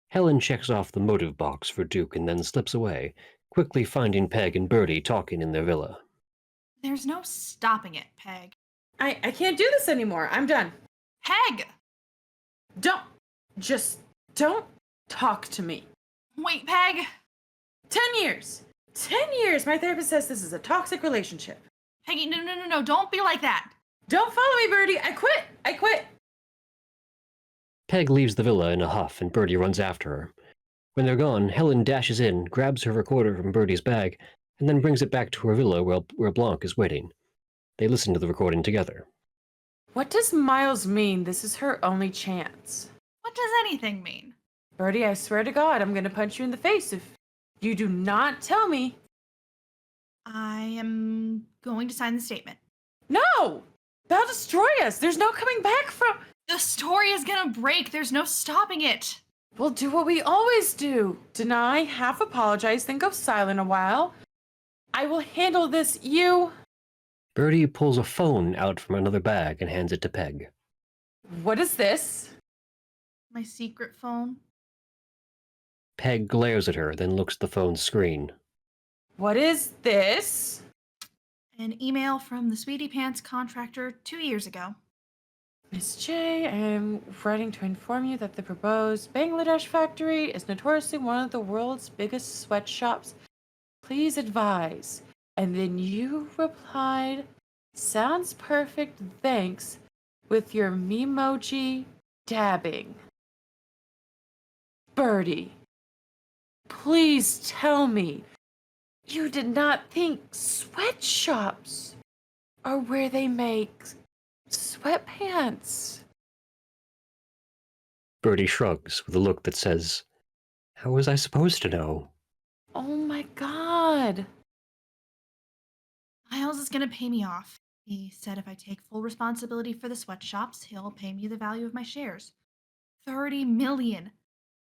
Helen checks off the motive box for Duke and then slips away, quickly finding Peg and Bertie talking in their villa. There's no stopping it, Peg. I can't do this anymore. I'm done. Peg! Don't talk to me. Wait, Peg! 10 years. 10 years. My therapist says this is a toxic relationship. Peggy, no, don't be like that. Don't follow me, Bertie. I quit. Peg leaves the villa in a huff and Bertie runs after her. When they're gone, Helen dashes in, grabs her recorder from Bertie's bag, and then brings it back to her villa where Blanc is waiting. They listen to the recording together. What does Miles mean? This is her only chance. What does anything mean? Bertie, I swear to God, I'm gonna punch you in the face if you do not tell me. I am going to sign the statement. No! That'll destroy us. There's no coming back from... The story is gonna break. There's no stopping it. We'll do what we always do. Deny, half apologize, then go silent a while. I will handle this, you... Bertie pulls a phone out from another bag and hands it to Peg. What is this? My secret phone. Peg glares at her, then looks at the phone's screen. What is this? An email from the Sweetie Pants contractor 2 years ago. Miss J, I am writing to inform you that the proposed Bangladesh factory is notoriously one of the world's biggest sweatshops. Please advise. And then you replied, sounds perfect, thanks, with your memoji dabbing. Bertie, please tell me you did not think sweatshops are where they make sweatpants. Bertie shrugs with a look that says, "How was I supposed to know?" Oh my God. Miles is gonna pay me off. He said if I take full responsibility for the sweatshops, he'll pay me the value of my shares. 30 million.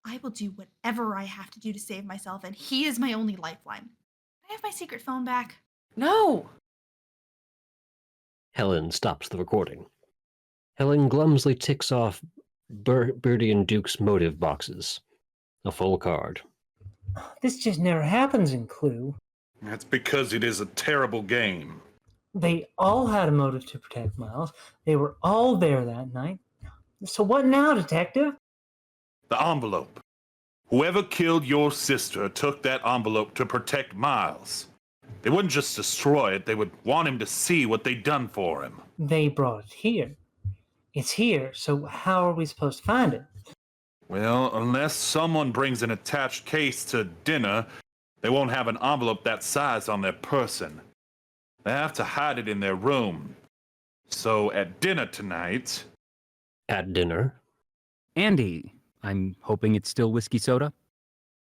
I will do whatever I have to do to save myself, and he is my only lifeline. Can I have my secret phone back? No. Helen stops the recording. Helen glumly ticks off Bertie and Duke's motive boxes. A full card. This just never happens in Clue. That's because it is a terrible game. They all had a motive to protect Miles. They were all there that night. So what now, Detective? The envelope. Whoever killed your sister took that envelope to protect Miles. They wouldn't just destroy it, they would want him to see what they'd done for him. They brought it here. It's here, so how are we supposed to find it? Well, unless someone brings an attached case to dinner, they won't have an envelope that size on their person. They have to hide it in their room. So at dinner tonight... At dinner? Andy, I'm hoping it's still whiskey soda?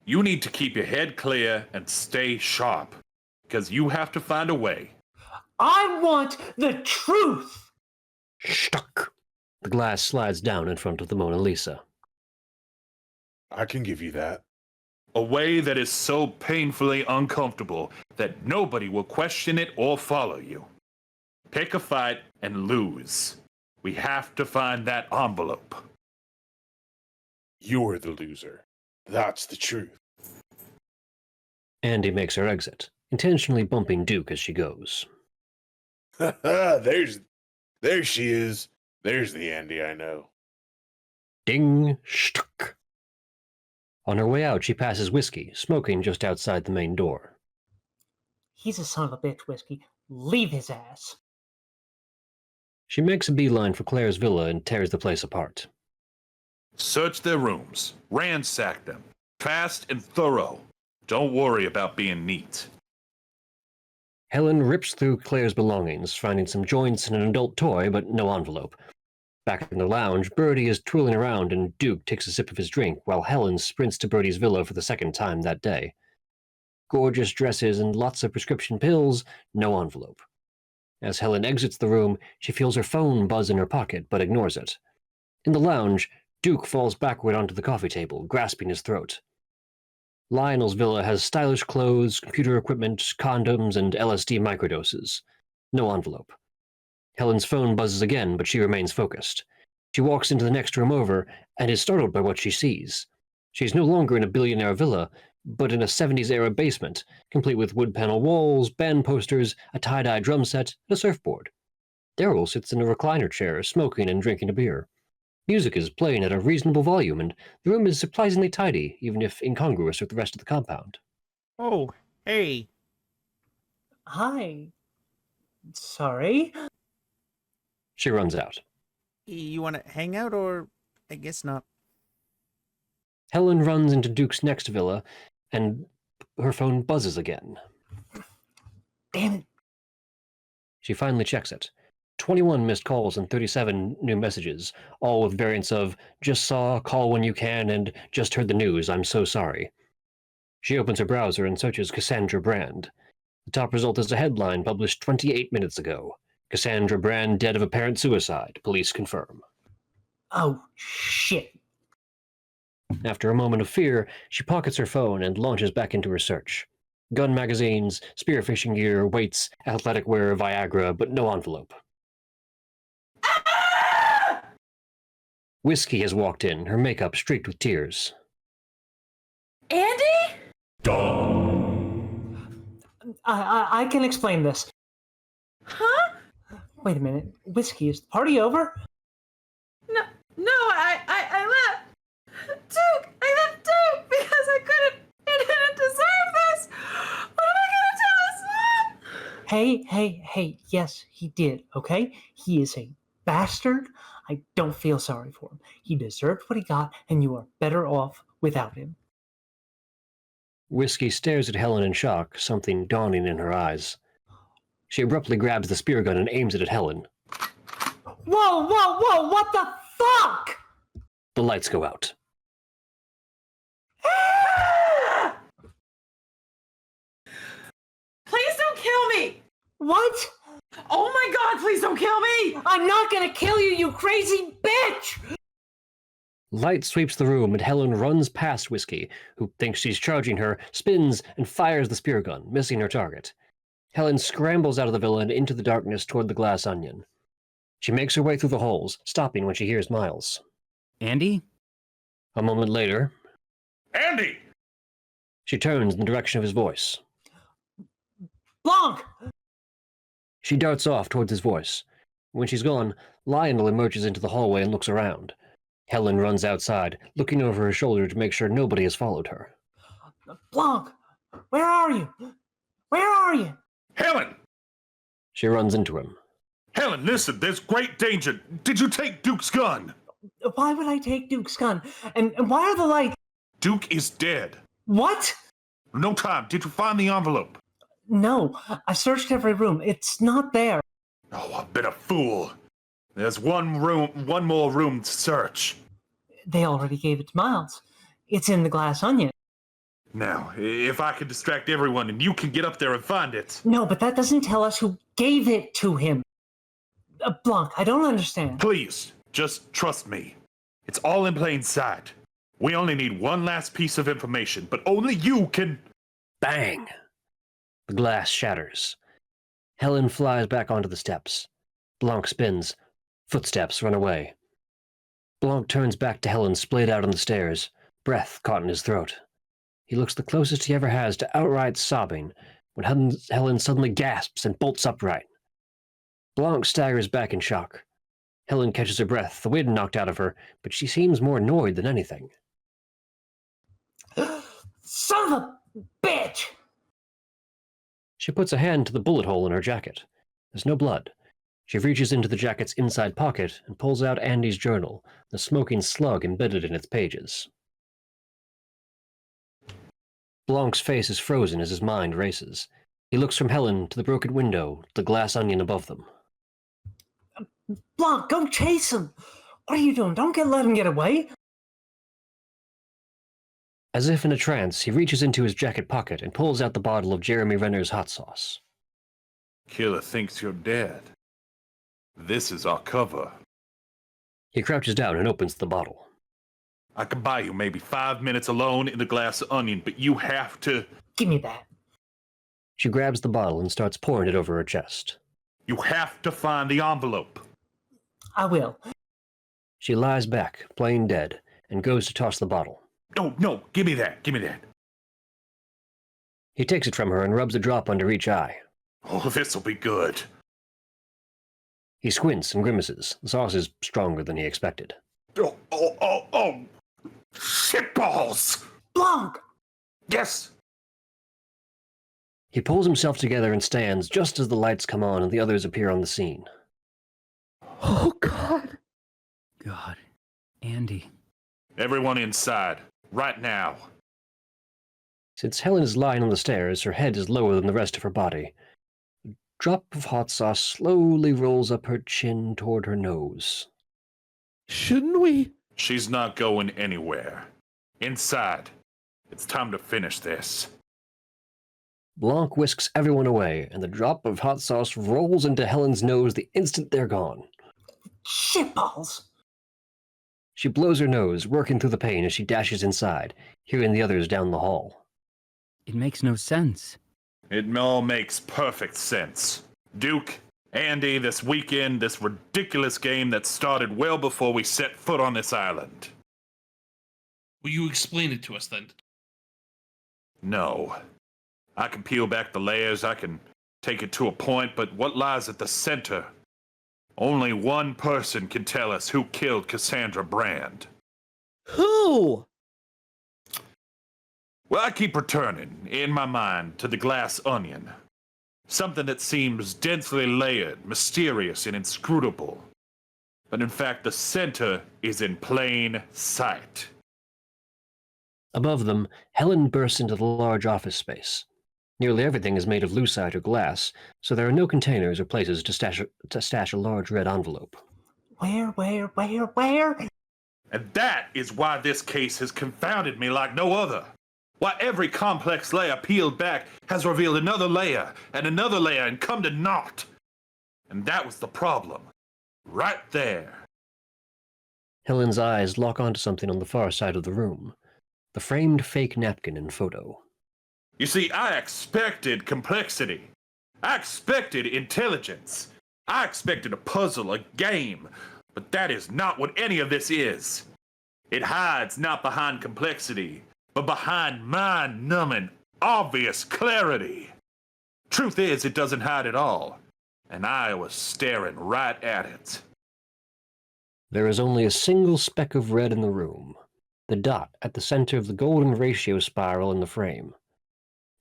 You need to keep your head clear and stay sharp, because you have to find a way. I want the truth! Stuck. The glass slides down in front of the Mona Lisa. I can give you that. A way that is so painfully uncomfortable that nobody will question it or follow you. Pick a fight and lose. We have to find that envelope. You're the loser. That's the truth. Andy makes her exit, intentionally bumping Duke as she goes. There she is. There's the Andy I know. Ding, stuck. On her way out, she passes Whiskey, smoking just outside the main door. He's a son of a bitch, Whiskey. Leave his ass. She makes a beeline for Claire's villa and tears the place apart. Search their rooms. Ransack them. Fast and thorough. Don't worry about being neat. Helen rips through Claire's belongings, finding some joints and an adult toy, but no envelope. Back in the lounge, Bertie is twirling around and Duke takes a sip of his drink while Helen sprints to Bertie's villa for the second time that day. Gorgeous dresses and lots of prescription pills, no envelope. As Helen exits the room, she feels her phone buzz in her pocket, but ignores it. In the lounge, Duke falls backward onto the coffee table, grasping his throat. Lionel's villa has stylish clothes, computer equipment, condoms, and LSD microdoses. No envelope. Helen's phone buzzes again, but she remains focused. She walks into the next room over and is startled by what she sees. She's no longer in a billionaire villa, but in a 70s-era basement, complete with wood panel walls, band posters, a tie-dye drum set, and a surfboard. Daryl sits in a recliner chair, smoking and drinking a beer. Music is playing at a reasonable volume, and the room is surprisingly tidy, even if incongruous with the rest of the compound. Oh, hey. Hi. Sorry. She runs out. You want to hang out, or I guess not? Helen runs into Duke's next villa, and her phone buzzes again. Damn it. She finally checks it. 21 missed calls and 37 new messages, all with variants of "just saw, call when you can," and "just heard the news, I'm so sorry." She opens her browser and searches Cassandra Brand. The top result is a headline published 28 minutes ago. Cassandra Brand dead of apparent suicide, police confirm. Oh, shit. After a moment of fear, she pockets her phone and launches back into her search. Gun magazines, spearfishing gear, weights, athletic wear, Viagra, but no envelope. Whiskey has walked in, her makeup streaked with tears. Andy? I can explain this. Huh? Wait a minute. Whiskey, is the party over? No, I left. Duke, I left Duke because I didn't deserve this. What am I gonna tell his mom? Hey, yes, he did, okay? He is a bastard. I don't feel sorry for him. He deserved what he got, and you are better off without him. Whiskey stares at Helen in shock, something dawning in her eyes. She abruptly grabs the spear gun and aims it at Helen. Whoa, what the fuck? The lights go out. Please don't kill me. What? Oh my God, please don't kill me. I'm not gonna kill you, you crazy bitch! Light sweeps the room and Helen runs past Whiskey, who thinks she's charging her, spins, and fires the spear gun, missing her target. Helen scrambles out of the villa and into the darkness toward the glass onion. She makes her way through the holes, stopping when she hears Miles. Andy? A moment later, Andy! she turns in the direction of his voice. Blanc! She darts off towards his voice. When she's gone, Lionel emerges into the hallway and looks around. Helen runs outside, looking over her shoulder to make sure nobody has followed her. Blanc! Where are you? Where are you? Helen! She runs into him. Helen, listen, there's great danger. Did you take Duke's gun? Why would I take Duke's gun? And why are the lights... Duke is dead. What? No time. Did you find the envelope? No, I searched every room. It's not there. Oh, I've been a fool. There's one more room to search. They already gave it to Miles. It's in the glass onion. Now, if I could distract everyone and you can get up there and find it. No, but that doesn't tell us who gave it to him. Blanc, I don't understand. Please, just trust me. It's all in plain sight. We only need one last piece of information, but only you can... Bang! The glass shatters. Helen flies back onto the steps. Blanc spins. Footsteps run away. Blanc turns back to Helen splayed out on the stairs, breath caught in his throat. He looks the closest he ever has to outright sobbing when Helen suddenly gasps and bolts upright. Blanc staggers back in shock. Helen catches her breath, the wind knocked out of her, but she seems more annoyed than anything. Son of a bitch! She puts a hand to the bullet hole in her jacket. There's no blood. She reaches into the jacket's inside pocket and pulls out Andy's journal, the smoking slug embedded in its pages. Blanc's face is frozen as his mind races. He looks from Helen to the broken window, to the glass onion above them. Blanc, go chase him! What are you doing? Don't let him get away! As if in a trance, he reaches into his jacket pocket and pulls out the bottle of Jeremy Renner's hot sauce. Killer thinks you're dead. This is our cover. He crouches down and opens the bottle. I can buy you maybe 5 minutes alone in the glass onion, but you have to... Give me that. She grabs the bottle and starts pouring it over her chest. You have to find the envelope. I will. She lies back, plain dead, and goes to toss the bottle. No, give me that. He takes it from her and rubs a drop under each eye. Oh, this'll be good. He squints and grimaces. The sauce is stronger than he expected. Oh. Shitballs! Blanc! Yes! He pulls himself together and stands just as the lights come on and the others appear on the scene. Oh, God. God. Andy. Everyone inside, right now. Since Helen is lying on the stairs, her head is lower than the rest of her body. A drop of hot sauce slowly rolls up her chin toward her nose. Shouldn't we? She's not going anywhere. Inside. It's time to finish this. Blanc whisks everyone away, and the drop of hot sauce rolls into Helen's nose the instant they're gone. Shitballs! She blows her nose, working through the pain as she dashes inside, hearing the others down the hall. It makes no sense. It all makes perfect sense. Duke, Andy, this weekend, this ridiculous game that started well before we set foot on this island. Will you explain it to us then? No. I can peel back the layers, I can take it to a point, but what lies at the center? Only one person can tell us who killed Cassandra Brand. Who? Well, I keep returning, in my mind, to the glass onion. Something that seems densely layered, mysterious, and inscrutable. But in fact, the center is in plain sight. Above them, Helen bursts into the large office space. Nearly everything is made of lucite or glass, so there are no containers or places to stash a large red envelope. Where? And that is why this case has confounded me like no other. Why every complex layer peeled back has revealed another layer and come to naught. And that was the problem. Right there. Helen's eyes lock onto something on the far side of the room. The framed fake napkin and photo. You see, I expected complexity. I expected intelligence. I expected a puzzle, a game. But that is not what any of this is. It hides not behind complexity, but behind mind-numbing, obvious clarity. Truth is, it doesn't hide at all. And I was staring right at it. There is only a single speck of red in the room. The dot at the center of the golden ratio spiral in the frame.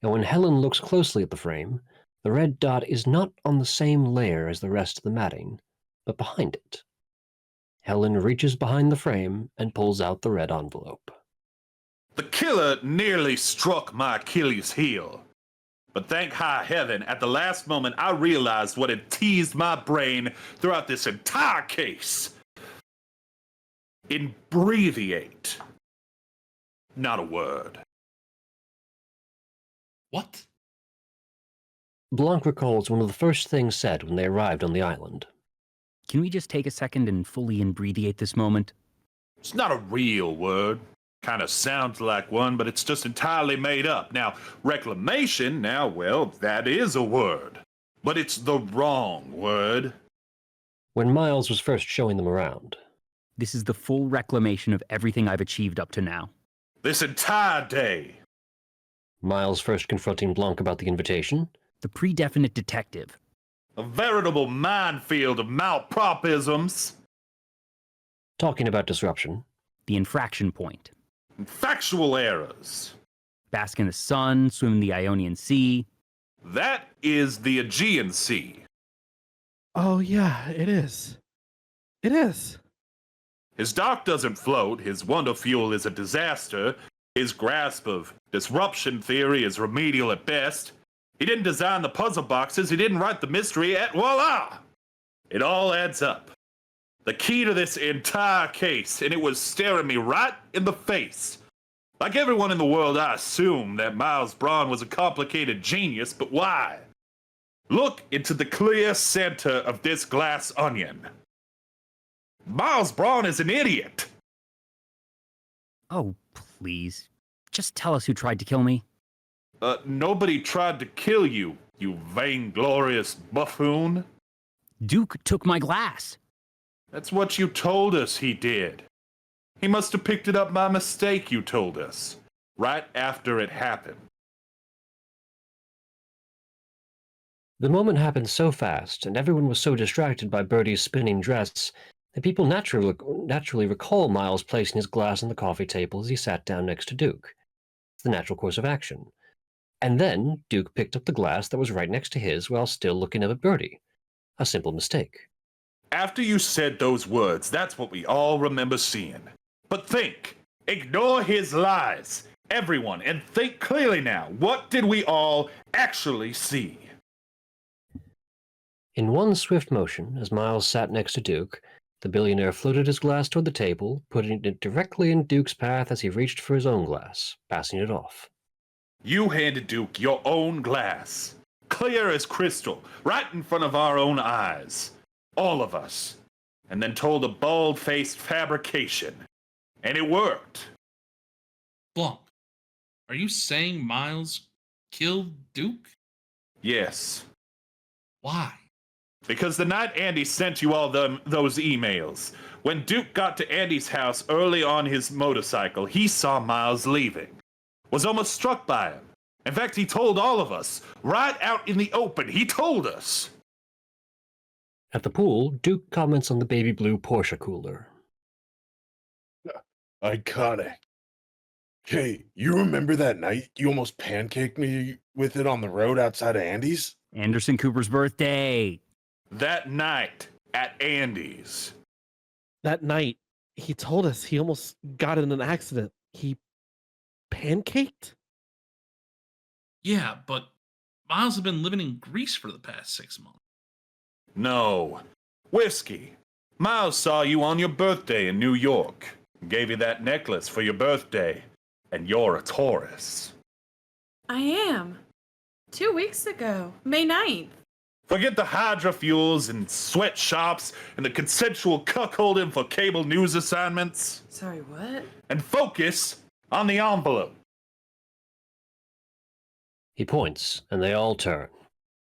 And when Helen looks closely at the frame, the red dot is not on the same layer as the rest of the matting, but behind it. Helen reaches behind the frame and pulls out the red envelope. The killer nearly struck my Achilles heel. But thank high heaven, at the last moment I realized what had teased my brain throughout this entire case. Imbreviate. Not a word. What? Blanc recalls one of the first things said when they arrived on the island. Can we just take a second and fully imbreviate this moment? It's not a real word. Kind of sounds like one, but it's just entirely made up. Now, reclamation, well, that is a word. But it's the wrong word. When Miles was first showing them around. This is the full reclamation of everything I've achieved up to now. This entire day. Miles first confronting Blanc about the invitation. The pre-definite detective. A veritable minefield of malpropisms. Talking about disruption. The infraction point. And factual errors. Bask in the sun, swim in the Ionian Sea. That is the Aegean Sea. Oh, yeah, it is. It is. His dock doesn't float, his wonder fuel is a disaster, his grasp of disruption theory is remedial at best. He didn't design the puzzle boxes, he didn't write the mystery, and voila! It all adds up. The key to this entire case, and it was staring me right in the face. Like everyone in the world, I assumed that Miles Bron was a complicated genius, but why? Look into the clear center of this glass onion. Miles Bron is an idiot. Oh, please. Just tell us who tried to kill me. Nobody tried to kill you, you vainglorious buffoon. Duke took my glass. That's what you told us he did. He must have picked it up by mistake, you told us, right after it happened. The moment happened so fast, and everyone was so distracted by Bertie's spinning dress, that people naturally recall Miles placing his glass on the coffee table as he sat down next to Duke. It's the natural course of action. And then Duke picked up the glass that was right next to his while still looking up at Bertie. A simple mistake. After you said those words, that's what we all remember seeing. But think. Ignore his lies. Everyone, and think clearly now. What did we all actually see? In one swift motion, as Miles sat next to Duke, the billionaire floated his glass toward the table, putting it directly in Duke's path as he reached for his own glass, passing it off. You handed Duke your own glass. Clear as crystal, right in front of our own eyes. All of us. And then told a bald-faced fabrication. And it worked. Blanc, are you saying Miles killed Duke? Yes. Why? Because the night Andy sent you all those emails, when Duke got to Andy's house early on his motorcycle, he saw Miles leaving. Was almost struck by him. In fact, he told all of us, right out in the open, he told us. At the pool, Duke comments on the baby blue Porsche cooler. Iconic. Hey, you remember that night you almost pancaked me with it on the road outside of Andy's? Anderson Cooper's birthday. That night at Andy's. That night, he told us he almost got in an accident. He pancaked? Yeah, but Miles had been living in Greece for the past 6 months. No. Whiskey. Miles saw you on your birthday in New York. Gave you that necklace for your birthday. And you're a Taurus. I am. 2 weeks ago, May 9th. Forget the hydrofuels and sweatshops and the consensual cuckolding for cable news assignments. Sorry, what? And focus on the envelope. He points, and they all turn.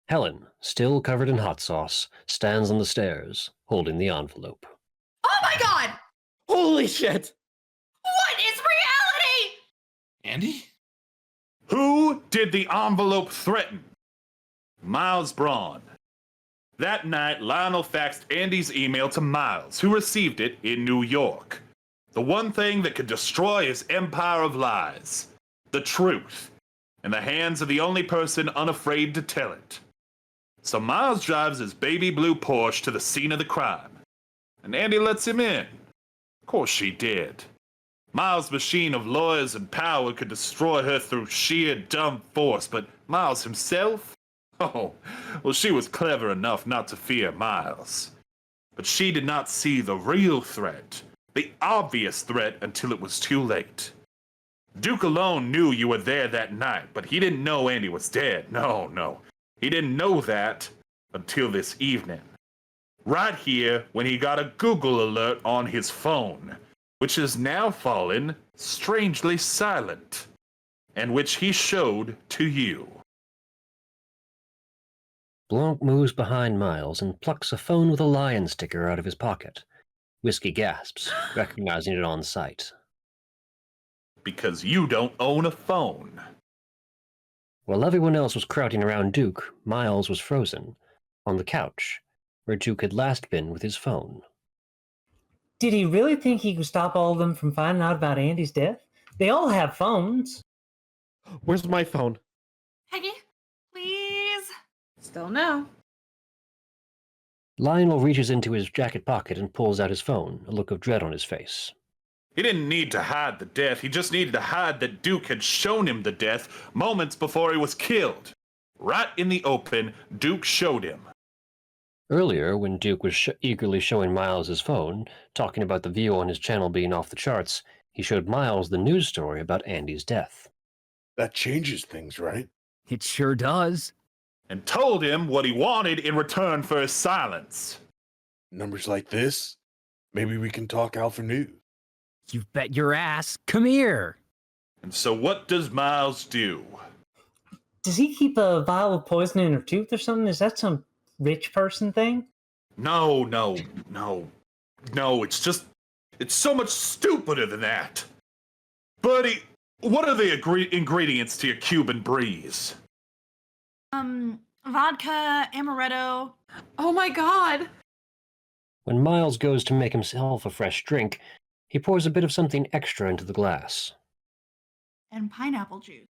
Helen, still covered in hot sauce, stands on the stairs, holding the envelope. Oh my god! Holy shit! What is reality? Andy? Who did the envelope threaten? Miles Bron. That night, Lionel faxed Andy's email to Miles, who received it in New York. The one thing that could destroy his empire of lies. The truth. In the hands of the only person unafraid to tell it. So Miles drives his baby blue Porsche to the scene of the crime. And Andy lets him in. Of course she did. Miles' machine of lawyers and power could destroy her through sheer dumb force, but Miles himself? Oh, well, she was clever enough not to fear Miles. But she did not see the real threat, the obvious threat, until it was too late. Duke alone knew you were there that night, but he didn't know Andy was dead. No. He didn't know that until this evening. Right here, when he got a Google alert on his phone, which has now fallen strangely silent, and which he showed to you. Blanc moves behind Miles and plucks a phone with a lion sticker out of his pocket. Whiskey gasps, recognizing it on sight. Because you don't own a phone. While everyone else was crowding around Duke, Miles was frozen, on the couch, where Duke had last been with his phone. Did he really think he could stop all of them from finding out about Andy's death? They all have phones. Where's my phone? Peggy, please. Still no. Lionel reaches into his jacket pocket and pulls out his phone, a look of dread on his face. He didn't need to hide the death. He just needed to hide that Duke had shown him the death moments before he was killed. Right in the open, Duke showed him. Earlier, when Duke was eagerly showing Miles his phone, talking about the view on his channel being off the charts, he showed Miles the news story about Andy's death. That changes things, right? It sure does. And told him what he wanted in return for his silence. Numbers like this, maybe we can talk Alpha News. You bet your ass. Come here. And so what does Miles do? Does he keep a vial of poison in her tooth or something? Is that some rich person thing? No. No, it's so much stupider than that. Birdie, what are the ingredients to your Cuban breeze? Vodka, amaretto. Oh my god! When Miles goes to make himself a fresh drink, he pours a bit of something extra into the glass. And pineapple juice.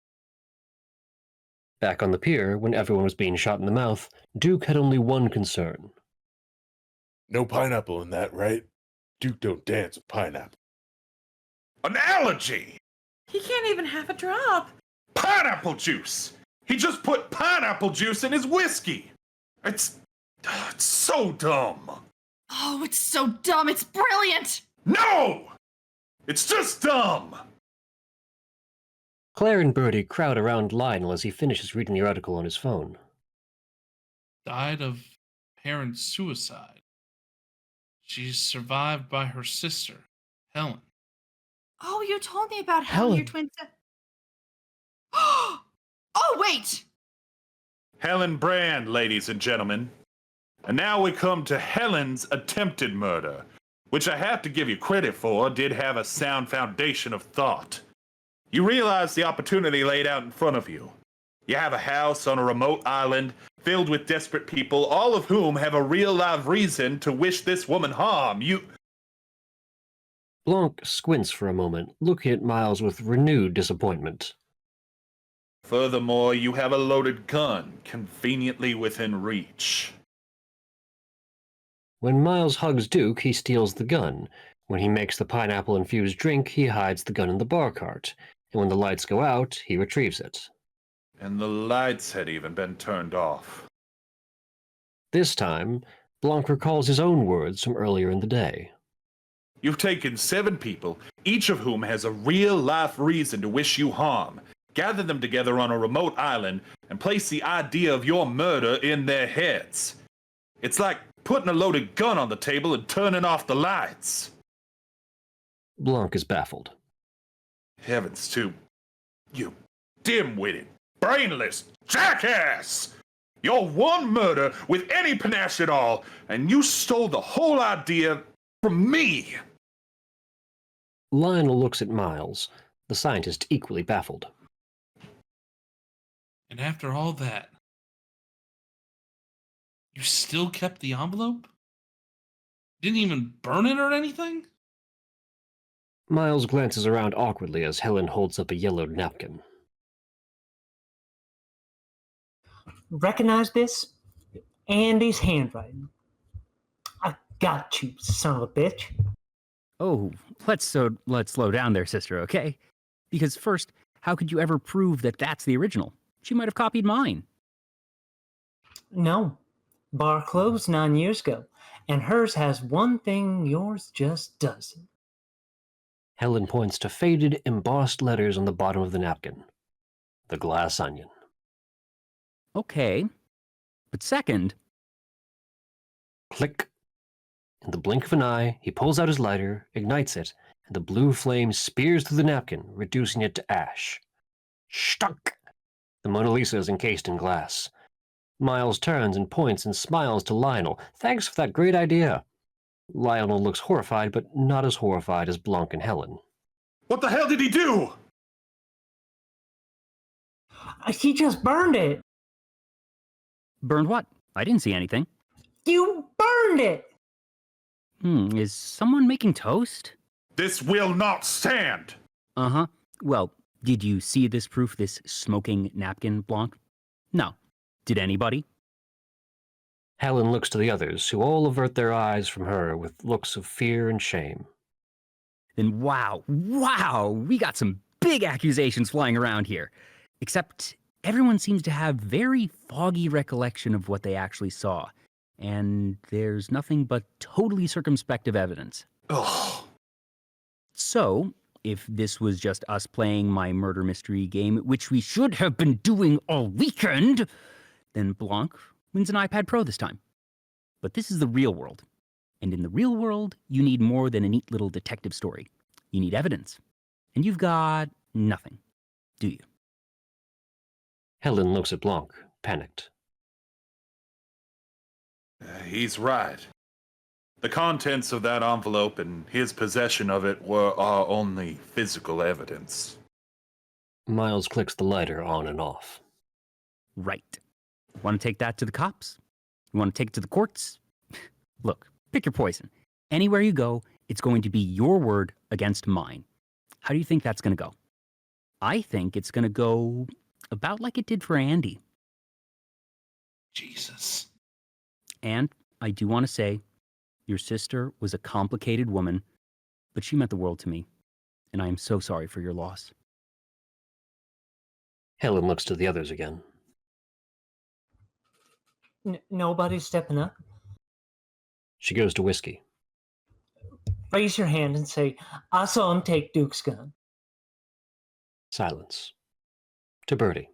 Back on the pier, when everyone was being shot in the mouth, Duke had only one concern. No pineapple in that, right? Duke don't dance with pineapple. An allergy! He can't even have a drop. Pineapple juice! He just put pineapple juice in his whiskey! It's so dumb. Oh, it's so dumb. It's brilliant. No! It's just dumb! Claire and Bertie crowd around Lionel as he finishes reading the article on his phone. Died of parent suicide. She's survived by her sister, Helen. Oh, you told me about Helen, your twin sister. Oh, wait! Helen Brand, ladies and gentlemen. And now we come to Helen's attempted murder, which I have to give you credit for did have a sound foundation of thought. You realize the opportunity laid out in front of you. You have a house on a remote island filled with desperate people, all of whom have a real live reason to wish this woman harm. Blanc squints for a moment, looking at Miles with renewed disappointment. Furthermore, you have a loaded gun conveniently within reach. When Miles hugs Duke, he steals the gun. When he makes the pineapple-infused drink, he hides the gun in the bar cart. And when the lights go out, he retrieves it. And the lights had even been turned off. This time, Blanc recalls his own words from earlier in the day. You've taken 7 people, each of whom has a real-life reason to wish you harm, gathered them together on a remote island, and placed the idea of your murder in their heads. It's like putting a loaded gun on the table and turning off the lights. Blanc is baffled. Heavens to you dim-witted, brainless jackass! You're one murder with any panache at all, and you stole the whole idea from me! Lionel looks at Miles, the scientist equally baffled. And after all that, you still kept the envelope? Didn't even burn it or anything? Miles glances around awkwardly as Helen holds up a yellowed napkin. Recognize this? Andy's handwriting. I got you, son of a bitch. Oh, let's slow down there, sister, okay? Because first, how could you ever prove that that's the original? She might have copied mine. No. Bar closed 9 years ago, and hers has one thing yours just doesn't. Helen points to faded, embossed letters on the bottom of the napkin. The glass onion. Okay. But second... Click. In the blink of an eye, he pulls out his lighter, ignites it, and the blue flame spears through the napkin, reducing it to ash. Stuck! The Mona Lisa is encased in glass. Miles turns and points and smiles to Lionel. Thanks for that great idea. Lionel looks horrified, but not as horrified as Blanc and Helen. What the hell did he do? He just burned it. Burned what? I didn't see anything. You burned it! Is someone making toast? This will not stand! Uh-huh. Well, did you see this proof, this smoking napkin, Blanc? No. Did anybody? Helen looks to the others, who all avert their eyes from her with looks of fear and shame. Then wow, we got some big accusations flying around here. Except everyone seems to have very foggy recollection of what they actually saw. And there's nothing but totally circumspective evidence. Ugh. So, if this was just us playing my murder mystery game, which we should have been doing all weekend, then Blanc wins an iPad Pro this time. But this is the real world. And in the real world, you need more than a neat little detective story. You need evidence. And you've got nothing, do you? Helen looks at Blanc, panicked. He's right. The contents of that envelope and his possession of it were our only physical evidence. Miles clicks the lighter on and off. Right. Want to take that to the cops? You want to take it to the courts? Look, pick your poison. Anywhere you go, it's going to be your word against mine. How do you think that's going to go? I think it's going to go about like it did for Andy. Jesus. And I do want to say, your sister was a complicated woman, but she meant the world to me, and I am so sorry for your loss. Helen looks to the others again. Nobody's stepping up. She goes to Whiskey. Raise your hand and say, I saw him take Duke's gun. Silence. To Birdie.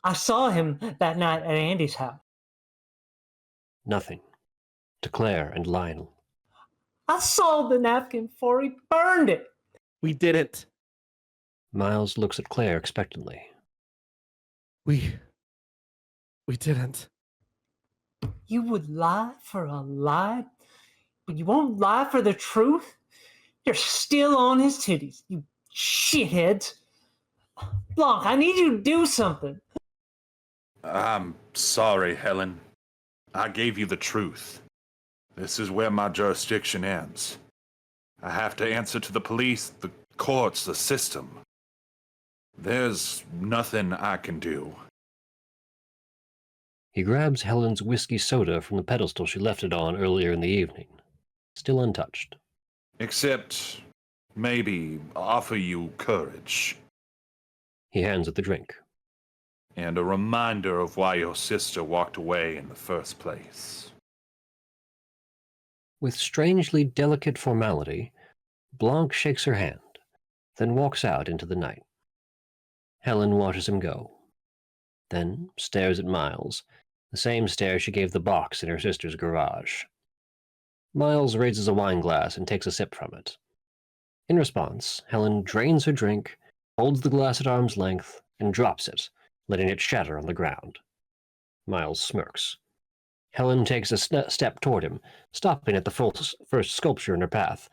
I saw him that night at Andy's house. Nothing. To Claire and Lionel. I saw the napkin before he burned it. We didn't. Miles looks at Claire expectantly. We didn't. You would lie for a lie, but you won't lie for the truth? You're still on his titties, you shitheads. Blanc, I need you to do something. I'm sorry, Helen. I gave you the truth. This is where my jurisdiction ends. I have to answer to the police, the courts, the system. There's nothing I can do. He grabs Helen's whiskey soda from the pedestal she left it on earlier in the evening, still untouched. Except, maybe offer you courage. He hands it the drink. And a reminder of why your sister walked away in the first place. With strangely delicate formality, Blanc shakes her hand, then walks out into the night. Helen watches him go, then stares at Miles, the same stare she gave the box in her sister's garage. Miles raises a wine glass and takes a sip from it. In response, Helen drains her drink, holds the glass at arm's length, and drops it, letting it shatter on the ground. Miles smirks. Helen takes a step toward him, stopping at the first sculpture in her path,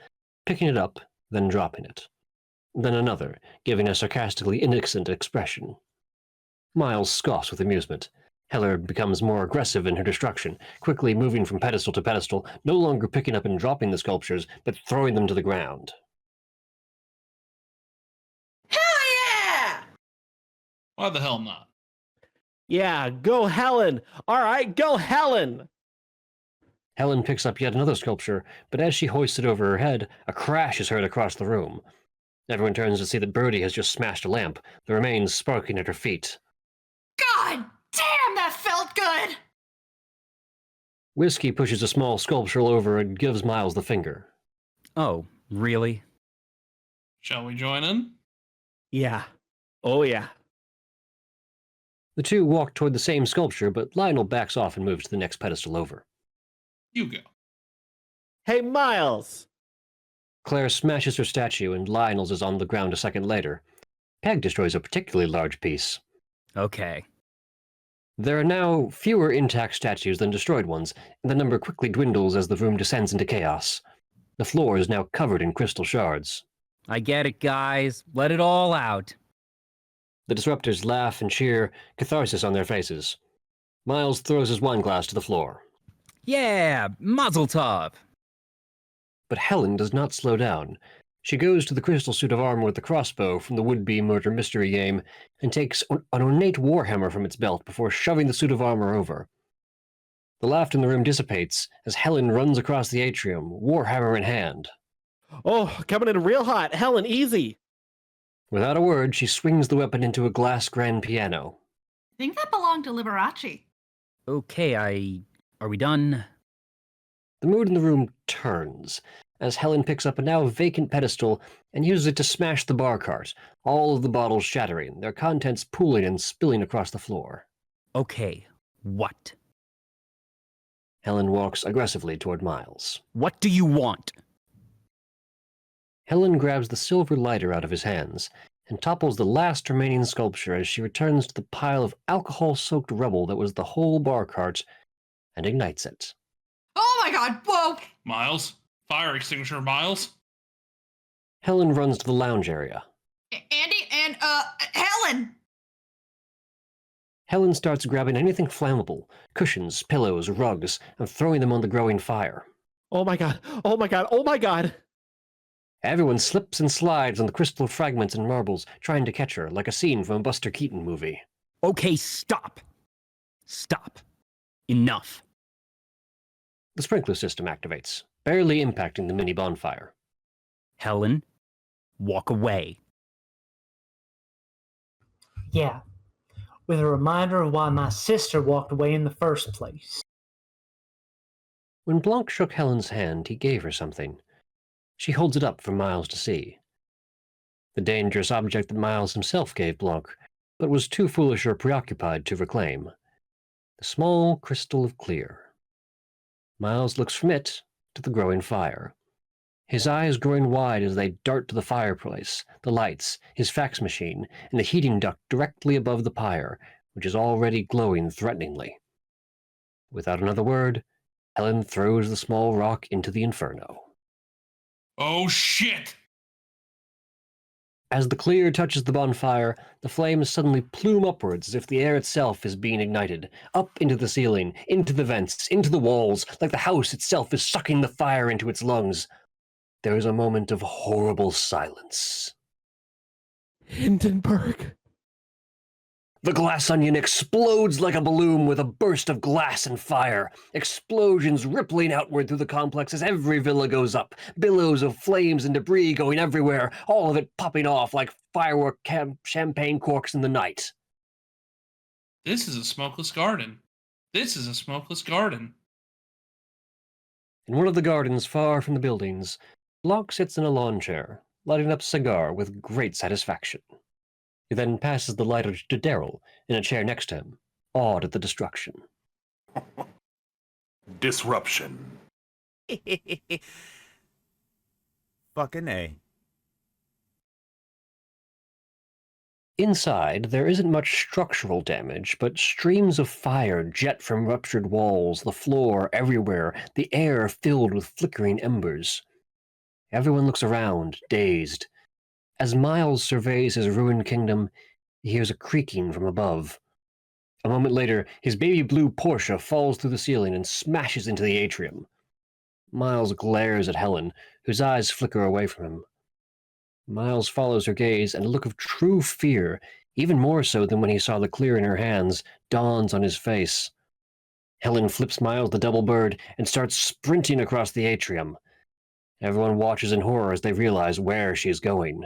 picking it up, then dropping it. Then another, giving a sarcastically innocent expression. Miles scoffs with amusement. Helen becomes more aggressive in her destruction, quickly moving from pedestal to pedestal, no longer picking up and dropping the sculptures, but throwing them to the ground. Hell yeah! Why the hell not? Yeah, go Helen! All right, go Helen! Helen picks up yet another sculpture, but as she hoists it over her head, a crash is heard across the room. Everyone turns to see that Birdie has just smashed a lamp, the remains sparking at her feet. God damn, that felt good! Whiskey pushes a small sculpture over and gives Miles the finger. Oh, really? Shall we join in? Yeah. Oh, yeah. The two walk toward the same sculpture, but Lionel backs off and moves to the next pedestal over. You go. Hey, Miles! Claire smashes her statue, and Lionel's is on the ground a second later. Peg destroys a particularly large piece. Okay. There are now fewer intact statues than destroyed ones, and the number quickly dwindles as the room descends into chaos. The floor is now covered in crystal shards. I get it, guys. Let it all out. The disruptors laugh and cheer, catharsis on their faces. Miles throws his wineglass to the floor. Yeah, mazel tov. But Helen does not slow down. She goes to the crystal suit of armor with the crossbow from the would-be murder mystery game and takes an ornate warhammer from its belt before shoving the suit of armor over. The laughter in the room dissipates as Helen runs across the atrium, warhammer in hand. Oh, coming in real hot. Helen, easy. Without a word, she swings the weapon into a glass grand piano. I think that belonged to Liberace. Okay, are we done? The mood in the room turns as Helen picks up a now vacant pedestal and uses it to smash the bar cart, all of the bottles shattering, their contents pooling and spilling across the floor. Okay, what? Helen walks aggressively toward Miles. What do you want? Helen grabs the silver lighter out of his hands and topples the last remaining sculpture as she returns to the pile of alcohol-soaked rubble that was the whole bar cart and ignites it. Oh! Oh my god, whoa! Miles? Fire extinguisher, Miles? Helen runs to the lounge area. Andy and, Helen! Helen starts grabbing anything flammable, cushions, pillows, rugs, and throwing them on the growing fire. Oh my god, oh my god, oh my god! Everyone slips and slides on the crystal fragments and marbles, trying to catch her, like a scene from a Buster Keaton movie. Okay, stop. Stop. Enough. The sprinkler system activates, barely impacting the mini bonfire. Helen, walk away. Yeah, with a reminder of why my sister walked away in the first place. When Blanc shook Helen's hand, he gave her something. She holds it up for Miles to see. The dangerous object that Miles himself gave Blanc, but was too foolish or preoccupied to reclaim. The small crystal of clear. Miles looks from it to the growing fire. His eyes growing wide as they dart to the fireplace, the lights, his fax machine, and the heating duct directly above the pyre, which is already glowing threateningly. Without another word, Helen throws the small rock into the inferno. Oh shit! As the clear touches the bonfire, the flames suddenly plume upwards as if the air itself is being ignited, up into the ceiling, into the vents, into the walls, like the house itself is sucking the fire into its lungs. There is a moment of horrible silence. Hindenburg. The glass onion explodes like a balloon with a burst of glass and fire, explosions rippling outward through the complex as every villa goes up, billows of flames and debris going everywhere, all of it popping off like firework champagne corks in the night. This is a smokeless garden. This is a smokeless garden. In one of the gardens far from the buildings, Blanc sits in a lawn chair, lighting up a cigar with great satisfaction. He then passes the lighter to Daryl, in a chair next to him, awed at the destruction. Disruption. Fucking A. Inside, there isn't much structural damage, but streams of fire jet from ruptured walls, the floor, everywhere, the air filled with flickering embers. Everyone looks around, dazed. As Miles surveys his ruined kingdom, he hears a creaking from above. A moment later, his baby blue Porsche falls through the ceiling and smashes into the atrium. Miles glares at Helen, whose eyes flicker away from him. Miles follows her gaze, and a look of true fear, even more so than when he saw the clear in her hands, dawns on his face. Helen flips Miles the double bird and starts sprinting across the atrium. Everyone watches in horror as they realize where she is going.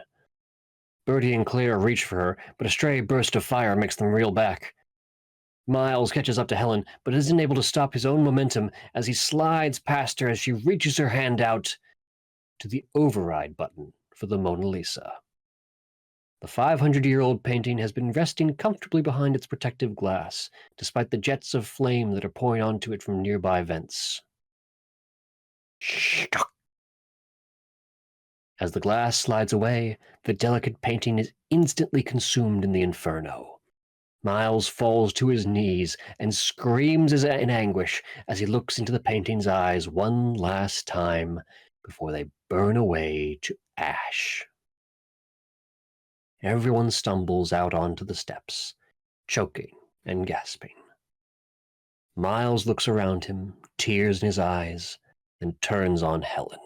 Bertie and Claire reach for her, but a stray burst of fire makes them reel back. Miles catches up to Helen, but isn't able to stop his own momentum as he slides past her as she reaches her hand out to the override button for the Mona Lisa. The 500-year-old painting has been resting comfortably behind its protective glass, despite the jets of flame that are pouring onto it from nearby vents. Shh. As the glass slides away, the delicate painting is instantly consumed in the inferno. Miles falls to his knees and screams in anguish as he looks into the painting's eyes one last time before they burn away to ash. Everyone stumbles out onto the steps, choking and gasping. Miles looks around him, tears in his eyes, and turns on Helen.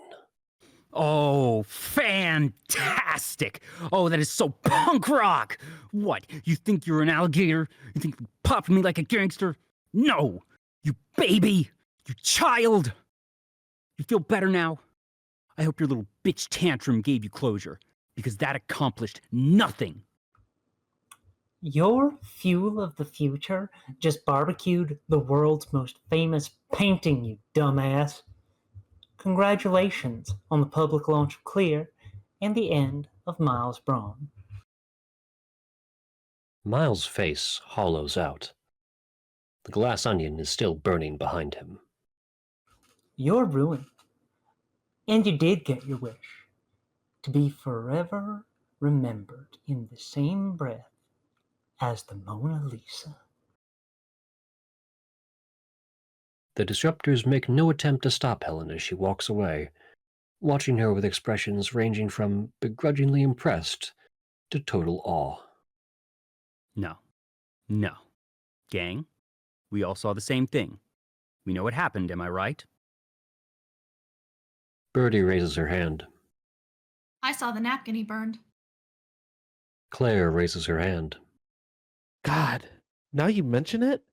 Oh, fantastic! Oh, that is so punk rock! What, you think you're an alligator? You think you popped me like a gangster? No! You baby! You child! You feel better now? I hope your little bitch tantrum gave you closure, because that accomplished nothing. Your fuel of the future just barbecued the world's most famous painting, you dumbass. Congratulations on the public launch of Clear and the end of Miles Bron. Miles' face hollows out. The glass onion is still burning behind him. You're ruined. And you did get your wish. To be forever remembered in the same breath as the Mona Lisa. The disruptors make no attempt to stop Helen as she walks away, watching her with expressions ranging from begrudgingly impressed to total awe. No. No. Gang, we all saw the same thing. We know what happened, am I right? Birdie raises her hand. I saw the napkin he burned. Claire raises her hand. God, now you mention it,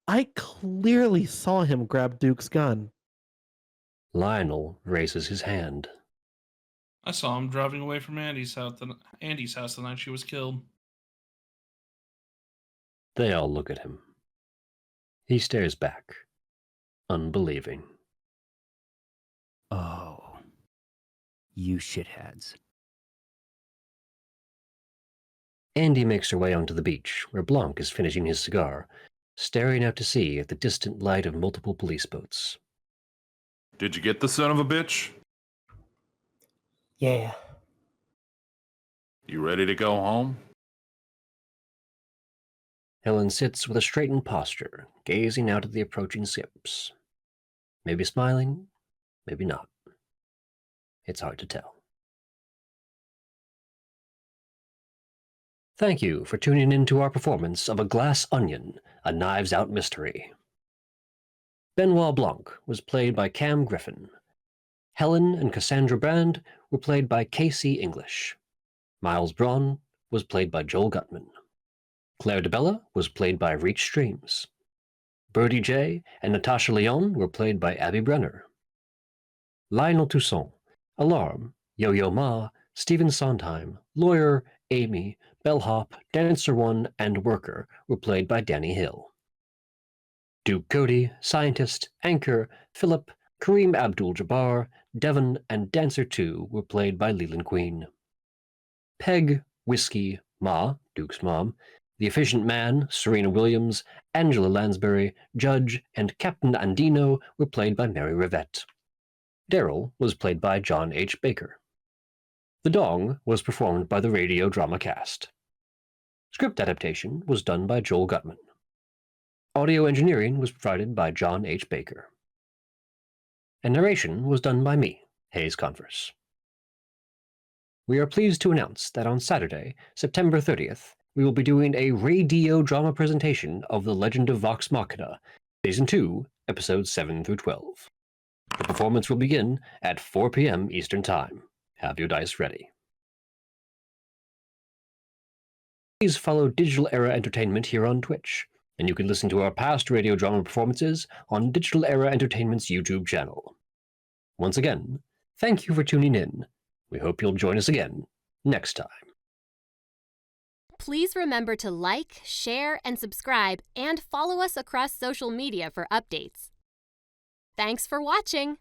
I clearly saw him grab Duke's gun. Lionel raises his hand. I saw him driving away from Andy's house the night she was killed. They all look at him. He stares back, unbelieving. Oh. You shitheads. Andy makes her way onto the beach, where Blanc is finishing his cigar, staring out to sea at the distant light of multiple police boats. Did you get the son of a bitch? Yeah. You ready to go home? Helen sits with a straightened posture, gazing out at the approaching ships. Maybe smiling, maybe not. It's hard to tell. Thank you for tuning in to our performance of A Glass Onion, A Knives Out Mystery. Benoit Blanc was played by Cam Griffin. Helen and Cassandra Brand were played by Casey English. Miles Bron was played by Joel Guttman. Claire DeBella was played by Reach Streams. Birdie J and Natasha Leon were played by Abby Brenner. Lionel Toussaint, Alarm, Yo-Yo Ma, Stephen Sondheim, Lawyer, Amy, Bellhop, Dancer One, and Worker were played by Danny Hill. Duke Cody, Scientist, Anchor, Phillip, Kareem Abdul-Jabbar, Devon, and Dancer 2 were played by Lealin Queen. Peg, Whiskey, Ma, Duke's mom, The Efficient Man, Serena Williams, Angela Lansbury, Judge, and Captain Andino were played by Mary Rivette. Daryl was played by John H. Baker. The Dong was performed by the RaDEEo drama cast. Script adaptation was done by Joel Guttman. Audio engineering was provided by John H. Baker. And narration was done by me, Hayes Converse. We are pleased to announce that on Saturday, September 30th, we will be doing a RaDEEo drama presentation of The Legend of Vox Machina, Season 2, Episodes 7 through 12. The performance will begin at 4 p.m. Eastern Time. Have your dice ready. Please follow Digital Era Entertainment here on Twitch, and you can listen to our past RaDEEo drama performances on Digital Era Entertainment's YouTube channel. Once again, thank you for tuning in. We hope you'll join us again next time. Please remember to like, share, and subscribe, and follow us across social media for updates. Thanks for watching!